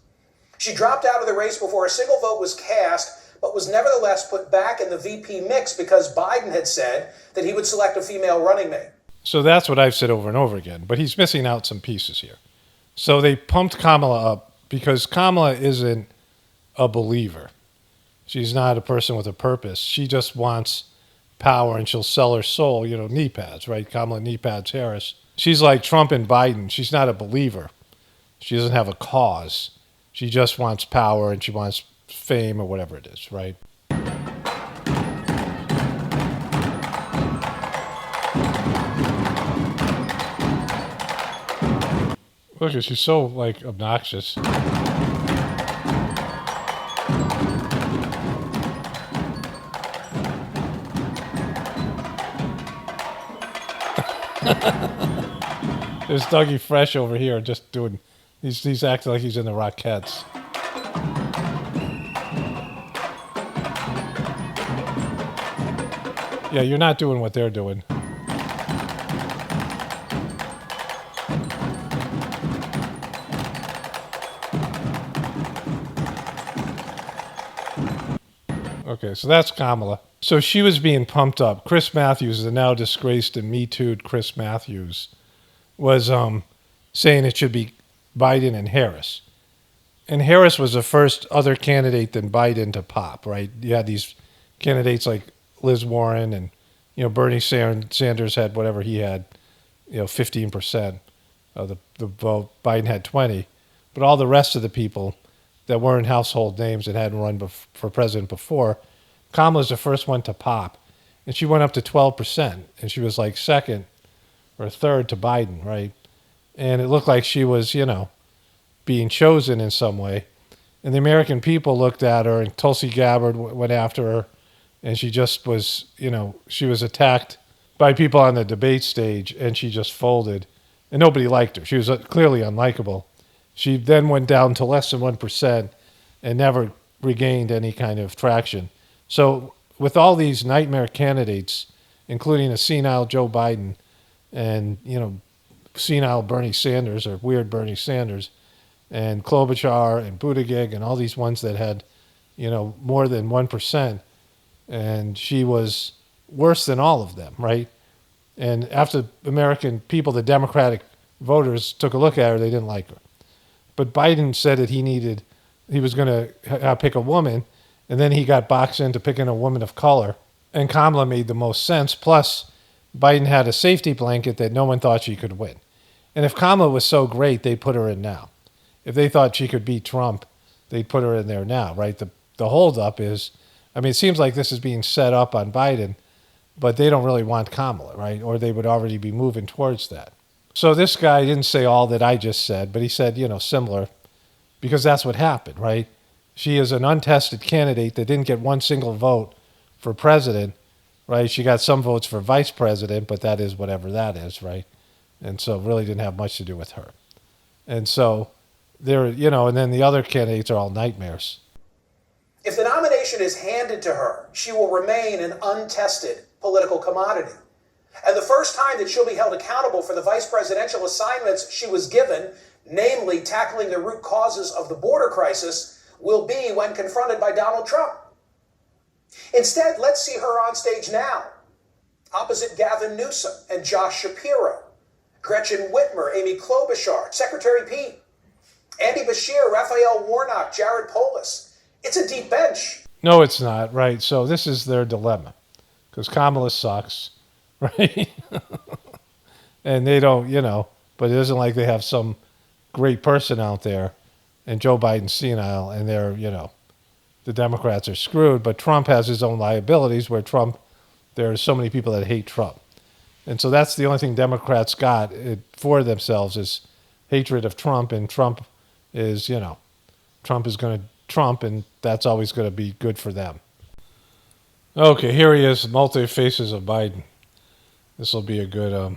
She dropped out of the race before a single vote was cast, but was nevertheless put back in the VP mix because Biden had said that he would select a female running mate. So that's what I've said over and over again, but he's missing out some pieces here. So they pumped Kamala up because Kamala isn't a believer. She's not a person with a purpose. She just wants power, and she'll sell her soul, knee pads, right? Kamala knee pads Harris. She's like Trump and Biden. She's not a believer. She doesn't have a cause. She just wants power, and she wants fame or whatever it is, right? Look, she's so, obnoxious. There's Dougie Fresh over here just doing, he's acting like he's in the Rockettes. Yeah, you're not doing what they're doing. Okay, so that's Kamala. So she was being pumped up. Chris Matthews, the now disgraced and Me Too'd Chris Matthews, was saying it should be Biden and Harris. And Harris was the first other candidate than Biden to pop, right? You had these candidates like Liz Warren and, Bernie Sanders had whatever he had, 15% of the vote. Biden had 20%. But all the rest of the people that weren't household names and hadn't run for president before, Kamala's the first one to pop. And she went up to 12%. And she was like second or third to Biden, right? And it looked like she was, being chosen in some way. And the American people looked at her, and Tulsi Gabbard went after her. And she just was, she was attacked by people on the debate stage, and she just folded. And nobody liked her. She was clearly unlikable. She then went down to less than 1% and never regained any kind of traction. So with all these nightmare candidates, including a senile Joe Biden and, senile Bernie Sanders or weird Bernie Sanders and Klobuchar and Buttigieg and all these ones that had, more than 1%. And she was worse than all of them, right? And after American people, the Democratic voters took a look at her, they didn't like her. But Biden said that he was going to pick a woman, and then he got boxed into picking a woman of color. And Kamala made the most sense. Plus, Biden had a safety blanket that no one thought she could win. And if Kamala was so great, they'd put her in now. If they thought she could beat Trump, they'd put her in there now, right? The holdup is, it seems like this is being set up on Biden, but they don't really want Kamala, right? Or they would already be moving towards that. So this guy didn't say all that I just said, but he said, similar, because that's what happened, right? She is an untested candidate that didn't get one single vote for president, right? She got some votes for vice president, but that is whatever that is, right? And so really didn't have much to do with her. And so there, and then the other candidates are all nightmares. If the nomination is handed to her, she will remain an untested political commodity. And the first time that she'll be held accountable for the vice presidential assignments she was given, namely tackling the root causes of the border crisis, will be when confronted by Donald Trump. Instead, let's see her on stage now, opposite Gavin Newsom and Josh Shapiro, Gretchen Whitmer, Amy Klobuchar, Secretary Pete, Andy Beshear, Raphael Warnock, Jared Polis. It's a deep bench. No, it's not, right? So this is their dilemma, because Kamala sucks, right? And they don't, but it isn't like they have some great person out there, and Joe Biden's senile, and they're, the Democrats are screwed. But Trump has his own liabilities, where there are so many people that hate Trump. And so that's the only thing Democrats got for themselves is hatred of Trump, and Trump is, Trump is going to Trump, and that's always going to be good for them. Okay, here he is, multi-faces of Biden. This will be a good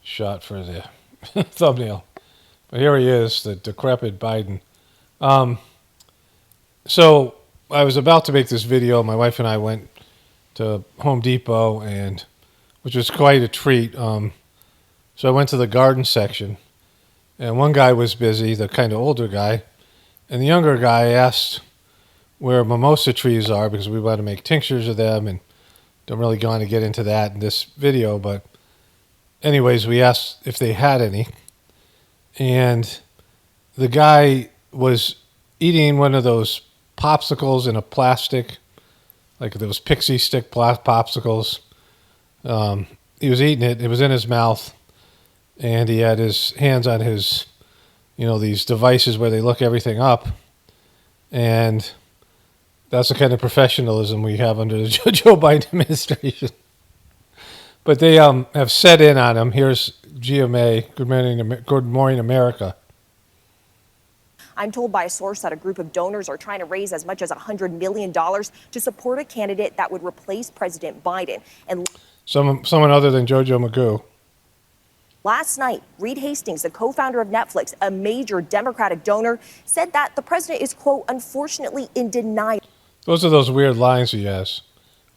shot for the thumbnail. But here he is, the decrepit Biden. So I was about to make this video. My wife and I went to Home Depot, which was quite a treat. So I went to the garden section, and one guy was busy, the kind of older guy, and the younger guy asked where mimosa trees are, because we want to make tinctures of them, and don't really want to get into that in this video. But anyways, we asked if they had any, and the guy was eating one of those popsicles in a plastic, like those pixie stick popsicles. He was eating it. It was in his mouth, and he had his hands on his, these devices where they look everything up. And that's the kind of professionalism we have under the Joe Biden administration. But they have set in on him. Here's GMA, Good Morning America. I'm told by a source that a group of donors are trying to raise as much as $100 million to support a candidate that would replace President Biden. And someone other than Jojo Magoo. Last night, Reed Hastings, the co-founder of Netflix, a major Democratic donor, said that the president is, quote, unfortunately in denial. Those are those weird lines he has.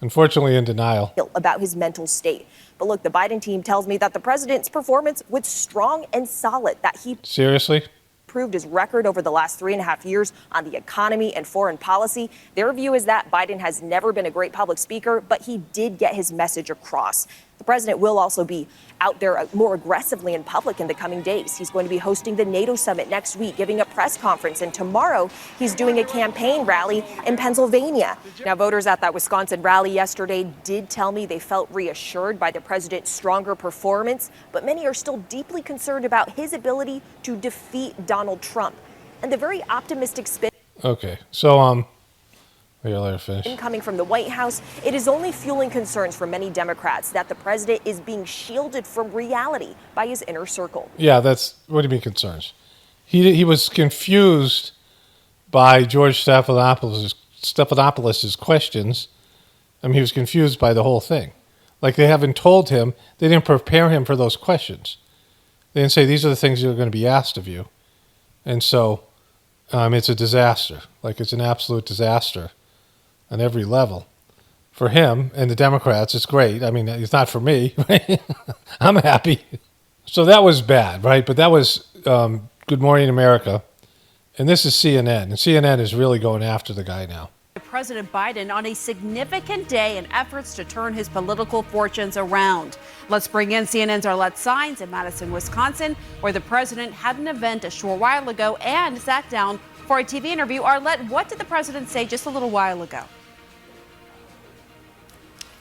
Unfortunately, in denial. About his mental state. But look, the Biden team tells me that the president's performance was strong and solid, that he Seriously? proved his record over the last 3.5 years on the economy and foreign policy. Their view is that Biden has never been a great public speaker, but he did get his message across. The president will also be out there more aggressively in public in the coming days. He's going to be hosting the NATO summit next week, giving a press conference, and tomorrow he's doing a campaign rally in Pennsylvania. Now, voters at that Wisconsin rally yesterday did tell me they felt reassured by the president's stronger performance, but many are still deeply concerned about his ability to defeat Donald Trump. And the very optimistic spin Okay, so, I'll let her finish. coming from the White House, it is only fueling concerns for many Democrats that the president is being shielded from reality by his inner circle. Yeah, that's, what do you mean concerns? He was confused by George Stephanopoulos' questions. I mean, he was confused by the whole thing. Like, they haven't told him, they didn't prepare him for those questions. They didn't say, these are the things that are going to be asked of you. And so, it's a disaster. Like, it's an absolute disaster on every level. For him and the Democrats, it's great. I mean, it's not for me. Right? I'm happy. So that was bad, right? But that was Good Morning America. And this is CNN. And CNN is really going after the guy now. President Biden on a significant day in efforts to turn his political fortunes around. Let's bring in CNN's Arlette Saenz in Madison, Wisconsin, where the president had an event a short while ago and sat down for a TV interview. Arlette, what did the president say just a little while ago?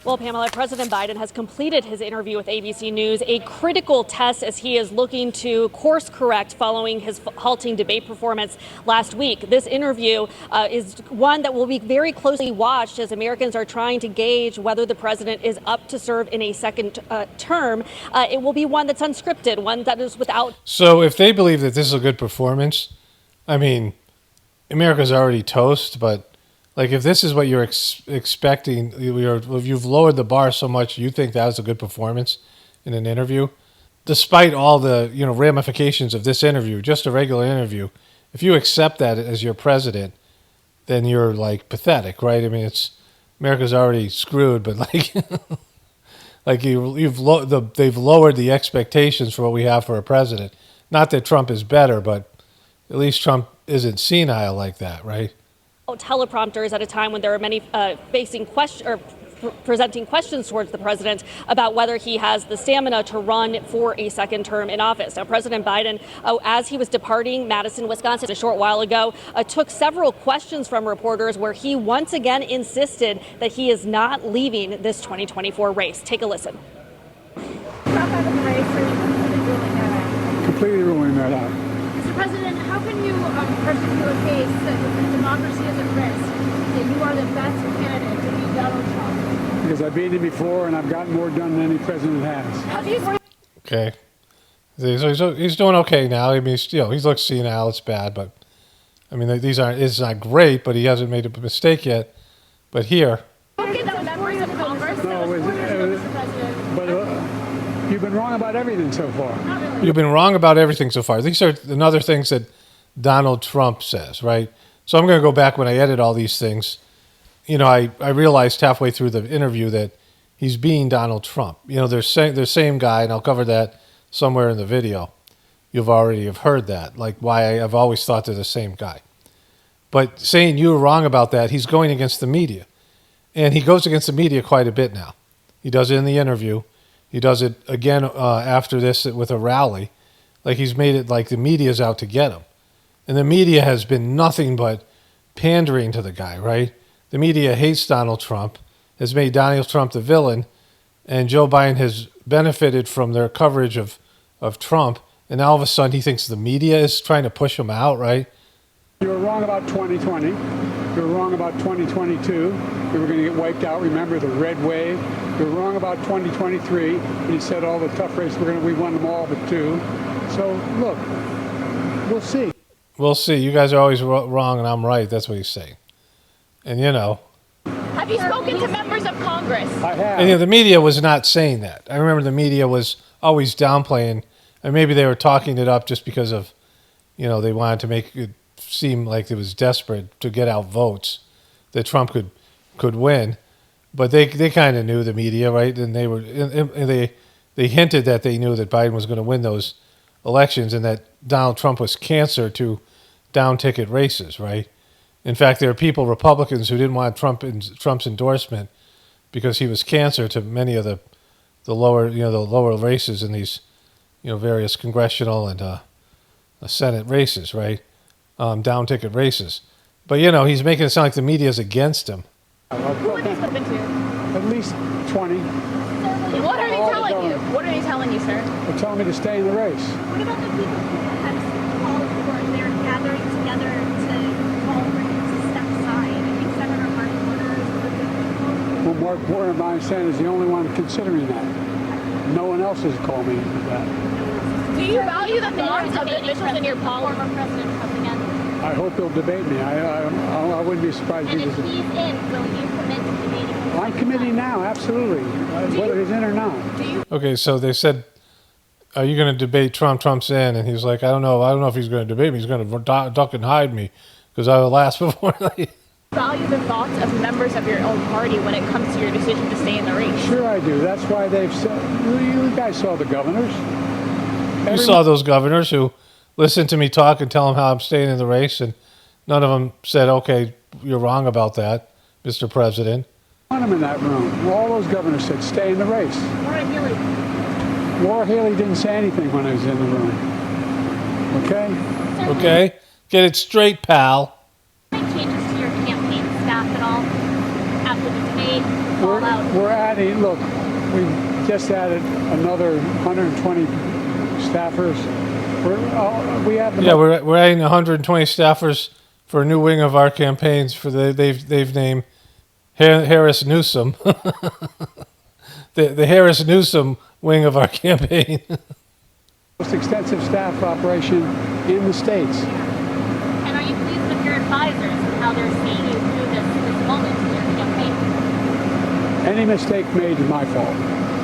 Well, Pamela, President Biden has completed his interview with ABC News, a critical test as he is looking to course correct following his halting debate performance last week. This interview is one that will be very closely watched as Americans are trying to gauge whether the president is up to serve in a second term. It will be one that's unscripted, one that is without. So if they believe that this is a good performance, I mean, America's already toast, but like, if this is what you're expecting, if you've lowered the bar so much, you think that was a good performance in an interview, despite all the ramifications of this interview, just a regular interview. If you accept that as your president, then you're like pathetic, right? I mean, it's America's already screwed, but like, like they've lowered the expectations for what we have for a president. Not that Trump is better, but at least Trump isn't senile like that, right? Teleprompters at a time when there are many presenting questions towards the president about whether he has the stamina to run for a second term in office. Now, President Biden, as he was departing Madison, Wisconsin a short while ago, took several questions from reporters where he once again insisted that he is not leaving this 2024 race. Take a listen. Completely ruling that out. Mr. President, how can you persecute a case that democracy is at risk, that you are the best candidate to beat Donald Trump? Because I beat him before, and I've gotten more done than any president has. Okay. So he's doing okay now. I mean, he looks senile. It's bad, but I mean, it's not great, but he hasn't made a mistake yet. But here. You've been wrong about everything so far. You've been wrong about everything so far. These are another things that Donald Trump says, right? So I'm going to go back when I edit all these things. I realized halfway through the interview that he's being Donald Trump. They're the same guy, and I'll cover that somewhere in the video. You've already have heard that, like why I've always thought they're the same guy. But saying you were wrong about that, he's going against the media. And he goes against the media quite a bit now. He does it in the interview. He does it again after this with a rally. Like, he's made it like the media's out to get him. And the media has been nothing but pandering to the guy, right? The media hates Donald Trump, has made Donald Trump the villain, and Joe Biden has benefited from their coverage of Trump. And now all of a sudden he thinks the media is trying to push him out, right? You were wrong about 2020. You were wrong about 2022. You were going to get wiped out. Remember the red wave. You were wrong about 2023. And you said all the tough races, we won them all but two. So, look, we'll see. We'll see. You guys are always wrong and I'm right. That's what he's saying. And, Have you spoken to members of Congress? I have. And the media was not saying that. I remember the media was always downplaying and maybe they were talking it up just because of, they wanted to make it seem like it was desperate to get out votes that Trump could win. But they kind of knew, the media, right? And they hinted that they knew that Biden was going to win those elections and that Donald Trump was cancer to down-ticket races, right? In fact, there are people, Republicans, who didn't want Trump's endorsement because he was cancer to many of the lower, the lower races in these, various congressional and Senate races, right? Down-ticket races. But, he's making it sound like the media is against him. Who would these have been to? At least 20. What are they telling you? What are they telling you, sir? They're telling me to stay in the race. What about the people who have called for their gathering together to call for you to step aside? I think Senator Mark Warner is one of the people. Well, Mark Warner, my understanding, is the only one considering that. No one else has called me for that. Do you value the thoughts of the officials in your former President Trump again? I hope he'll debate me. I wouldn't be surprised And if if he's in, will you commit to debating him? I'm committing now, absolutely, whether he's in or not. Okay, so they said, are you going to debate Trump? Trump's in. And he was like, I don't know if he's going to debate me. He's going to duck and hide me because I will last before they... Value the thoughts of members of your own party when it comes to your decision to stay in the race. Sure I do. That's why they've said, you guys saw the governors. You saw those governors who listened to me talk and tell them how I'm staying in the race, and none of them said, okay, you're wrong about that, Mr. President. I want them in that room. All those governors said, stay in the race. Laura Healy. Laura Haley didn't say anything when I was in the room. Okay? Okay? Get it straight, pal. Make changes to your campaign staff at all after the debate? We're adding, look, we just added another 120 staffers. We're adding 120 staffers for a new wing of our campaigns. They've named Harris Newsom, the Harris Newsom wing of our campaign. Most extensive staff operation in the states. And are you pleased with your advisors and how they're seeing you through this moment in your campaign? Any mistake made is my fault.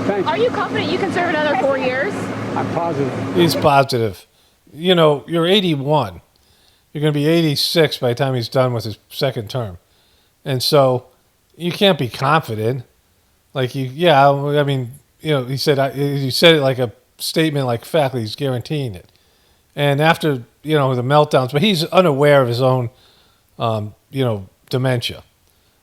Thank you. Are you confident you can serve another 4 years? I'm positive. He's positive. You're 81. You're going to be 86 by the time he's done with his second term. And so you can't be confident. Like, he said it like a statement, like fact, he's guaranteeing it. And after, the meltdowns, but he's unaware of his own, dementia.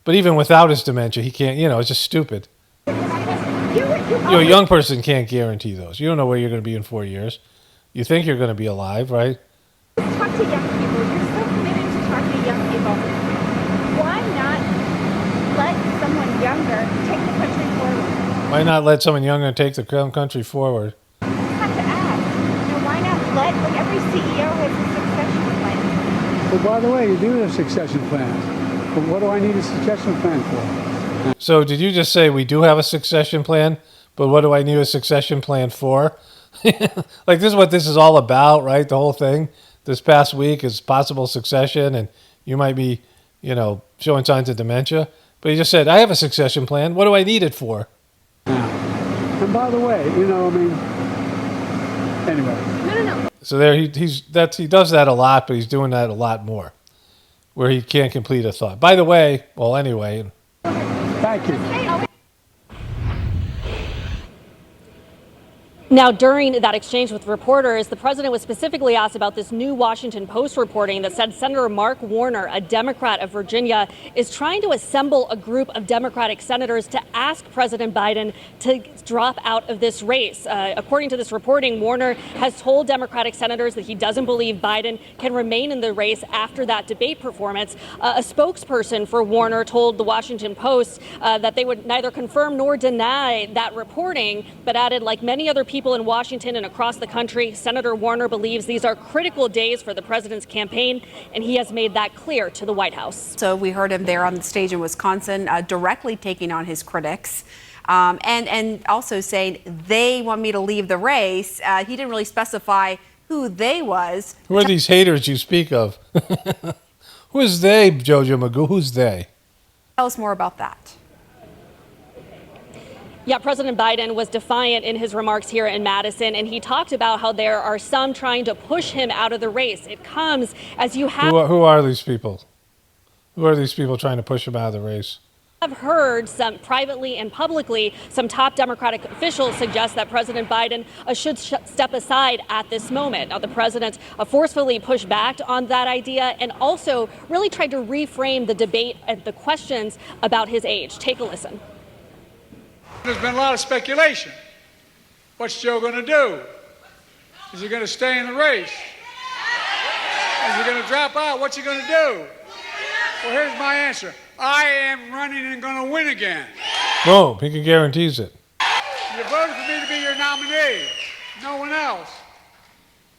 But even without his dementia, he can't, it's just stupid. A young person can't guarantee those. You don't know where you're going to be in 4 years. You think you're going to be alive, right? Talk to young people. You're so committed to talking to young people. Why not let someone younger take the country forward? Why not let someone younger take the country forward? You have to ask. Why not let every CEO has a succession plan? Well, by the way, you do have succession plans. But what do I need a succession plan for? So did you just say we do have a succession plan, but what do I need a succession plan for? Like, this is what this is all about, right? The whole thing this past week is possible succession, and you might be, showing signs of dementia. But he just said, I have a succession plan. What do I need it for? And by the way, anyway. No. So there he does that a lot, but he's doing that a lot more, where he can't complete a thought. By the way, anyway. Thank you. Now, during that exchange with reporters, the president was specifically asked about this new Washington Post reporting that said Senator Mark Warner, a Democrat of Virginia, is trying to assemble a group of Democratic senators to ask President Biden to drop out of this race. According to this reporting, Warner has told Democratic senators that he doesn't believe Biden can remain in the race after that debate performance. A spokesperson for Warner told the Washington Post that they would neither confirm nor deny that reporting, but added, like many other people in Washington and across the country, Senator Warner believes these are critical days for the president's campaign, and he has made that clear to the White House. So we heard him there on the stage in Wisconsin, directly taking on his critics. And also saying they want me to leave the race. He didn't really specify who they was. Who are these haters you speak of? Who is they, Jojo Magoo? Who's they? Tell us more about that. Yeah, President Biden was defiant in his remarks here in Madison, and he talked about how there are some trying to push him out of the race. It comes as you have Who are these people? Who are these people trying to push him out of the race? heard some privately and publicly, some top Democratic officials suggest that President Biden should step aside at this moment. Now, the president forcefully pushed back on that idea and also really tried to reframe the debate and the questions about his age. Take a listen. There's been a lot of speculation. What's Joe going to do? Is he going to stay in the race? Is he going to drop out? What's he going to do? Well, here's my answer. I am running and going to win again. Boom, he can guarantees it. You voted for me to be your nominee. No one else.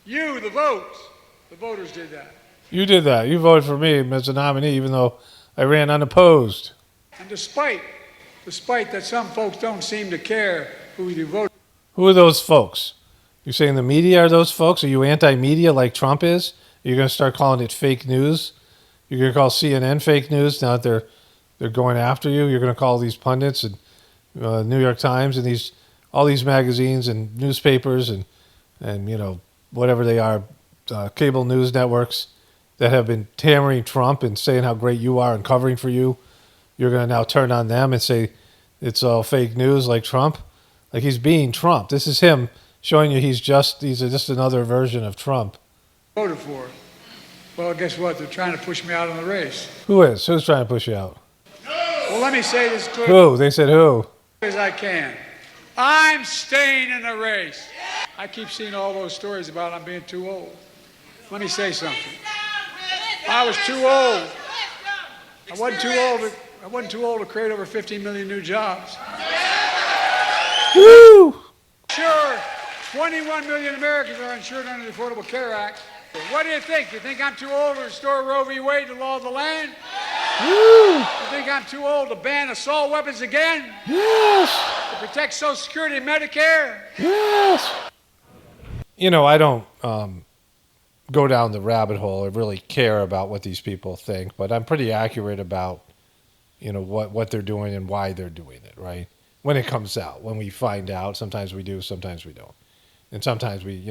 You, the votes. The voters did that. You did that. You voted for me as a nominee, even though I ran unopposed. And despite that some folks don't seem to care who you vote. Who are those folks? You saying the media are those folks? Are you anti-media like Trump is? Are you going to start calling it fake news? You're going to call CNN fake news now that they're going after you? You're going to call these pundits and New York Times and all these magazines and newspapers and whatever they are, cable news networks that have been hammering Trump and saying how great you are and covering for you. You're going to now turn on them and say it's all fake news like Trump? Like he's being Trump. This is him showing you he's just another version of Trump. Voted for it. Well, guess what? They're trying to push me out of the race. Who is? Who's trying to push you out? Well, let me say this clearly. Who? They said who? As I can. I'm staying in the race. I keep seeing all those stories about I'm being too old. Let me say something. I was too old. I wasn't too old to create over 15 million new jobs. Woo! Sure, 21 million Americans are insured under the Affordable Care Act. What do you think? You think I'm too old to restore Roe v. Wade, the law of the land? Woo! You think I'm too old to ban assault weapons again? Yes! To protect Social Security and Medicare? Yes! I don't go down the rabbit hole or really care about what these people think, but I'm pretty accurate about, what they're doing and why they're doing it, right? When it comes out, when we find out, sometimes we do, sometimes we don't. And sometimes we,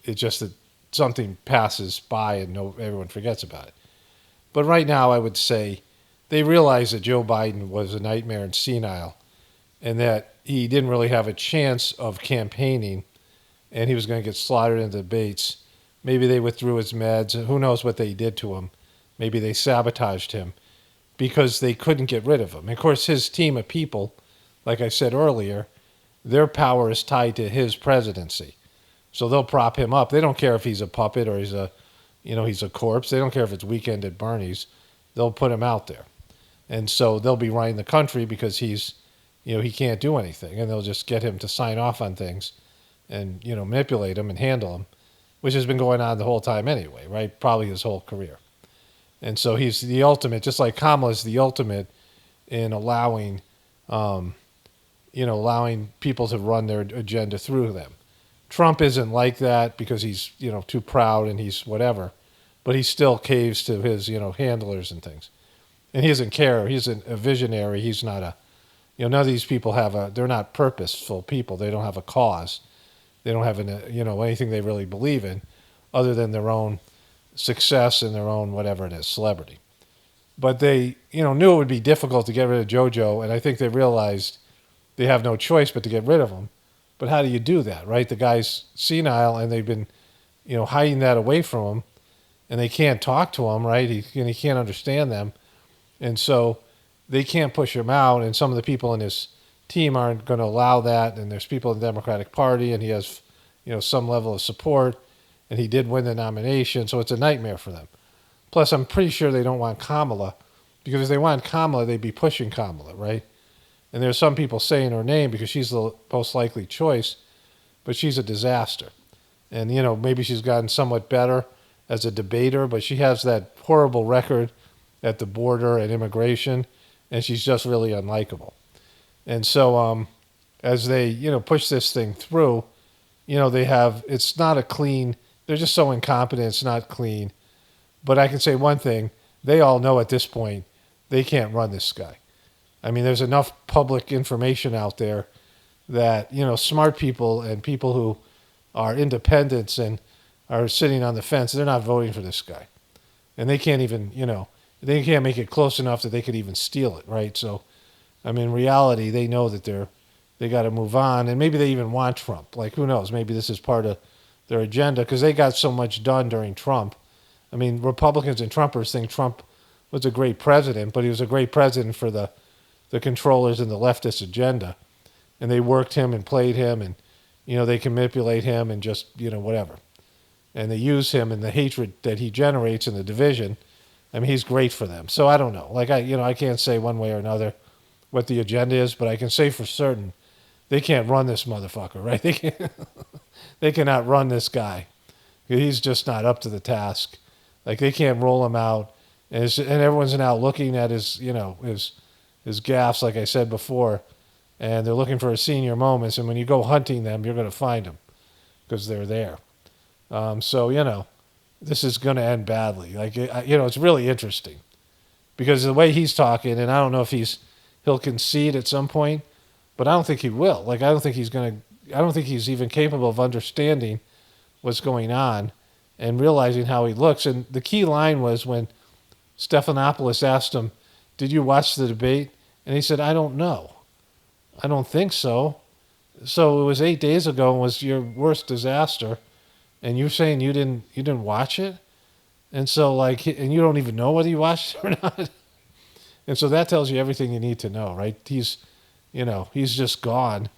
it's just that something passes by and everyone forgets about it. But right now, I would say they realized that Joe Biden was a nightmare and senile and that he didn't really have a chance of campaigning and he was going to get slaughtered in debates. Maybe they withdrew his meds. Who knows what they did to him. Maybe they sabotaged him because they couldn't get rid of him. And of course, his team of people, like I said earlier, their power is tied to his presidency. So they'll prop him up. They don't care if he's a puppet or he's a corpse. They don't care if it's Weekend at Bernie's. They'll put him out there. And so they'll be running the country because he's, he can't do anything. And they'll just get him to sign off on things and, manipulate him and handle him, which has been going on the whole time anyway, right? Probably his whole career. And so he's the ultimate, just like Kamala's the ultimate in allowing people to run their agenda through them. Trump isn't like that because he's, too proud and he's whatever, but he still caves to his, handlers and things. And he doesn't care. He's a visionary. He's not none of these people they're not purposeful people. They don't have a cause. They don't have anything they really believe in other than their own success and their own whatever it is, celebrity. But they, knew it would be difficult to get rid of JoJo, and I think they realized they have no choice but to get rid of him. But how do you do that, right? The guy's senile, and they've been, hiding that away from him, and they can't talk to him, right? He can't understand them, and so they can't push him out. And some of the people in his team aren't going to allow that. And there's people in the Democratic Party, and he has, some level of support, and he did win the nomination, so it's a nightmare for them. Plus, I'm pretty sure they don't want Kamala, because if they want Kamala, they'd be pushing Kamala, right? And there's some people saying her name because she's the most likely choice, but she's a disaster. And, maybe she's gotten somewhat better as a debater, but she has that horrible record at the border and immigration, and she's just really unlikable. And so as they, push this thing through, it's not a clean, they're just so incompetent, it's not clean. But I can say one thing, they all know at this point, they can't run this guy. I mean, there's enough public information out there that, smart people and people who are independents and are sitting on the fence, they're not voting for this guy. And they can't even, they can't make it close enough that they could even steal it, right? So, I mean, in reality, they know that they got to move on, and maybe they even want Trump. Like, who knows? Maybe this is part of their agenda because they got so much done during Trump. I mean, Republicans and Trumpers think Trump was a great president, but he was a great president for the controllers and the leftist agenda. And they worked him and played him, and, they can manipulate him and just, whatever. And they use him and the hatred that he generates in the division. I mean, he's great for them. So I don't know. Like, I can't say one way or another what the agenda is, but I can say for certain they can't run this motherfucker, right? They cannot run this guy. He's just not up to the task. Like, they can't roll him out. And everyone's now looking at his gaffes, like I said before, and they're looking for his senior moments. And when you go hunting them, you're going to find them because they're there. So, this is going to end badly. Like, it's really interesting because the way he's talking, and I don't know if he'll concede at some point, but I don't think he will. Like, I don't think he's even capable of understanding what's going on and realizing how he looks. And the key line was when Stephanopoulos asked him, "Did you watch the debate?" And he said, "I don't know. I don't think so." So it was 8 days ago and was your worst disaster. And you're saying you didn't watch it? And so, and you don't even know whether you watched it or not? And so that tells you everything you need to know, right? He's just gone.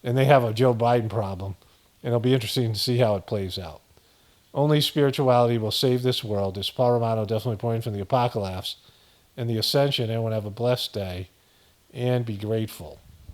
And they have a Joe Biden problem. And it'll be interesting to see how it plays out. Only spirituality will save this world. As Paul Romano definitely pointed from the Apocalypse and the Ascension. Everyone have a blessed day and be grateful.